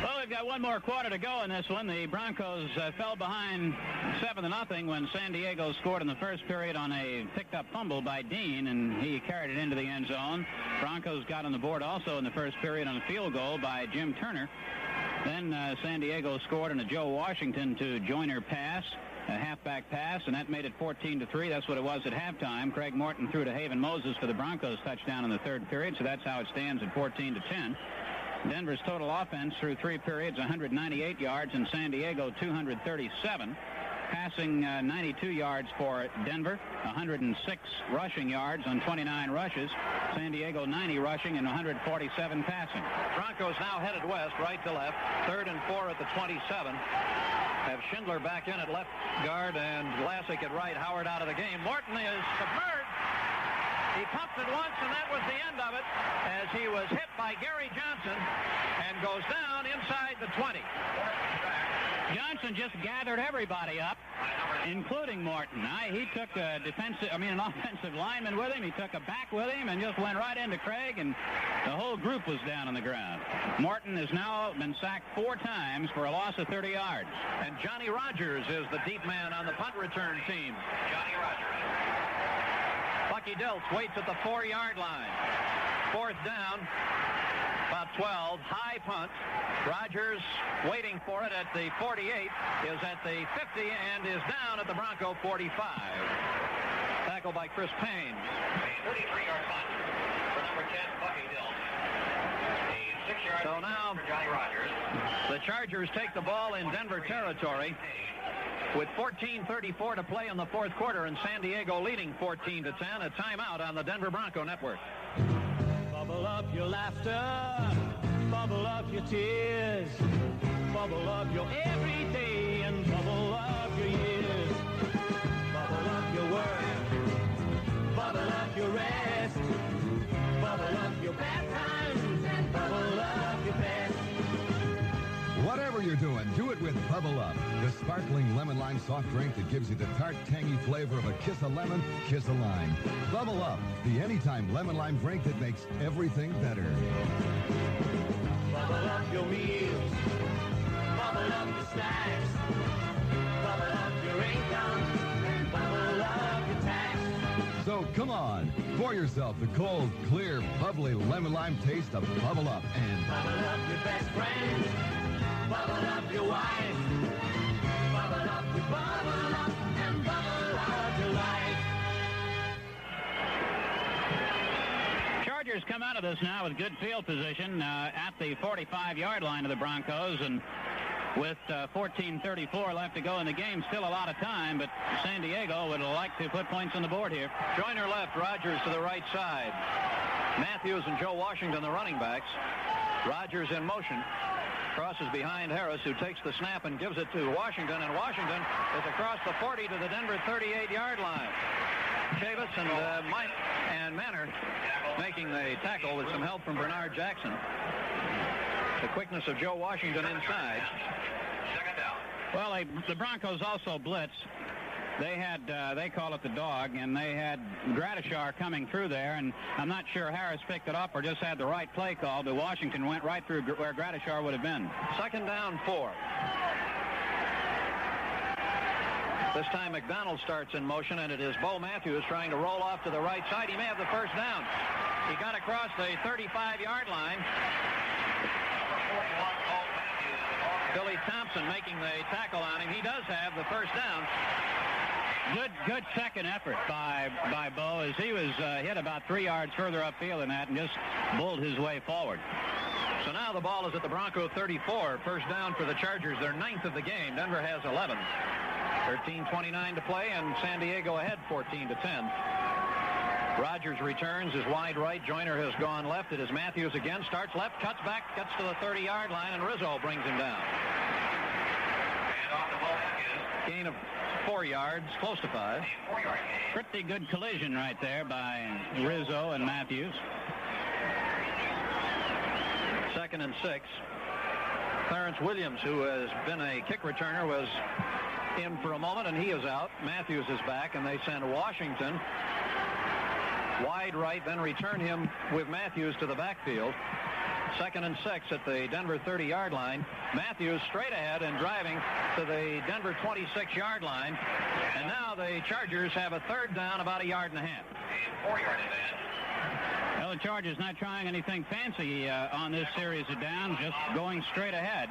Well, we've got one more quarter to go in this one. The Broncos fell behind 7-0 when San Diego scored in the first period on a picked-up fumble by Dean, and he carried it into the end zone. Broncos got on the board also in the first period on a field goal by Jim Turner. Then San Diego scored on a Joe Washington to Joyner pass, a halfback pass, and that made it 14-3. That's what it was at halftime. Craig Morton threw to Haven Moses for the Broncos touchdown in the third period, so that's how it stands at 14-10. Denver's total offense through 3 periods, 198 yards, and San Diego 237. Passing 92 yards for Denver, 106 rushing yards on 29 rushes. San Diego 90 rushing and 147 passing. Broncos now headed west, right to left. 3rd and 4 at the 27. Have Schindler back in at left guard and Vlasic at right. Howard out of the game. Morton is submerged. He pumped it once, and that was the end of it, as he was hit by Gary Johnson and goes down inside the 20. Johnson just gathered everybody up, including Morton. He took an offensive lineman with him. He took a back with him and just went right into Craig, and the whole group was down on the ground. Morton has now been sacked 4 times for a loss of 30 yards. And Johnny Rogers is the deep man on the punt return team. Johnny Rogers. Bucky Dilts waits at the 4-yard line. 4th down, about 12. High punt. Rogers waiting for it at the 48, is at the 50, and is down at the Bronco 45. Tackled by Chris Payne. A 33-yard punt for number 10, Bucky Dilts. A 6-yard So now for Johnny Rogers. the Chargers take the ball in Denver territory with 14:34 to play in the fourth quarter, and San Diego leading 14-10. A timeout on the Denver Bronco Network. Bubble up your laughter, bubble up your tears, bubble up your everyday and bubble up your years. Bubble up your work, bubble up your rest, bubble up your bad times and bubble up your best. Whatever you're doing, do it with Bubble Up, the sparkling lemon lime soft drink that gives you the tart, tangy flavor of a kiss of lemon, kiss of lime. Bubble Up, the anytime lemon lime drink that makes everything better. Bubble up your meals, bubble up your snacks, bubble up your income, and bubble up your tax. So come on, pour yourself the cold, clear, bubbly lemon lime taste of Bubble Up and bubble up your best friends. Bubble up your wife. Bubble up your bubble up and bubble up your life. Chargers come out of this now with good field position at the 45-yard line of the Broncos, and with 14:34 left to go in the game, still a lot of time, but San Diego would like to put points on the board here. Joyner left, Rogers to the right side. Matthews and Joe Washington, the running backs. Rogers in motion. Crosses behind Harris, who takes the snap and gives it to Washington, and Washington is across the 40 to the Denver 38-yard line. Chavis and Manor making the tackle with some help from Bernard Jackson. The quickness of Joe Washington inside. Second down. Well, the Broncos also blitz. They had, they call it the dog, and they had Gradishar coming through there, and I'm not sure Harris picked it up or just had the right play call, but Washington went right through where Gradishar would have been. Second down, 4. This time McDonald starts in motion, and it is Bo Matthews trying to roll off to the right side. He may have the first down. He got across the 35-yard line. Billy Thompson making the tackle on him. He does have the first down. Good second effort by Bo, as he was hit about 3 yards further upfield than that and just bulled his way forward. So now the ball is at the Bronco 34. First down for the Chargers. Their 9th of the game. Denver has 11. 13:29 to play, and San Diego ahead 14-10. Rogers returns, is wide right. Joyner has gone left. It is Matthews again. Starts left, cuts back, gets to the 30-yard line, and Rizzo brings him down. And off the ballback is Gain of 4 yards, close to 5. 4-yard gain. Pretty good collision right there by Rizzo and Matthews. 2nd and 6. Clarence Williams, who has been a kick returner, was in for a moment, and he is out. Matthews is back, and they send Washington wide right, then return him with Matthews to the backfield. 2nd and 6 at the Denver 30-yard line. Matthews straight ahead and driving to the Denver 26-yard line. And now the Chargers have a third down, about 1.5 yards. 4-yard advance. Well, the Chargers not trying anything fancy on this series of downs, just going straight ahead.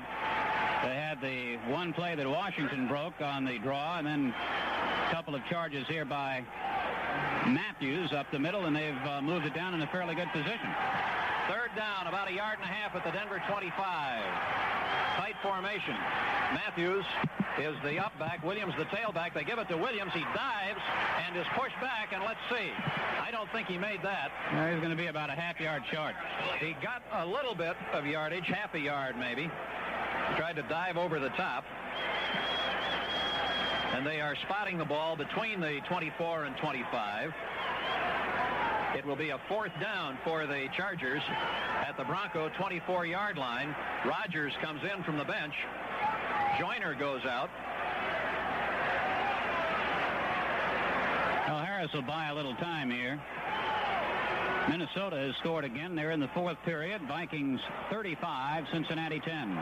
They had the one play that Washington broke on the draw, and then a couple of charges here by Matthews up the middle, and they've moved it down in a fairly good position. Third down, about 1.5 yards at the Denver 25. Tight formation. Matthews is the up back. Williams the tailback. They give it to Williams. He dives and is pushed back, and let's see. I don't think he made that. No, he's going to be about a half yard short. He got a little bit of yardage, half a yard maybe. He tried to dive over the top. And they are spotting the ball between the 24 and 25. It will be a 4th down for the Chargers at the Bronco 24-yard line. Rogers comes in from the bench. Joyner goes out. Well, Harris will buy a little time here. Minnesota has scored again. They're in the 4th period. Vikings 35, Cincinnati 10.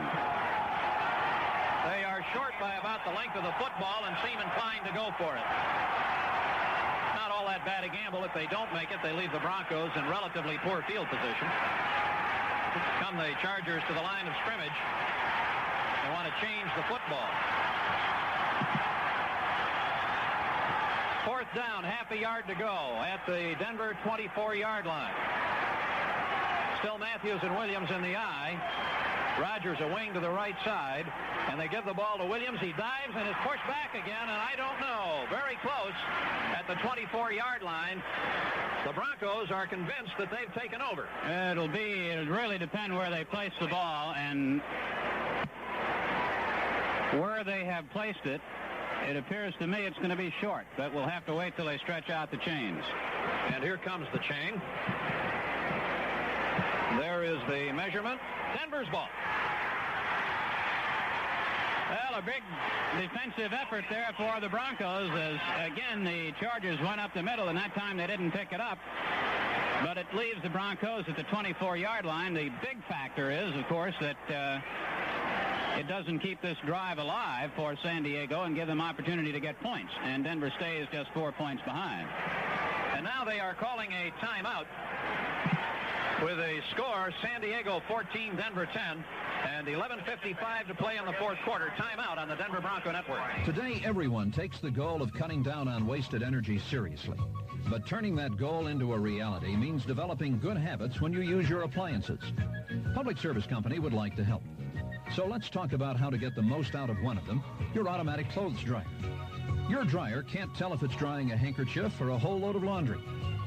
They are short by about the length of the football and seem inclined to go for it. Not all that bad a gamble. If they don't make it, they leave the Broncos in relatively poor field position. Come the Chargers to the line of scrimmage. They want to change the football. 4th down, half a yard to go at the Denver 24-yard line. Still Matthews and Williams in the eye. Rogers a wing to the right side, and they give the ball to Williams. He dives and is pushed back again, and I don't know. Very close at the 24-yard line. The Broncos are convinced that they've taken over. It'll really depend where they place the ball, and where they have placed it. It appears to me it's going to be short, but we'll have to wait till they stretch out the chains. And here comes the chain. There is the measurement. Denver's ball. Well, a big defensive effort there for the Broncos, as again the Chargers went up the middle, and that time they didn't pick it up. But it leaves the Broncos at the 24-yard line. The big factor is, of course, that it doesn't keep this drive alive for San Diego and give them opportunity to get points. And Denver stays just 4 points behind. And now they are calling a timeout. with a score, San Diego 14, Denver 10, and 11:55 to play in the fourth quarter. Timeout on the Denver Bronco Network. Today, everyone takes the goal of cutting down on wasted energy seriously. But turning that goal into a reality means developing good habits when you use your appliances. Public Service Company would like to help. So let's talk about how to get the most out of one of them, your automatic clothes dryer. Your dryer can't tell if it's drying a handkerchief or a whole load of laundry,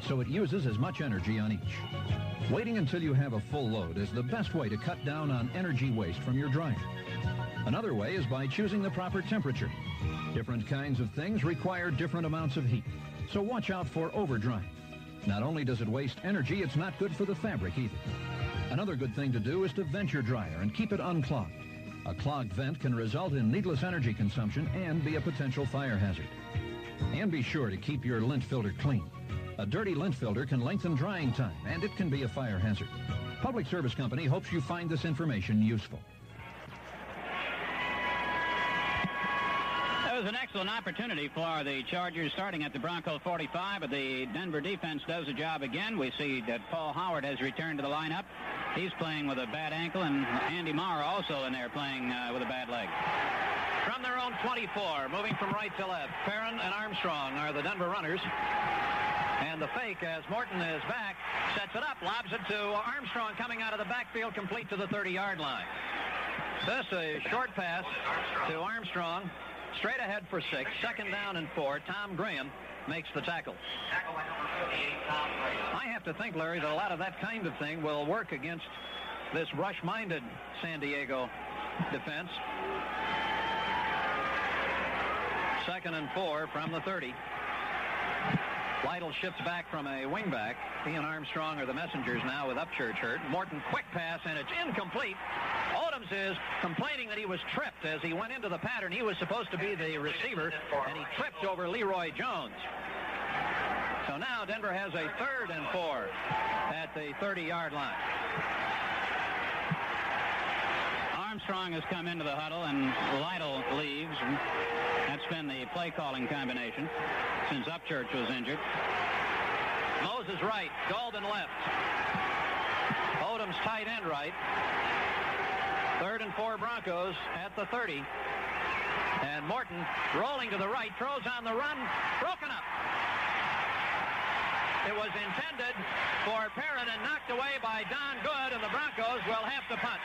so it uses as much energy on each. Waiting until you have a full load is the best way to cut down on energy waste from your dryer. Another way is by choosing the proper temperature. Different kinds of things require different amounts of heat, so watch out for overdrying. Not only does it waste energy, it's not good for the fabric either. Another good thing to do is to vent your dryer and keep it unclogged. A clogged vent can result in needless energy consumption and be a potential fire hazard. And be sure to keep your lint filter clean. A dirty lint filter can lengthen drying time, and it can be a fire hazard. Public Service Company hopes you find this information useful. It was an excellent opportunity for the Chargers starting at the Bronco 45, but the Denver defense does the job again. We see that Paul Howard has returned to the lineup. He's playing with a bad ankle, and Andy Maurer also in there playing with a bad leg. From their own 24, moving from right to left, Perrin and Armstrong are the Denver runners. And the fake, as Morton is back, sets it up, lobs it to Armstrong coming out of the backfield, complete to the 30-yard line. This a short pass to Armstrong, straight ahead for 6, second down and 4. Tom Graham makes the tackle. I have to think, Larry, that a lot of that kind of thing will work against this rush-minded San Diego defense. Second and 4 from the 30. Lytle shifts back from a wingback. He and Armstrong are the messengers now with Upchurch hurt. Morton, quick pass, and it's incomplete. Odoms is complaining that he was tripped as he went into the pattern. He was supposed to be the receiver, and he tripped over Leroy Jones. So now Denver has a third and 4 at the 30-yard line. Armstrong has come into the huddle, and Lytle leaves. That's been the play-calling combination since Upchurch was injured. Moses right, Golden left. Odoms tight end right. Third and 4 Broncos at the 30. And Morton rolling to the right, throws on the run, broken up. It was intended for Perrin and knocked away by Don Good, and the Broncos will have to punt.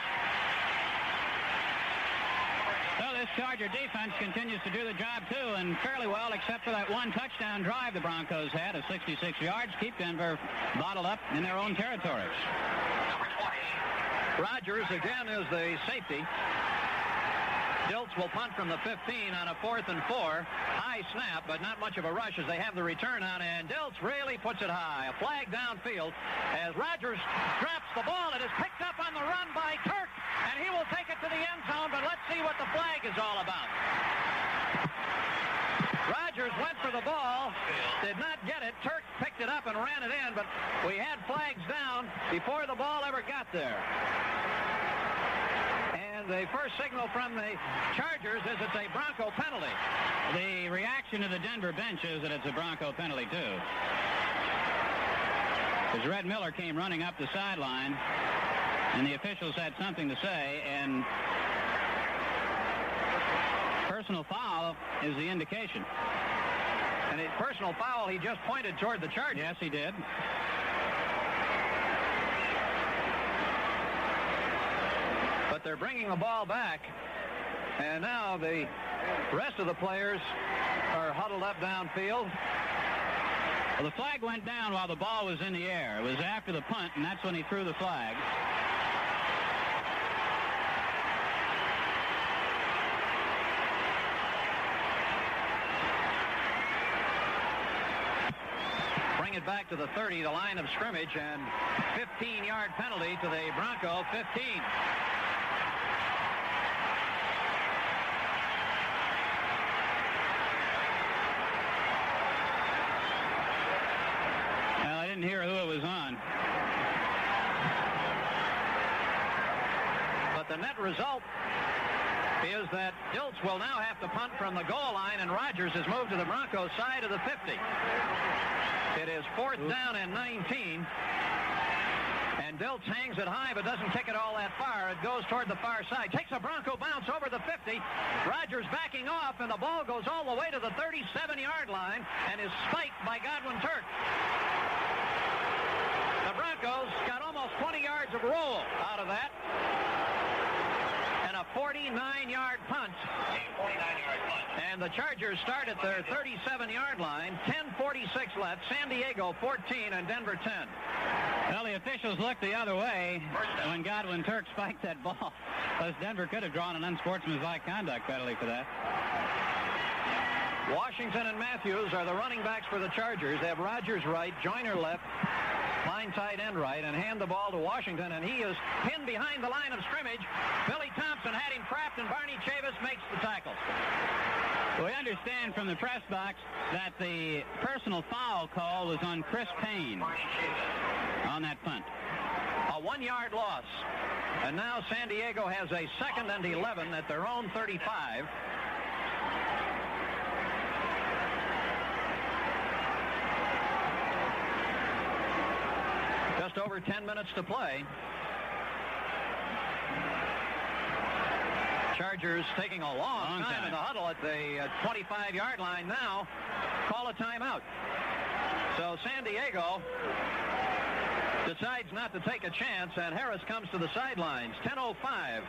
So this Charger defense continues to do the job, too, and fairly well, except for that one touchdown drive the Broncos had of 66 yards. Keep Denver bottled up in their own territory. Rogers again is the safety. Dilts will punt from the 15 on a 4th and 4. High snap, but not much of a rush as they have the return on, and Dilts really puts it high. A flag downfield as Rogers drops the ball. It is picked up on the run by Turk, and he will take it to the end zone, but let's see what the flag is all about. Rogers went for the ball, did not get it. Turk picked it up and ran it in, but we had flags down before the ball ever got there. And the first signal from the Chargers is it's a Bronco penalty. The reaction of the Denver bench is that it's a Bronco penalty, too. As Red Miller came running up the sideline, and the officials had something to say, and personal foul is the indication. And a personal foul, he just pointed toward the Chargers. Yes, he did. But they're bringing the ball back, and now the rest of the players are huddled up downfield. Well, the flag went down while the ball was in the air. It was after the punt, and that's when he threw the flag. Bring it back to the 30, the line of scrimmage, and 15-yard penalty to the Bronco 15. Didn't hear who it was on. But the net result is that Dilts will now have to punt from the goal line, and Rogers has moved to the Broncos side of the 50. It is 4th down and 19. And Diltz hangs it high but doesn't kick it all that far. It goes toward the far side. Takes a Bronco bounce over the 50. Rogers backing off, and the ball goes all the way to the 37-yard line and is spiked by Godwin Turk. The Broncos got almost 20 yards of roll out of that. And a 49-yard punt. And the Chargers start at their 37-yard line. 10:46 left. San Diego 14 and Denver 10. Well, the officials looked the other way when Godwin Turk spiked that ball. Because Denver could have drawn an unsportsmanlike conduct penalty for that. Washington and Matthews are the running backs for the Chargers. They have Rogers right, Joyner left, line tight end right, and hand the ball to Washington, and he is pinned behind the line of scrimmage. Billy Thompson had him trapped, and Barney Chavis makes the tackle. We understand from the press box that the personal foul call was on Chris Payne on that punt. A 1-yard loss. And now San Diego has a 2nd and 11 at their own 35. Just over 10 minutes to play. Chargers taking a long time in the huddle at the 25-yard line now. Call a timeout. So San Diego decides not to take a chance, and Harris comes to the sidelines. 10:05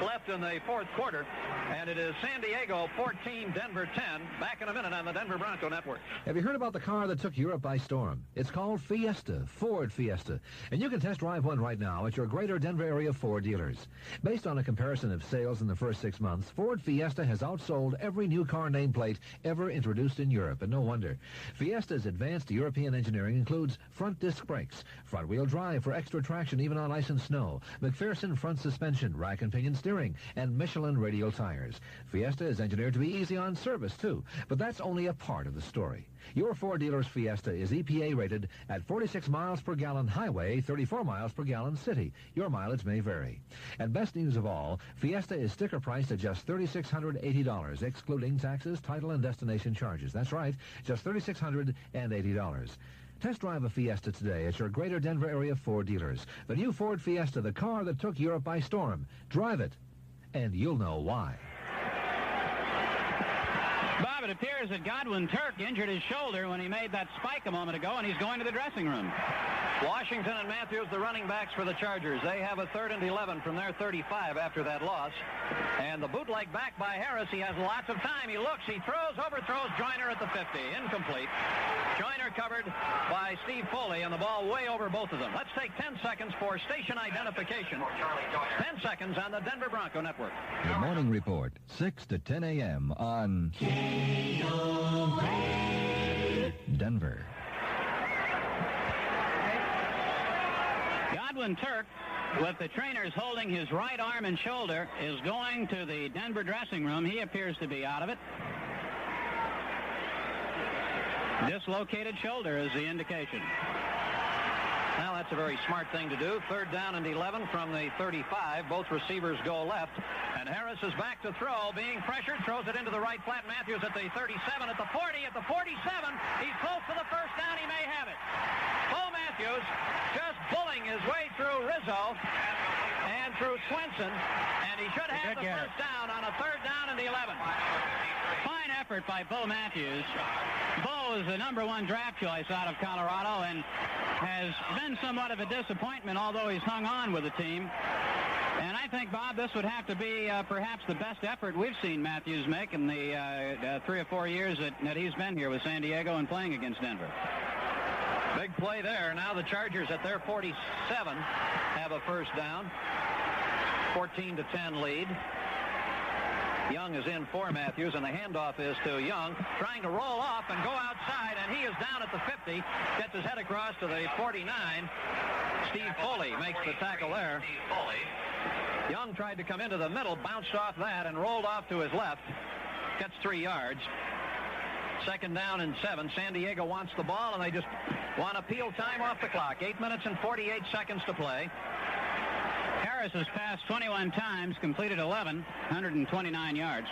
left in the fourth quarter, and it is San Diego 14, Denver 10. Back in a minute on the Denver Bronco Network. Have you heard about the car that took Europe by storm? It's called Fiesta, Ford Fiesta, and you can test drive one right now at your greater Denver area Ford dealers. Based on a comparison of sales in the first 6 months, Ford Fiesta has outsold every new car nameplate ever introduced in Europe, and no wonder. Fiesta's advanced European engineering includes front disc brakes, front-wheel drive for extra traction even on ice and snow, McPherson front suspension, rack and pinion steering, and Michelin radial tires. Fiesta is engineered to be easy on service, too, but that's only a part of the story. Your Ford dealer's Fiesta is EPA rated at 46 miles per gallon highway, 34 miles per gallon city. Your mileage may vary. And best news of all, Fiesta is sticker priced at just $3,680, excluding taxes, title, and destination charges. That's right, just $3,680. Test drive a Fiesta today at your greater Denver area Ford dealers. The new Ford Fiesta, the car that took Europe by storm. Drive it, and you'll know why. Bob, it appears that Godwin Turk injured his shoulder when he made that spike a moment ago, and he's going to the dressing room. Washington and Matthews, the running backs for the Chargers. They have a 3rd and 11 from their 35 after that loss. And the bootleg back by Harris. He has lots of time. He looks, he throws, overthrows Joyner at the 50. Incomplete. Joyner covered by Steve Foley, and the ball way over both of them. Let's take 10 seconds for station identification. 10 seconds on the Denver Bronco Network. The morning report, 6 to 10 a.m. on Denver. Godwin Turk, with the trainers holding his right arm and shoulder, is going to the Denver dressing room. He appears to be out of it. Dislocated shoulder is the indication. Well, that's a very smart thing to do. 3rd down and 11 from the 35. Both receivers go left. And Harris is back to throw, being pressured, throws it into the right flat. Matthews at the 37, at the 40, at the 47. He's close to the first down. He may have it. Bo Matthews just bullying his way through Rizzo and through Swenson, and he should have the first down on a 3rd down and 11. Fine effort by Bo Matthews. Bo is the #1 draft choice out of Colorado and has been somewhat of a disappointment, although he's hung on with the team. And I think, Bob, this would have to be perhaps the best effort we've seen Matthews make in the 3 or 4 years that he's been here with San Diego and playing against Denver. Big play there. Now the Chargers at their 47 have a first down. 14-10 lead. Young is in for Matthews, and the handoff is to Young, trying to roll off and go outside, and he is down at the 50, gets his head across to the 49. Steve Foley makes the tackle there. Young tried to come into the middle, bounced off that, and rolled off to his left. Gets 3 yards. 2nd down and 7. San Diego wants the ball, and they just want appeal time off the clock. 8 minutes and 48 seconds to play. Harris has passed 21 times, completed 11, 129 yards.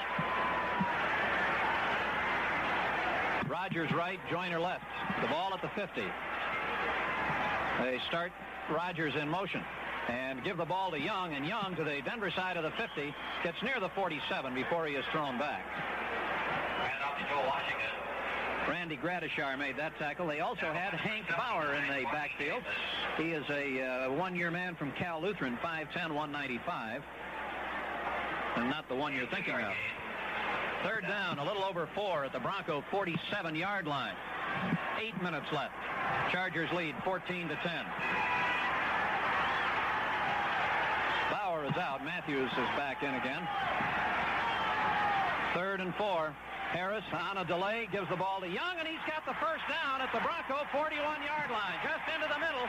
Rogers right, Joyner left. The ball at the 50. They start Rogers in motion and give the ball to Young, and Young to the Denver side of the 50 gets near the 47 before he is thrown back. And out to Joe Washington. Randy Gradishar made that tackle. They also had Hank Bauer in the backfield. He is a one-year man from Cal Lutheran, 5'10", 195. And not the one you're thinking of. Third down, a little over 4 at the Bronco 47-yard line. 8 minutes left. Chargers lead 14-10. Bauer is out. Matthews is back in again. 3rd and 4. Harris on a delay gives the ball to Young, and he's got the first down at the Bronco 41-yard line, just into the middle.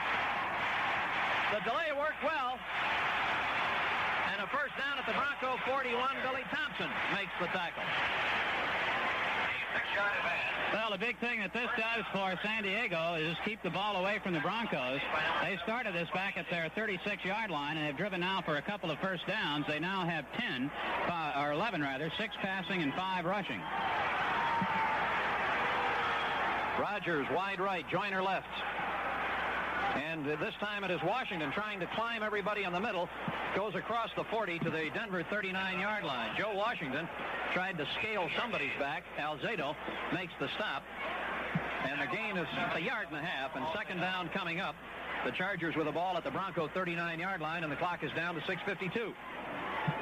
The delay worked well. And a first down at the Bronco 41. Billy Thompson makes the tackle. Well, the big thing that this does for San Diego is keep the ball away from the Broncos. They started this back at their 36-yard line and have driven now for a couple of first downs. They now have 11 rather, 6 passing and 5 rushing. Rogers wide right, Joyner left. And this time it is Washington trying to climb everybody in the middle. Goes across the 40 to the Denver 39-yard line. Joe Washington tried to scale somebody's back. Alzado makes the stop. And the gain is a yard and a half. And second down coming up. The Chargers with the ball at the Bronco 39-yard line, and the clock is down to 6:52.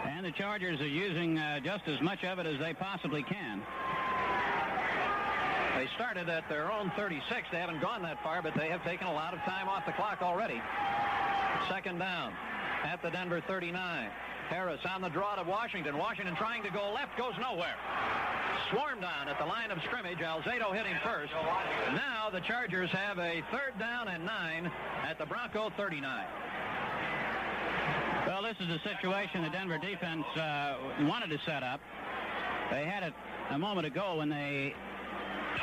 And the Chargers are using just as much of it as they possibly can. They started at their own 36. They haven't gone that far, but they have taken a lot of time off the clock already. Second down at the Denver 39. Harris on the draw to Washington. Washington trying to go left, goes nowhere. Swarmed on at the line of scrimmage. Alzado hitting first. Now the Chargers have a 3rd down and 9 at the Bronco 39. Well, this is a situation the Denver defense wanted to set up. They had it a moment ago when the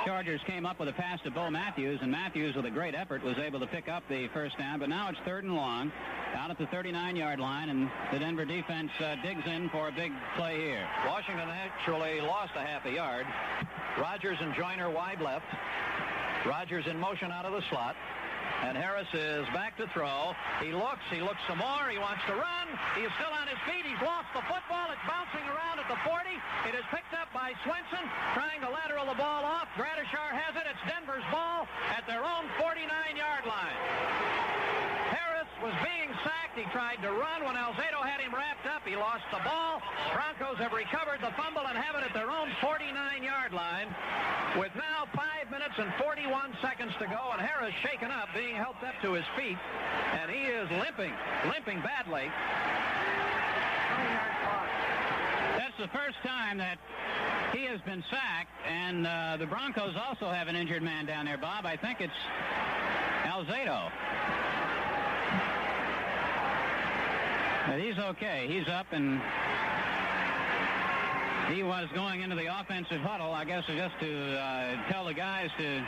Chargers came up with a pass to Bo Matthews, and Matthews, with a great effort, was able to pick up the first down. But now it's 3rd and long, out at the 39-yard line, and the Denver defense digs in for a big play here. Washington actually lost a half a yard. Rogers and Joyner wide left. Rogers in motion out of the slot. And Harris is back to throw. He looks some more. He wants to run. He is still on his feet. He's lost the football. It's bouncing around at the 40. It is picked up by Swenson, trying to lateral the ball off. Gradishar has it. It's Denver's ball at their own 49-yard line. Harris was being sacked. He tried to run when Alzado had him wrapped up. He lost the ball. Broncos have recovered the fumble and have it at their own 49-yard line with now 5 minutes and 41 seconds to go, and Harris shaken up, being helped up to his feet, and he is limping badly. That's the first time that he has been sacked, and the Broncos also have an injured man down there, Bob. I think it's Alzado. But he's okay. He's up, and he was going into the offensive huddle, I guess, just to tell the guys to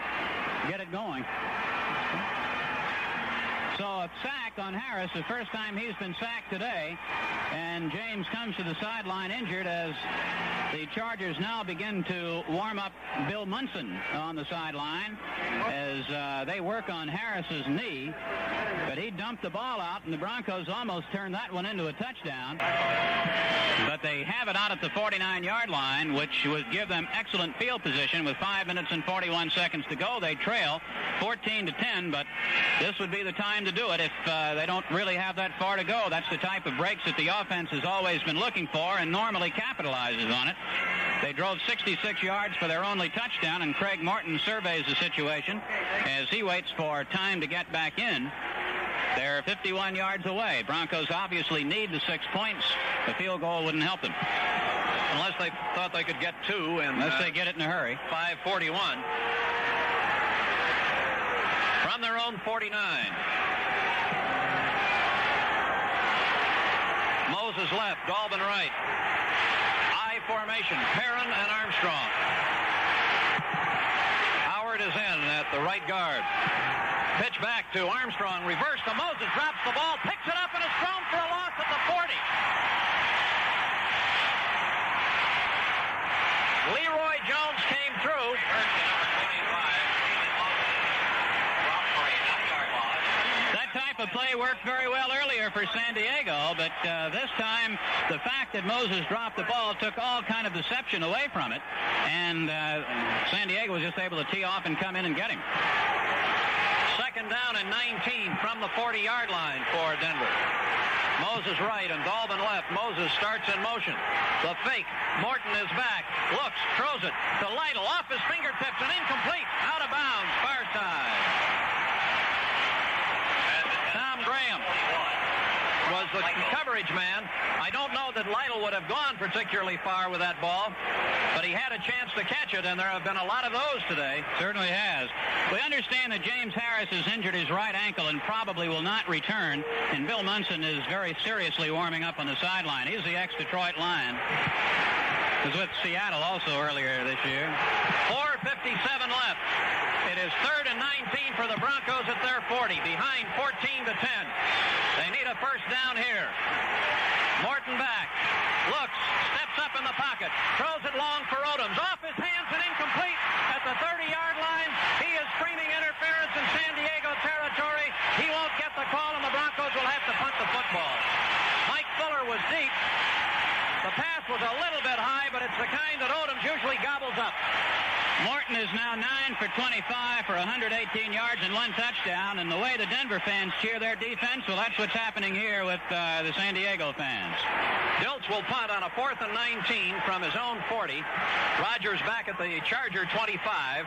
get it going. So a sack on Harris, the first time he's been sacked today. And James comes to the sideline injured as the Chargers now begin to warm up Bill Munson on the sideline as they work on Harris's knee. But he dumped the ball out, and the Broncos almost turned that one into a touchdown. But they have it out at the 49-yard line, which would give them excellent field position with 5 minutes and 41 seconds to go. They trail 14-10, but this would be the time to do it if they don't really have that far to go. That's the type of breaks that the offense has always been looking for and normally capitalizes on it. They drove 66 yards for their only touchdown, and Craig Morton surveys the situation as he waits for time to get back in. They're 51 yards away. Broncos obviously need the 6 points. The field goal wouldn't help them. Unless they thought they could get 2. Unless they get it in a hurry. 5:41. From their own 49. Moses left, Dalvin right. I formation, Perrin and Armstrong. Howard is in at the right guard. Pitch back to Armstrong, reverse to Moses, drops the ball, picks it up, and is thrown for a loss at the 40. Leroy Jones came through. That type of play worked very well earlier for San Diego, but this time the fact that Moses dropped the ball took all kind of deception away from it, and San Diego was just able to tee off and come in and get him. Second down and 19 from the 40-yard line for Denver. Moses right and Dalvin left. Moses starts in motion. The fake. Morton is back. Looks, throws it to Lytle. Off his fingertips and incomplete. Out of bounds. Far side. Tom Graham was the coverage man. I don't know that Lytle would have gone particularly far with that ball, but he had a chance to catch it, and there have been a lot of those today. Certainly has. We understand that James Harris has injured his right ankle and probably will not return, and Bill Munson is very seriously warming up on the sideline. He's the ex-Detroit Lion. Was with Seattle also earlier this year. 4:57 left. It is 3rd and 19 for the Broncos at their 40, behind 14-10. They need a first down here. Morton back, looks, steps up in the pocket, throws it long for Odoms, off his hands and incomplete at the 30-yard line. He is screaming interference in San Diego territory. He won't get the call, and the Broncos will have to punt the football. Mike Fuller was deep. The pass was a little bit high, but it's the kind that Odoms usually gobbles up. Morton is now 9 for 25 for 118 yards and 1 touchdown. And the way the Denver fans cheer their defense, well, that's what's happening here with the San Diego fans. Dilts will punt on a 4th and 19 from his own 40. Rogers back at the Charger 25.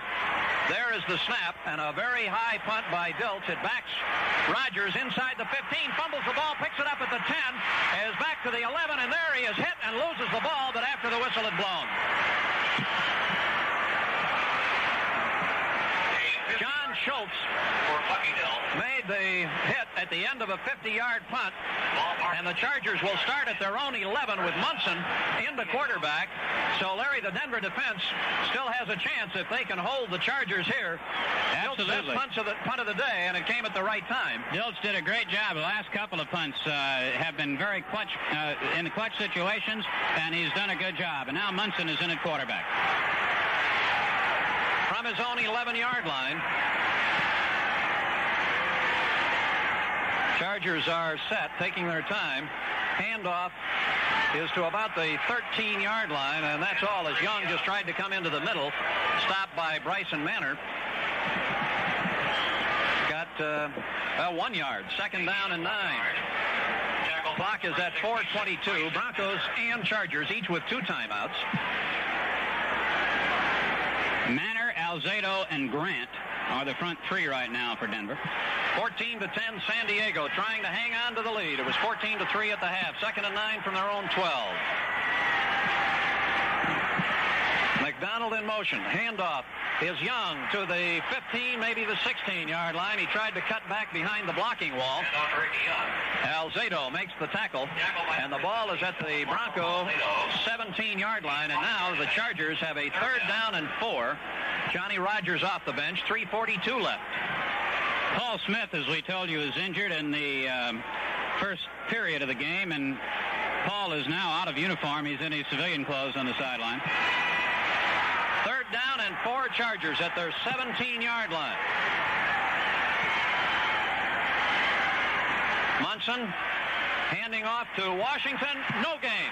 There is the snap, and a very high punt by Dilts. It backs Rogers inside the 15, fumbles the ball, picks it up at the 10, is back to the 11, and there he is hit and loses the ball, but after the whistle had blown. John Schultz made the hit at the end of a 50-yard punt, and the Chargers will start at their own 11 with Munson in the quarterback. So, Larry, the Denver defense still has a chance if they can hold the Chargers here. Absolutely. Best punt of the day, and it came at the right time. Dilts did a great job. The last couple of punts have been very clutch in the clutch situations, and he's done a good job. And now Munson is in at quarterback. From his own 11-yard line. Chargers are set, taking their time. Handoff is to about the 13-yard line, and that's all as Young just tried to come into the middle. Stopped by Bryson Manor. Got 1 yard. Second down and 9. Clock is at 4:22. Broncos and Chargers each with 2 timeouts. Manor, Alzado, and Grant are the front 3 right now for Denver. 14-10 San Diego trying to hang on to the lead. It was 14-3 at the half. 2nd and 9 from their own 12. McDonald in motion. Handoff is Young to the 15, maybe the 16-yard line. He tried to cut back behind the blocking wall. Alzado makes the tackle, and the ball is at the Bronco 17-yard line. And now the Chargers have a 3rd down and 4. Johnny Rogers off the bench. 3:42 left. Paul Smith, as we told you, is injured in the first period of the game, and Paul is now out of uniform. He's in his civilian clothes on the sideline. 3rd down and 4 Chargers at their 17-yard line. Munson handing off to Washington. No gain.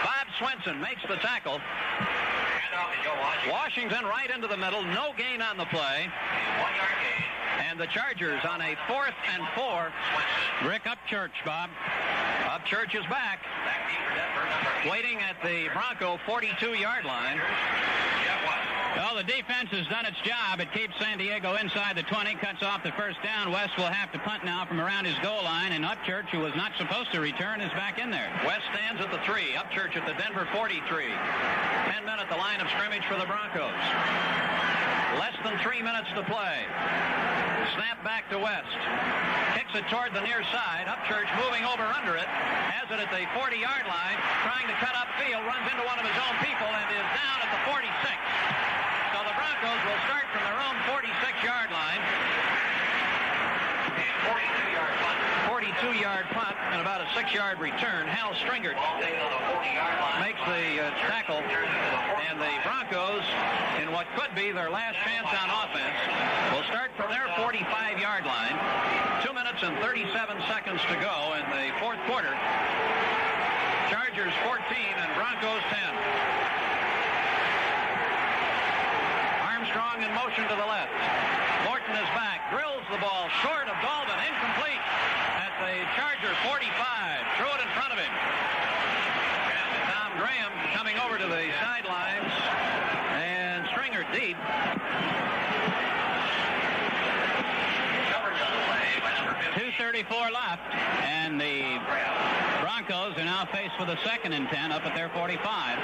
Bob Swenson makes the tackle. Washington right into the middle. No gain on the play. 1-yard gain. And the Chargers on a 4th and 4. Rick Upchurch, Bob. Upchurch is back. Waiting at the Bronco 42-yard line. Well, the defense has done its job. It keeps San Diego inside the 20, cuts off the first down. West will have to punt now from around his goal line, and Upchurch, who was not supposed to return, is back in there. West stands at the 3. Upchurch at the Denver 43. 10 men at the line of scrimmage for the Broncos. Less than 3 minutes to play. Snap back to West. Kicks it toward the near side. Upchurch moving over under it. Has it at the 40-yard line. Trying to cut upfield. Runs into one of his own people and is down at the 46. So the Broncos will start from their own 46-yard line. 42-yard punt. 42-yard punt and about a 6-yard return. Hal Stringert makes the tackle. And the Broncos, in what what could be their last chance on offense will start from their 45-yard line. 2 minutes and 37 seconds to go in the fourth quarter. Chargers 14 and Broncos 10. Armstrong in motion to the left. Morton is back, drills the ball short of Dalton, incomplete at the Charger 45. Threw it in front of him. Tom Graham coming over to the sidelines, and Stringer deep. 2:34 left, and the Broncos are now faced with a 2nd and 10 up at their 45.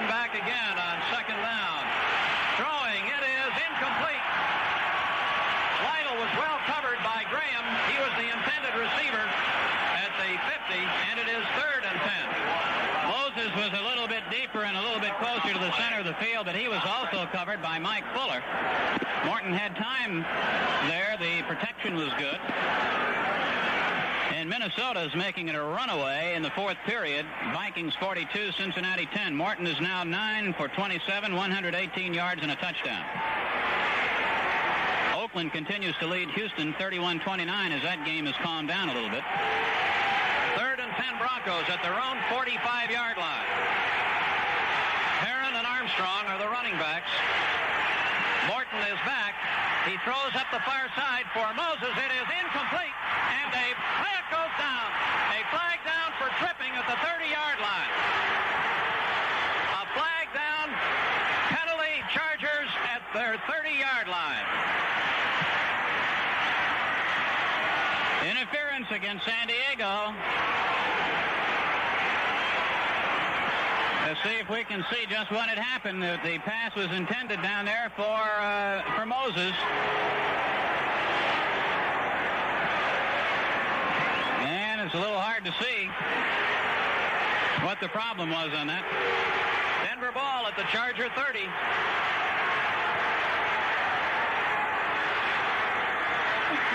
Back again on 2nd down. Throwing, it is incomplete. Lytle was well covered by Graham. He was the intended receiver at the 50, and it is 3rd and 10. Moses was a little bit deeper and a little bit closer to the center of the field, but he was also covered by Mike Fuller. Morton had time there. The protection was good. And Minnesota is making it a runaway in the fourth period. Vikings 42, Cincinnati 10. Morton is now 9 for 27, 118 yards and a touchdown. Oakland continues to lead Houston 31-29 as that game has calmed down a little bit. 3rd and 10 Broncos at their own 45-yard line. Herron and Armstrong are the running backs. Morton is back. He throws up the far side for Moses. It is incomplete, and a flag goes down. A flag down for tripping at the 30-yard line. A flag down, penalty, Chargers at their 30-yard line. Interference against San Diego. Let's see if we can see just what had happened. The pass was intended down there for Moses. And it's a little hard to see what the problem was on that. Denver ball at the Charger 30.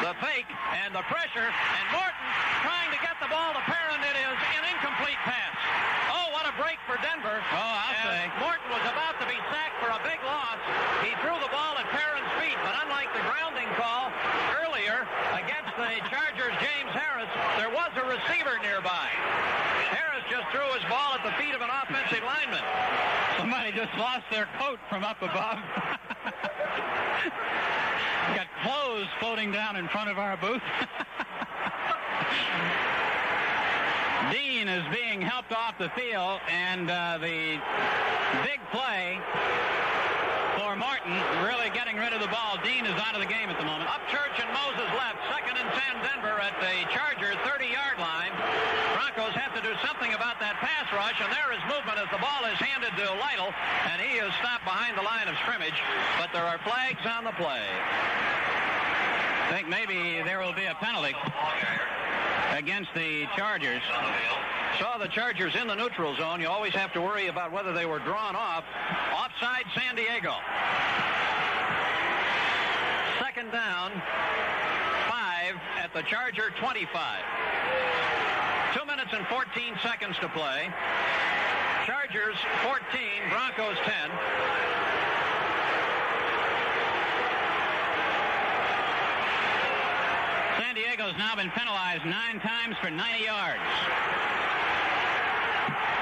The fake and the pressure, and Morton trying to get the ball to Perrin. It is an incomplete pass. Oh, what a break for Denver. Oh, I'll say. Morton was about to be sacked for a big loss. He threw the ball at Perrin's feet, but unlike the grounding call earlier against the Chargers' James Harris, there was a receiver nearby. Harris just threw his ball at the feet of an offensive lineman. Somebody just lost their coat from up above. Got clothes floating down in front of our booth. Dean is being helped off the field, and the big play for Morton, really getting rid of the ball. Dean is out of the game at the moment. Upchurch and Moses left. 2nd and 10 Denver at the Charger 30-yard line. Broncos have to do something about that pass rush, and there is movement as the ball is handed to Lytle, and he is stopped behind the line of scrimmage, but there are flags on the play. I think maybe there will be a penalty against the Chargers. Saw the Chargers in the neutral zone. You always have to worry about whether they were drawn off. Offside San Diego. 2nd down, 5 at the Charger 25. 2 minutes and 14 seconds to play. Chargers 14, Broncos 10. San Diego's now been penalized 9 times for 90 yards.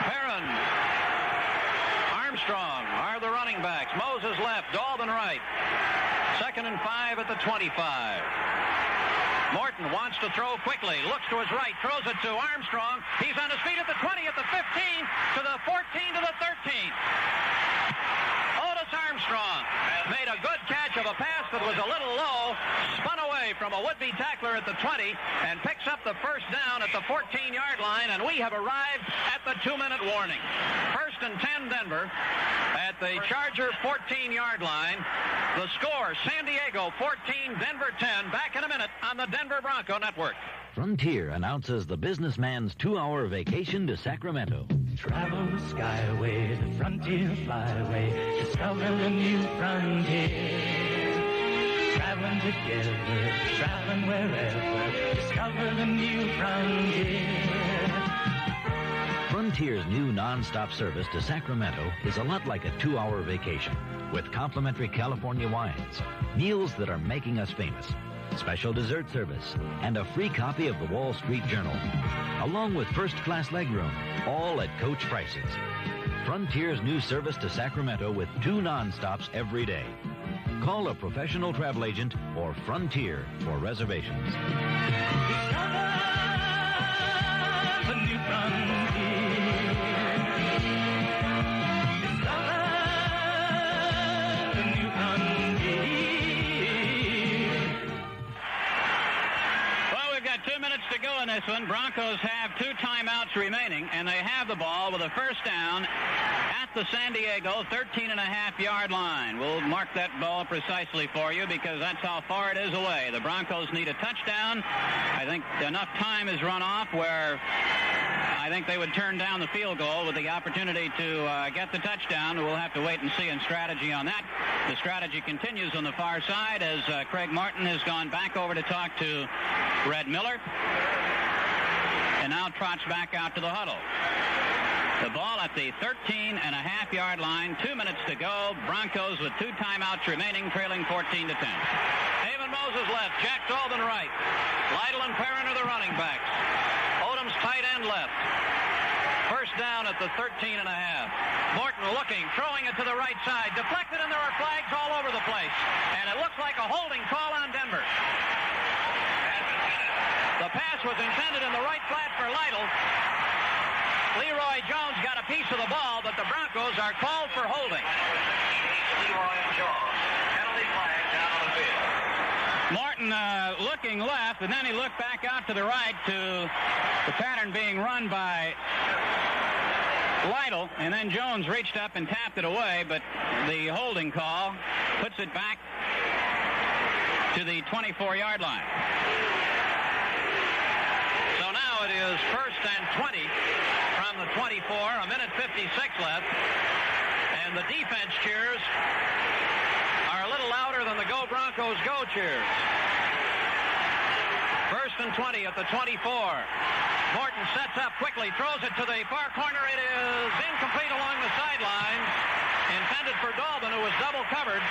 Perrin, Armstrong are the running backs. Moses left, Dalton right. 2nd and 5 at the 25. Morton wants to throw quickly, looks to his right, throws it to Armstrong. He's on his feet at the 20, at the 15, to the 14, to the 13. Otis Armstrong made a good catch of a pass that was a little low, spun away from a would-be tackler at the 20, and picks up the first down at the 14-yard line, and we have arrived at the 2-minute warning. 1st and 10 Denver at the Charger 14-yard line. The score, San Diego 14, Denver 10. Back in a minute on the Denver Bronco Network. Frontier announces the businessman's 2-hour vacation to Sacramento. Travel the skyway, the Frontier Flyway, discovering a new frontier. Traveling together, traveling wherever, discover the new frontier. Frontier's new non-stop service to Sacramento is a lot like a 2-hour vacation with complimentary California wines, meals that are making us famous, special dessert service, and a free copy of the Wall Street Journal, along with first-class legroom, all at coach prices. Frontier's new service to Sacramento with 2 non-stops every day. Call a professional travel agent or Frontier for reservations. To go in this one. Broncos have 2 timeouts remaining, and they have the ball with a first down at the San Diego 13.5-yard line. We'll mark that ball precisely for you because that's how far it is away. The Broncos need a touchdown. I think enough time has run off where I think they would turn down the field goal with the opportunity to get the touchdown. We'll have to wait and see in strategy on that. The strategy continues on the far side as Craig Martin has gone back over to talk to Red Miller and now trots back out to the huddle. The ball at the 13.5-yard line, 2 minutes to go. Broncos with 2 timeouts remaining, trailing 14-10. Haven Moses left, Jack Dolben right. Lytle and Perrin are the running backs. Odom's tight end left. First down at the 13.5. Morton looking, throwing it to the right side. Deflected, and there are flags all over the place. And it looks like a holding call on Denver. The pass was intended in the right flat for Lytle. Leroy Jones got a piece of the ball, but the Broncos are called for holding. Leroy Jones, penalty flag down on the field. Martin looking left, and then he looked back out to the right to the pattern being run by Lytle, and then Jones reached up and tapped it away, but the holding call puts it back to the 24-yard line. So now it is 1st and 20 from the 24, a minute 56 left, and the defense cheers are a little louder than the Go Broncos Go cheers. 1st and 20 at the 24. Morton sets up quickly, throws it to the far corner. It is incomplete along the sideline. Intended for Dolben, who was double covered.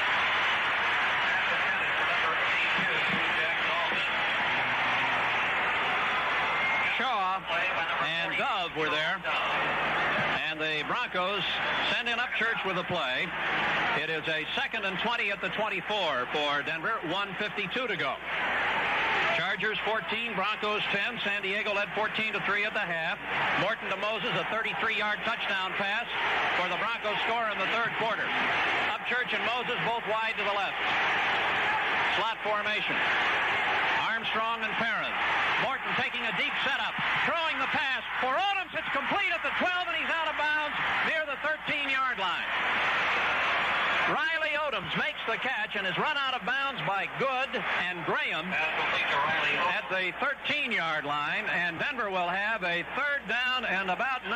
Shaw and Dove were there. And the Broncos send in Upchurch with the play. It is a 2nd and 20 at the 24 for Denver. 1:52 to go. Chargers 14, Broncos 10. San Diego led 14-3 at the half. Morton to Moses, a 33-yard touchdown pass for the Broncos score in the 3rd quarter. Upchurch and Moses both wide to the left. Slot formation. Armstrong and Perrin. Morton taking a deep setup, throwing the pass for Odoms. It's complete at the 12, and he's out of bounds near the 13-yard line. Riley Odoms makes the catch and is run out of bounds by Good and Graham at the 13-yard line, and Denver will have a 3rd down and about 9.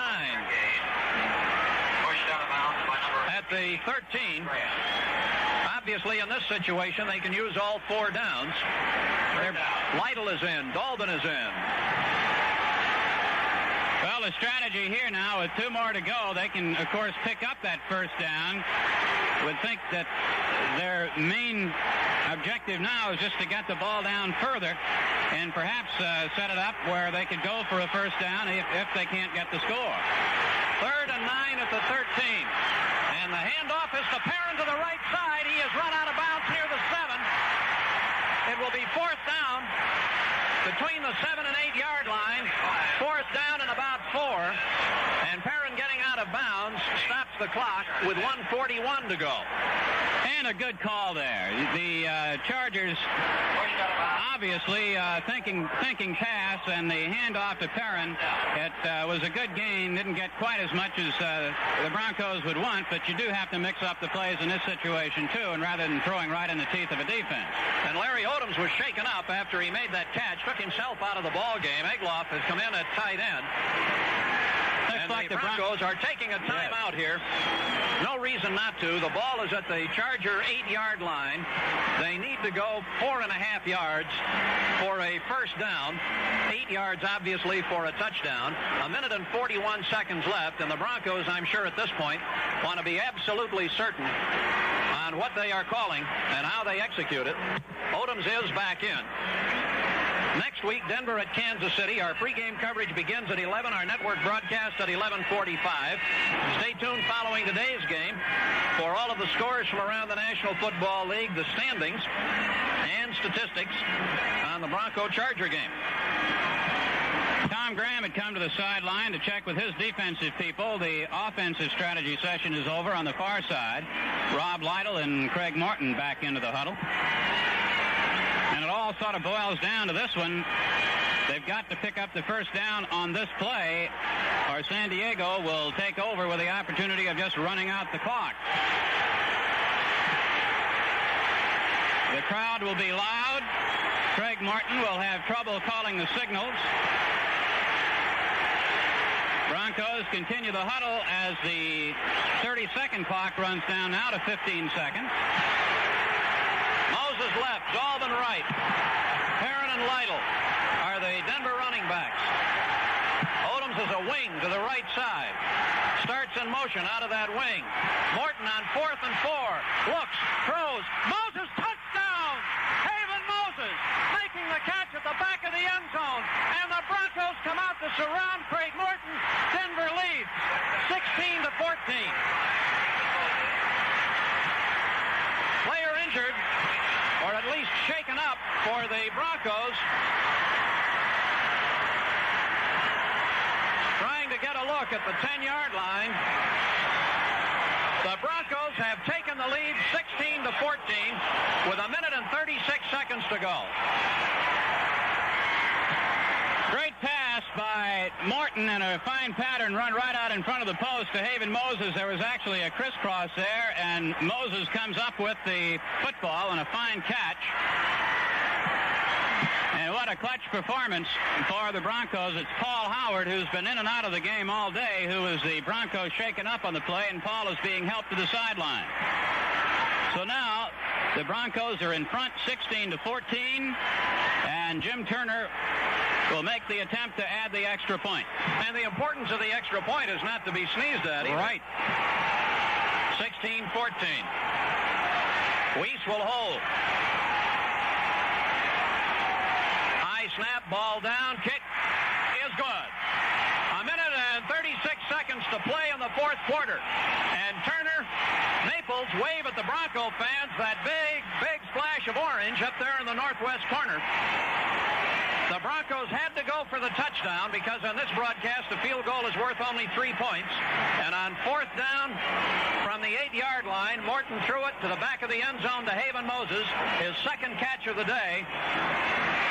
At the 13. Obviously, in this situation, they can use all 4 downs. Lytle is in. Dolben is in. Well, the strategy here now, with 2 more to go, they can, of course, pick up that 1st down. Would think that their main objective now is just to get the ball down further and perhaps set it up where they could go for a 1st down if they can't get the score. 3rd and 9 at the 13. And the handoff is to Perrin to the right side. He has run out of bounds near the 7. It will be 4th down between the 7 and 8-yard line. 4th down and about 4. And Perrin getting out of bounds stops the clock with 1:41 to go. And a good call there. The Chargers obviously thinking pass, and the handoff to Perrin. It was a good gain. Didn't get quite as much as the Broncos would want, but you do have to mix up the plays in this situation too, and rather than throwing right in the teeth of a defense. And Larry Odoms was shaken up after he made that catch, took himself out of the ball game. Egloff has come in at tight end. Looks like the Broncos are taking a timeout here. No reason not to. The ball is at the Charger 8-yard line. They need to go 4.5 yards for a first down. 8 yards, obviously, for a touchdown. 1 minute and 41 seconds left, and the Broncos, I'm sure at this point, want to be absolutely certain on what they are calling and how they execute it. Odoms is back in. Next week, Denver at Kansas City. Our pregame coverage begins at 11. Our network broadcast at 11:45. Stay tuned following today's game for all of the scores from around the National Football League, the standings, and statistics on the Bronco-Charger game. Tom Graham had come to the sideline to check with his defensive people. The offensive strategy session is over on the far side. Rob Lytle and Craig Morton back into the huddle. And it all sort of boils down to this one. They've got to pick up the first down on this play, or San Diego will take over with the opportunity of just running out the clock. The crowd will be loud. Craig Morton will have trouble calling the signals. Broncos continue the huddle as the 30-second clock runs down now to 15 seconds. Moses left, Dalvin right. Perrin and Lytle are the Denver running backs. Odoms is a wing to the right side. Starts in motion out of that wing. Morton on 4th and 4. Looks, throws. Moses, touchdown! Haven Moses making the catch at the back of the end zone. And the Broncos come out to surround Craig Morton. Denver leads 16-14. Player injured, or at least shaken up for the Broncos. Trying to get a look at the 10-yard line. The Broncos have taken the lead 16-14 with 1 minute and 36 seconds to go. Great pass by Morton and a fine pattern run right out in front of the post to Haven Moses. There was actually a crisscross there, and Moses comes up with the football and a fine catch. And what a clutch performance for the Broncos. It's Paul Howard, who's been in and out of the game all day, who is the Broncos shaken up on the play, and Paul is being helped to the sideline. So now the Broncos are in front 16-14, and Jim Turner will make the attempt to add the extra point. And the importance of the extra point is not to be sneezed at either. Right. 16-14. Weiss will hold. High snap, ball down, kick is good. 1 minute and 36 seconds to play in the fourth quarter. And Turner, Maples wave at the Bronco fans, that big splash of orange up there in the northwest corner. The Broncos had to go for the touchdown because on this broadcast the field goal is worth only 3 points. And on fourth down from the 8-yard line, Morton threw it to the back of the end zone to Haven Moses, his second catch of the day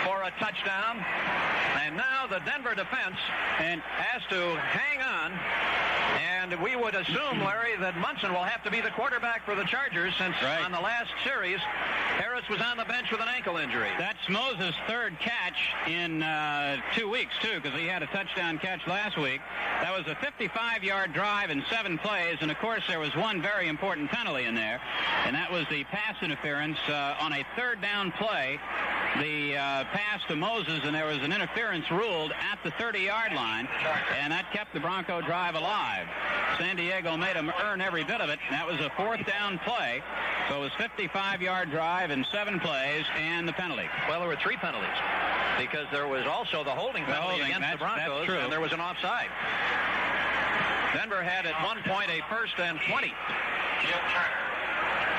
for a touchdown. And now the Denver defense has to hang on. And we would assume, Larry, that Munson will have to be the quarterback for the Chargers since on the last series, Harris was on the bench with an ankle injury. That's Moses' third catch in 2 weeks, too, because he had a touchdown catch last week. That was a 55-yard drive in 7 plays, and, of course, there was one very important penalty in there, and that was the pass interference on a third down play. The pass to Moses, and there was an interference ruled at the 30-yard line, and that kept the Bronco drive alive. San Diego made them earn every bit of it. That was a fourth down play, so it was 55-yard drive in 7 plays and the penalty. Well, there were 3 penalties because there was also the holding penalty against the Broncos, and there was an offside. Denver had at one point a 1st and 20.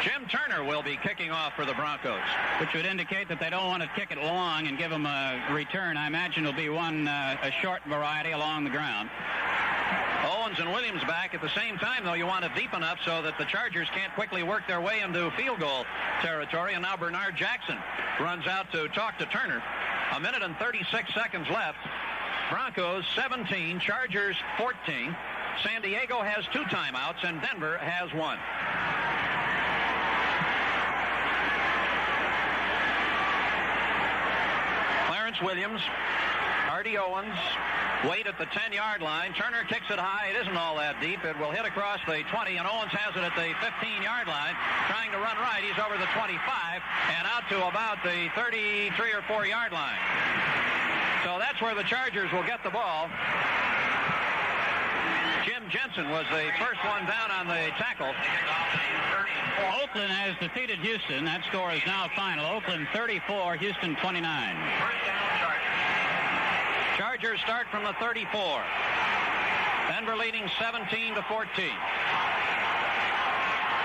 Jim Turner will be kicking off for the Broncos. Which would indicate that they don't want to kick it long and give them a return. I imagine it'll be a short variety along the ground. Owens and Williams back at the same time, though. You want it deep enough so that the Chargers can't quickly work their way into field goal territory. And now Bernard Jackson runs out to talk to Turner. 1 minute and 36 seconds left. Broncos 17, Chargers 14. San Diego has 2 timeouts, and Denver has 1. Williams Artie Owens, wait at the 10-yard line. Turner kicks it high. It isn't all that deep. It will hit across the 20, and Owens has it at the 15-yard line. Trying to run right. He's over the 25 and out to about the 33 or 4-yard line. So that's where the Chargers will get the ball. Jim Jensen was the first one down on the tackle. Oakland has defeated Houston. That score is now final. Oakland 34, Houston 29. Chargers start from the 34. Denver leading 17-14.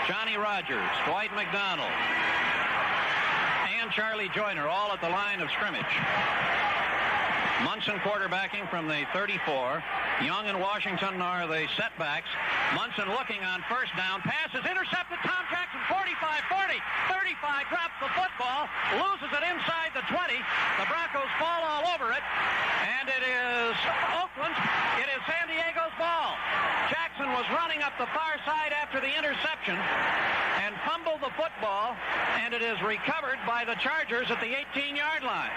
Johnny Rogers, Dwight McDonald, and Charlie Joyner all at the line of scrimmage. Munson quarterbacking from the 34. Young and Washington are the setbacks. Munson looking on first down. Pass is intercepted. Tom Jackson, 45-40. 35 drops the football. Loses it inside the 20. The Broncos fall all over it. And it is Oakland's. It is San Diego's ball. Jackson was running up the far side after the interception and fumbled the football. And it is recovered by the Chargers at the 18-yard line.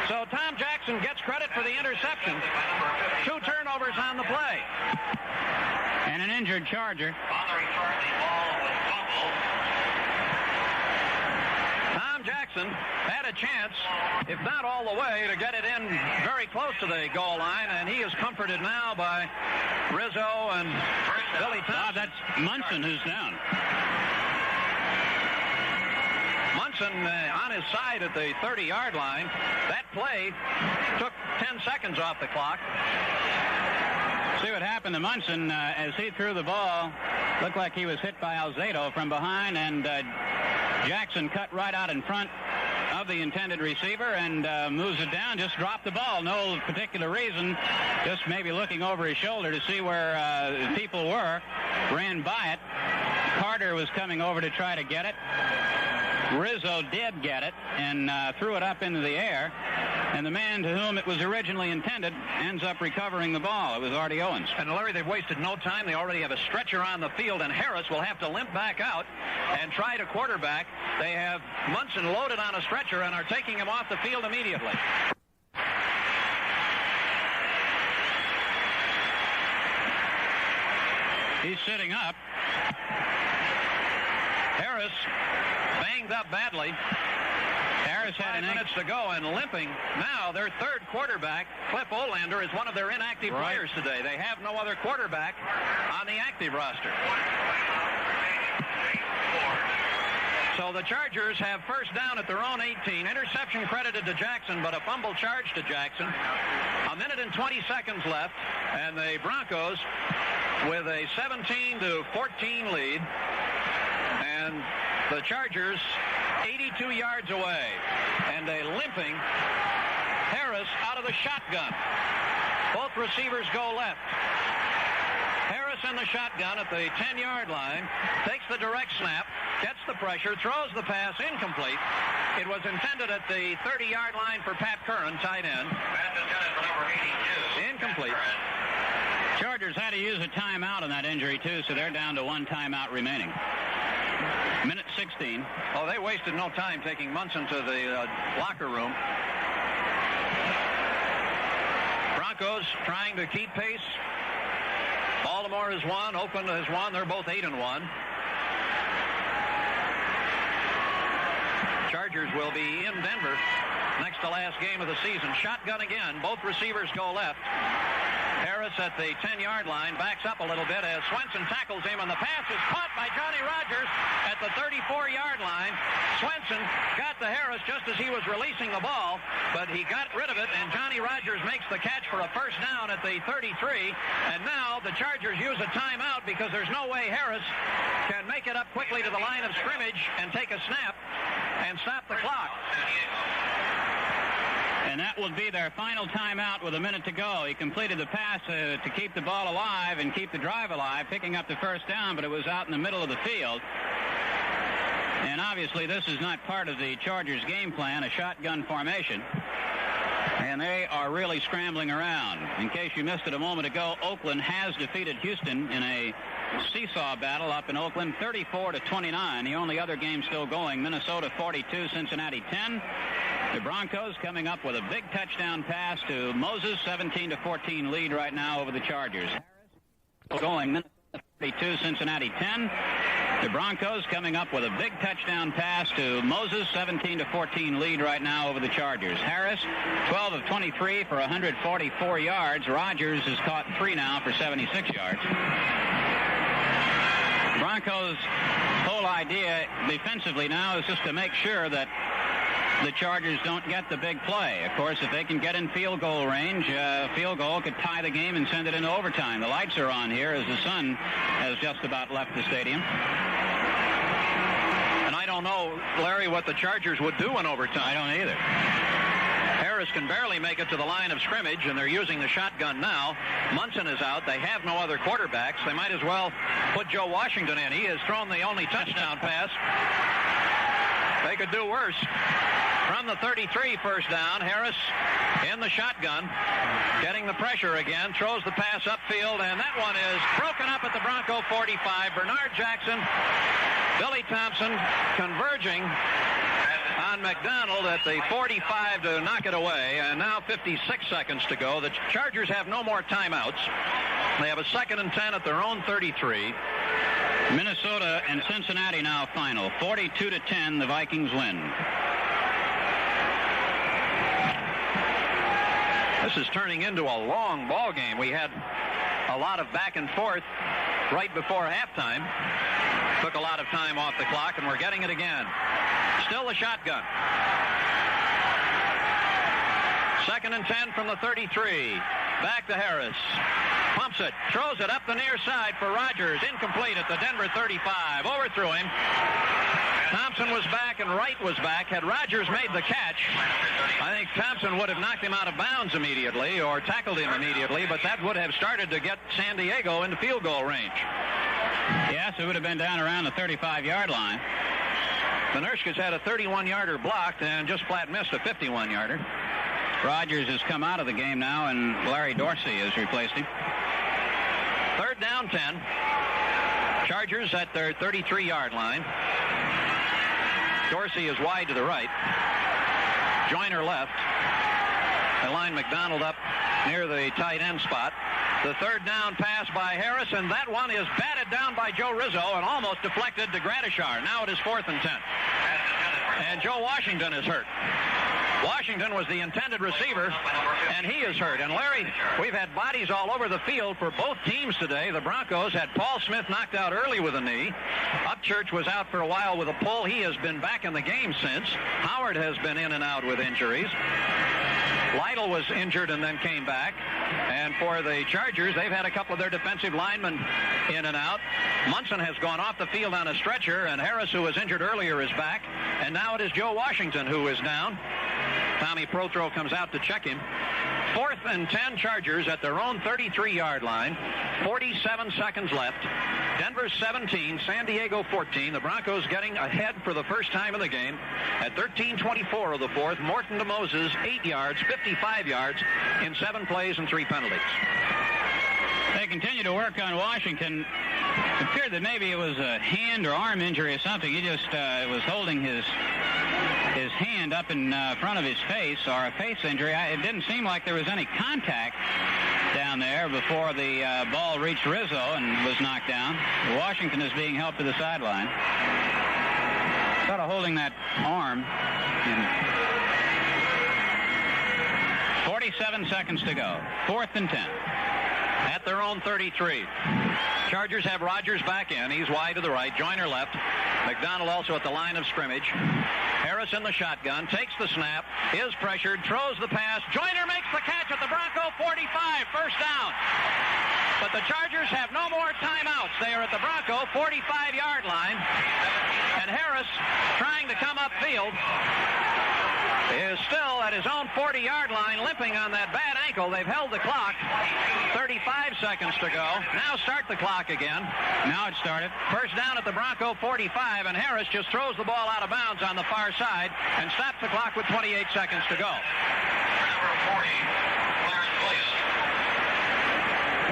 So Tom Jackson gets credit for the interception. 2 turnovers on the play. And an injured Charger. Tom Jackson had a chance, if not all the way, to get it in very close to the goal line, and he is comforted now by Rizzo and Billy Thompson. That's Munson who's down. Munson on his side at the 30-yard line. That play took 10 seconds off the clock. See what happened to Munson as he threw the ball. Looked like he was hit by Alzado from behind, and Jackson cut right out in front of the intended receiver and moves it down. Just dropped the ball. No particular reason. Just maybe looking over his shoulder to see where people were. Ran by it. Carter was coming over to try to get it. Rizzo did get it and threw it up into the air, and the man to whom it was originally intended ends up recovering the ball. It was Artie Owens. And Larry, they've wasted no time. They already have a stretcher on the field, and Harris will have to limp back out and try to quarterback. They have Munson loaded on a stretcher and are taking him off the field immediately. He's sitting up. Harris banged up badly. Harris had 5 minutes to go and limping. Now their third quarterback, Cliff Olander, is one of their inactive players today. They have no other quarterback on the active roster. So the Chargers have first down at their own 18. Interception credited to Jackson, but a fumble charge to Jackson. 1 minute and 20 seconds left, and the Broncos with a 17-14 lead. And the Chargers 82 yards away. And a limping Harris out of the shotgun. Both receivers go left. Harris in the shotgun at the 10-yard line. Takes the direct snap. Gets the pressure. Throws the pass incomplete. It was intended at the 30-yard line for Pat Curran, tight end. Incomplete. Chargers had to use a timeout on that injury, too, so they're down to 1 timeout remaining. Minute 16. Oh, they wasted no time taking Munson to the locker room. Broncos trying to keep pace. Baltimore has won. Oakland has won. They're both 8-1. Chargers will be in Denver next to last game of the season. Shotgun again. Both receivers go left. Harris at the 10-yard line backs up a little bit as Swenson tackles him, and the pass is caught by Johnny Rogers at the 34-yard line. Swenson got to Harris just as he was releasing the ball, but he got rid of it, and Johnny Rogers makes the catch for a first down at the 33. And now the Chargers use a timeout because there's no way Harris can make it up quickly to the line of scrimmage and take a snap and stop the clock. And that will be their final timeout with a minute to go. He completed the pass to keep the ball alive and keep the drive alive, picking up the first down, but it was out in the middle of the field. And obviously this is not part of the Chargers game plan, a shotgun formation. And they are really scrambling around. In case you missed it a moment ago, Oakland has defeated Houston in a seesaw battle up in Oakland, 34-29. The only other game still going, Minnesota 42, Cincinnati 10. The Broncos coming up with a big touchdown pass to Moses, 17-14 lead right now over the Chargers. Going Minnesota 32, Cincinnati 10. The Broncos coming up with a big touchdown pass to Moses, 17-14 lead right now over the Chargers. Harris, 12 of 23 for 144 yards. Rodgers has caught 3 now for 76 yards. Broncos' whole idea defensively now is just to make sure that the Chargers don't get the big play. Of course, if they can get in field goal range, field goal could tie the game and send it into overtime. The lights are on here as the sun has just about left the stadium. And I don't know, Larry, what the Chargers would do in overtime. I don't either. Harris can barely make it to the line of scrimmage, and they're using the shotgun now. Munson is out. They have no other quarterbacks. They might as well put Joe Washington in. He has thrown the only touchdown pass. They could do worse. From the 33, first down. Harris in the shotgun, getting the pressure again, throws the pass upfield, and that one is broken up at the Bronco 45. Bernard Jackson, Billy Thompson converging on McDonald at the 45 to knock it away, and now 56 seconds to go. The Chargers have no more timeouts. They have a 2nd and 10 at their own 33. Minnesota and Cincinnati now final. 42-10, the Vikings win. This is turning into a long ball game. We had a lot of back and forth right before halftime. Took a lot of time off the clock, and we're getting it again. Still the shotgun. 2nd and 10 from the 33. Back to Harris. Pumps it. Throws it up the near side for Rodgers. Incomplete at the Denver 35. Overthrew him. Thompson was back and Wright was back. Had Rodgers made the catch, I think Thompson would have knocked him out of bounds immediately or tackled him immediately, but that would have started to get San Diego into field goal range. Yes, it would have been down around the 35-yard line. The Nurskis had a 31-yarder blocked and just flat missed a 51-yarder. Rodgers has come out of the game now, and Larry Dorsey has replaced him. 3rd down 10. Chargers at their 33-yard line. Dorsey is wide to the right. Joyner left. They line McDonald up near the tight end spot. The 3rd down pass by Harris, and that one is batted down by Joe Rizzo and almost deflected to Gradishar. Now it is 4th and 10. And Joe Washington is hurt. Washington was the intended receiver, and he is hurt. And Larry, we've had bodies all over the field for both teams today. The Broncos had Paul Smith knocked out early with a knee. Upchurch was out for a while with a pull. He has been back in the game since. Howard has been in and out with injuries. Lytle was injured and then came back. And for the Chargers, they've had a couple of their defensive linemen in and out. Munson has gone off the field on a stretcher, and Harris, who was injured earlier, is back. And now it is Joe Washington who is down. Tommy Prothro comes out to check him. 4th and 10 Chargers at their own 33-yard line. 47 seconds left. Denver 17, San Diego 14. The Broncos getting ahead for the first time in the game. At 13:24 of the 4th, Morton to Moses, 8 yards, 55 yards in 7 plays and 3 penalties. They continue to work on Washington. It appeared that maybe it was a hand or arm injury or something. He just was holding his hand up in front of his face, or a face injury. It didn't seem like there was any contact down there before the ball reached Rizzo and was knocked down. Washington is being helped to the sideline. Sort of holding that arm. 47 seconds to go. 4th and 10. At their own 33. Chargers have Rodgers back in. He's wide to the right. Joyner left. McDonald also at the line of scrimmage. Harris in the shotgun. Takes the snap. Is pressured. Throws the pass. Joyner makes the catch at the Bronco 45. First down. But the Chargers have no more timeouts. They are at the Bronco 45-yard line. And Harris, trying to come upfield, is still at his own 40-yard line, limping on that bad ankle. They've held the clock. 35 seconds to go. Now start the clock again. Now it started. First down at the Bronco 45, and Harris just throws the ball out of bounds on the far side and stops the clock with 28 seconds to go. Number 40, Clarence Williams.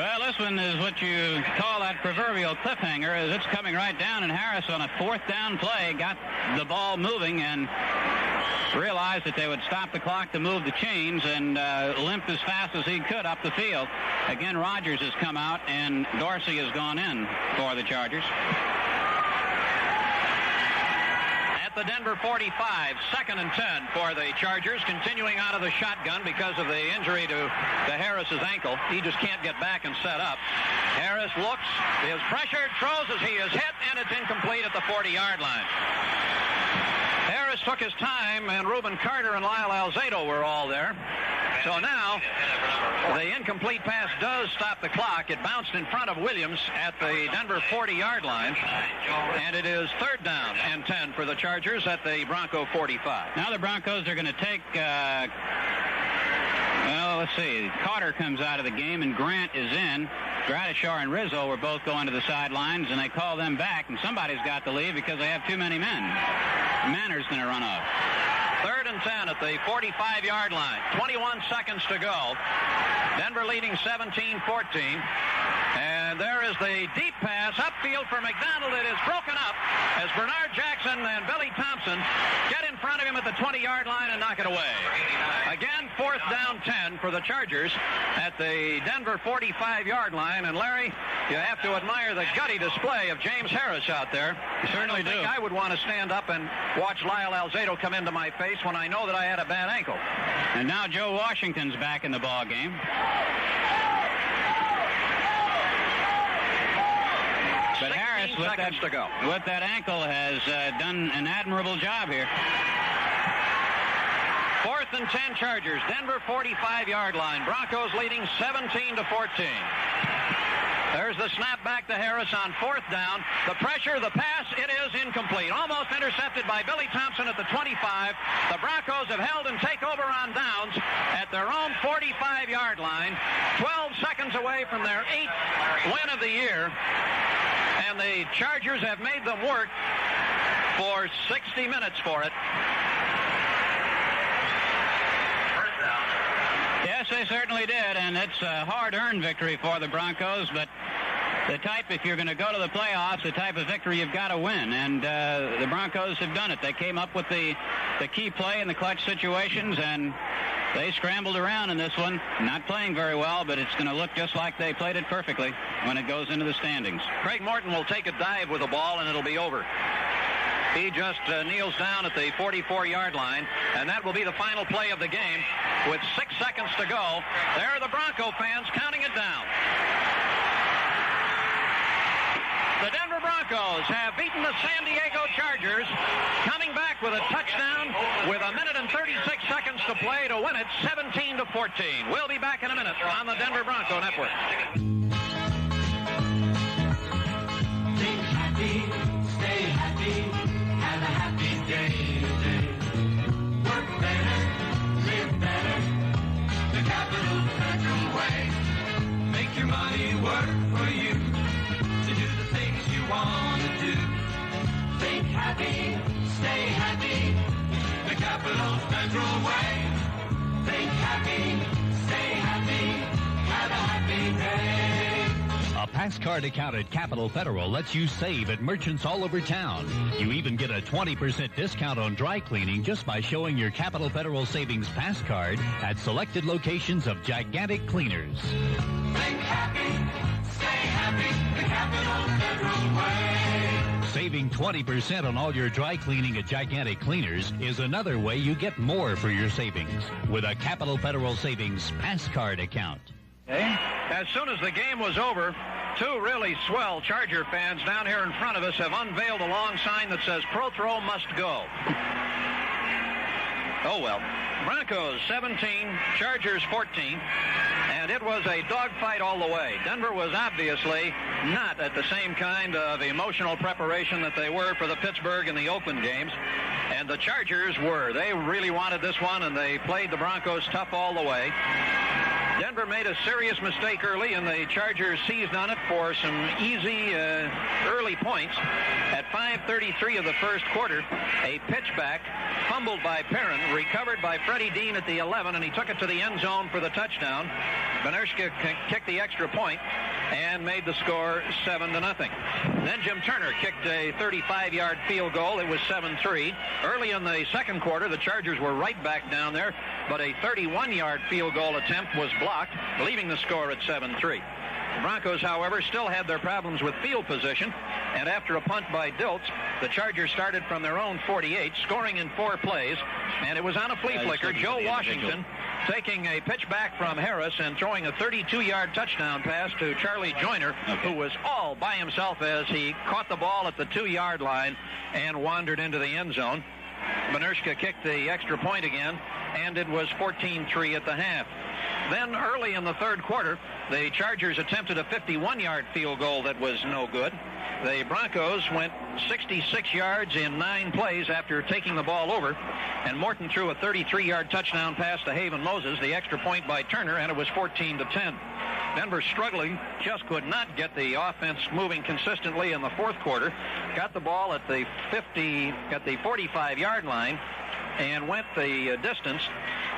Well, this one is what you call that proverbial cliffhanger, as it's coming right down, and Harris on a 4th down play got the ball moving, and realized that they would stop the clock to move the chains and limped as fast as he could up the field. Again, Rogers has come out, and Dorsey has gone in for the Chargers. At the Denver 45, 2nd and 10 for the Chargers, continuing out of the shotgun because of the injury to Harris's ankle. He just can't get back and set up. Harris looks, is pressured, throws as he is hit, and it's incomplete at the 40-yard line. Harris took his time, and Reuben Carter and Lyle Alzado were all there. So now, the incomplete pass does stop the clock. It bounced in front of Williams at the Denver 40-yard line, and it is 3rd down and 10 for the Chargers at the Bronco 45. Now the Broncos are going to take, let's see, Carter comes out of the game, and Grant is in. Gradishar and Rizzo were both going to the sidelines, and they call them back, and somebody's got to leave because they have too many men. Manor's going to run off. 3rd and 10 at the 45-yard line. 21 seconds to go. Denver leading 17-14. And there is the deep pass upfield for McDonald. It is broken up as Bernard Jackson and Billy Thompson get in front of him at the 20-yard line and knock it away. Again, 4th down 10 for the Chargers at the Denver 45-yard line. And Larry, you have to admire the gutty display of James Harris out there. You certainly do. I would want to stand up and watch Lyle Alzado come into my face when I know that I had a bad ankle. And now Joe Washington's back in the ball game. But Harris, with that ankle, has done an admirable job here. 4th and 10 Chargers. Denver 45-yard line. Broncos leading 17-14. There's the snap back to Harris on 4th down. The pressure, the pass, it is incomplete. Almost intercepted by Billy Thompson at the 25. The Broncos have held and take over on downs at their own 45-yard line. 12 seconds away from their 8th win of the year. And the Chargers have made them work for 60 minutes for it. Yes, they certainly did, and it's a hard-earned victory for the Broncos, but the type, if you're going to go to the playoffs, the type of victory you've got to win, and the Broncos have done it. They came up with the key play in the clutch situations, and they scrambled around in this one, not playing very well, but it's going to look just like they played it perfectly when it goes into the standings. Craig Morton will take a dive with the ball, and it'll be over. He just kneels down at the 44-yard line, and that will be the final play of the game with 6 seconds to go. There are the Bronco fans counting it down. The Denver Broncos have beaten the San Diego Chargers, coming back with a touchdown with 1 minute and 36 seconds to play to win it 17-14. We'll be back in a minute on the Denver Bronco Network. Think happy, stay happy, have a happy day today. Work better, live better, the Capital Federal way. Make your money work for you to do the things you want to do. Think happy, stay happy, the Capital Federal way. Think happy, stay happy, have a happy day. A pass card account at Capital Federal lets you save at merchants all over town. You even get a 20% discount on dry cleaning just by showing your Capital Federal Savings Pass card at selected locations of gigantic cleaners. Think happy, stay happy, the Capital Federal way. Saving 20% on all your dry cleaning at gigantic cleaners is another way you get more for your savings with a Capital Federal Savings Pass card account. As soon as the game was over, two really swell Charger fans down here in front of us have unveiled a long sign that says, "Pro Throw must go." Oh, well. Broncos 17, Chargers 14, and it was a dogfight all the way. Denver was obviously not at the same kind of emotional preparation that they were for the Pittsburgh and the Oakland games, and the Chargers were. They really wanted this one, and they played the Broncos tough all the way. Denver made a serious mistake early, and the Chargers seized on it for some easy early points. At 5:33 of the first quarter, a pitchback fumbled by Perrin, recovered by Freddie Dean at the 11, and he took it to the end zone for the touchdown. Benershka kicked the extra point and made the score 7-0. Then Jim Turner kicked a 35-yard field goal. It was 7-3. Early in the second quarter, the Chargers were right back down there, but a 31-yard field goal attempt was blocked, leaving the score at 7-3. The Broncos, however, still had their problems with field position, and after a punt by Diltz, the Chargers started from their own 48, scoring in 4 plays, and it was on a flea flicker. Joe Washington taking a pitch back from Harris and throwing a 32-yard touchdown pass to Charlie Joyner, who was all by himself as he caught the ball at the 2-yard line and wandered into the end zone. Benershka kicked the extra point again, and it was 14-3 at the half. Then early in the third quarter, the Chargers attempted a 51-yard field goal that was no good. The Broncos went 66 yards in 9 plays after taking the ball over, and Morton threw a 33-yard touchdown pass to Haven Moses, the extra point by Turner, and it was 14-10. Denver struggling, just could not get the offense moving consistently in the fourth quarter. Got the ball at the 45-yard line and went the distance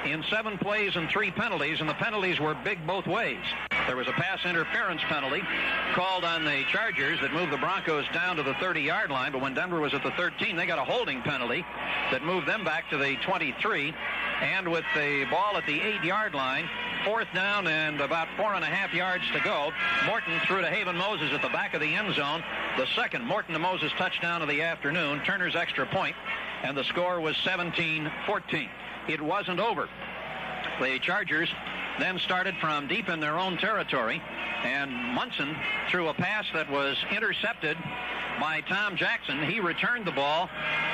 in 7 plays and 3 penalties, and the penalties were big both ways. There was a pass interference penalty called on the Chargers that moved the Broncos down to the 30-yard line, but when Denver was at the 13, they got a holding penalty that moved them back to the 23, and with the ball at the 8-yard line, 4th down and about 4.5 yards to go, Morton threw to Haven Moses at the back of the end zone, the second Morton to Moses touchdown of the afternoon, Turner's extra point, and the score was 17-14. It wasn't over. The Chargers then started from deep in their own territory, and Munson threw a pass that was intercepted by Tom Jackson. He returned the ball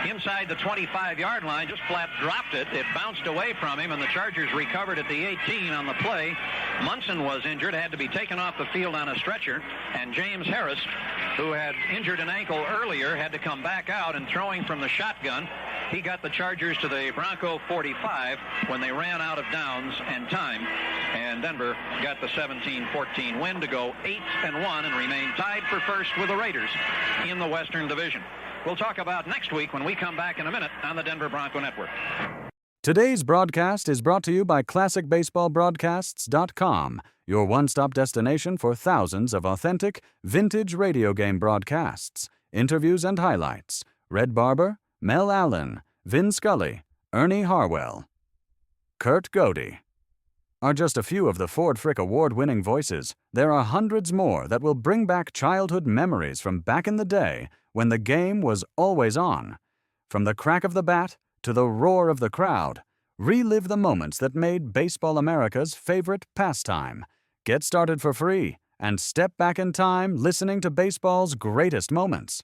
inside the 25-yard line, just flat dropped it. It bounced away from him, and the Chargers recovered at the 18 on the play. Munson was injured, had to be taken off the field on a stretcher, and James Harris, who had injured an ankle earlier, had to come back out, and throwing from the shotgun, he got the Chargers to the Bronco 45 when they ran out of downs and time, and Denver got the 17-14 win to go 8-1 and remain tied for first with the Raiders in the Western Division. We'll talk about next week when we come back in a minute on the Denver Bronco Network. Today's broadcast is brought to you by ClassicBaseballBroadcasts.com, your one-stop destination for thousands of authentic, vintage radio game broadcasts, interviews and highlights. Red Barber, Mel Allen, Vin Scully, Ernie Harwell, Kurt Godey are just a few of the Ford Frick award-winning voices. There are hundreds more that will bring back childhood memories from back in the day when the game was always on. From the crack of the bat to the roar of the crowd, relive the moments that made Baseball America's favorite pastime. Get started for free and step back in time listening to baseball's greatest moments.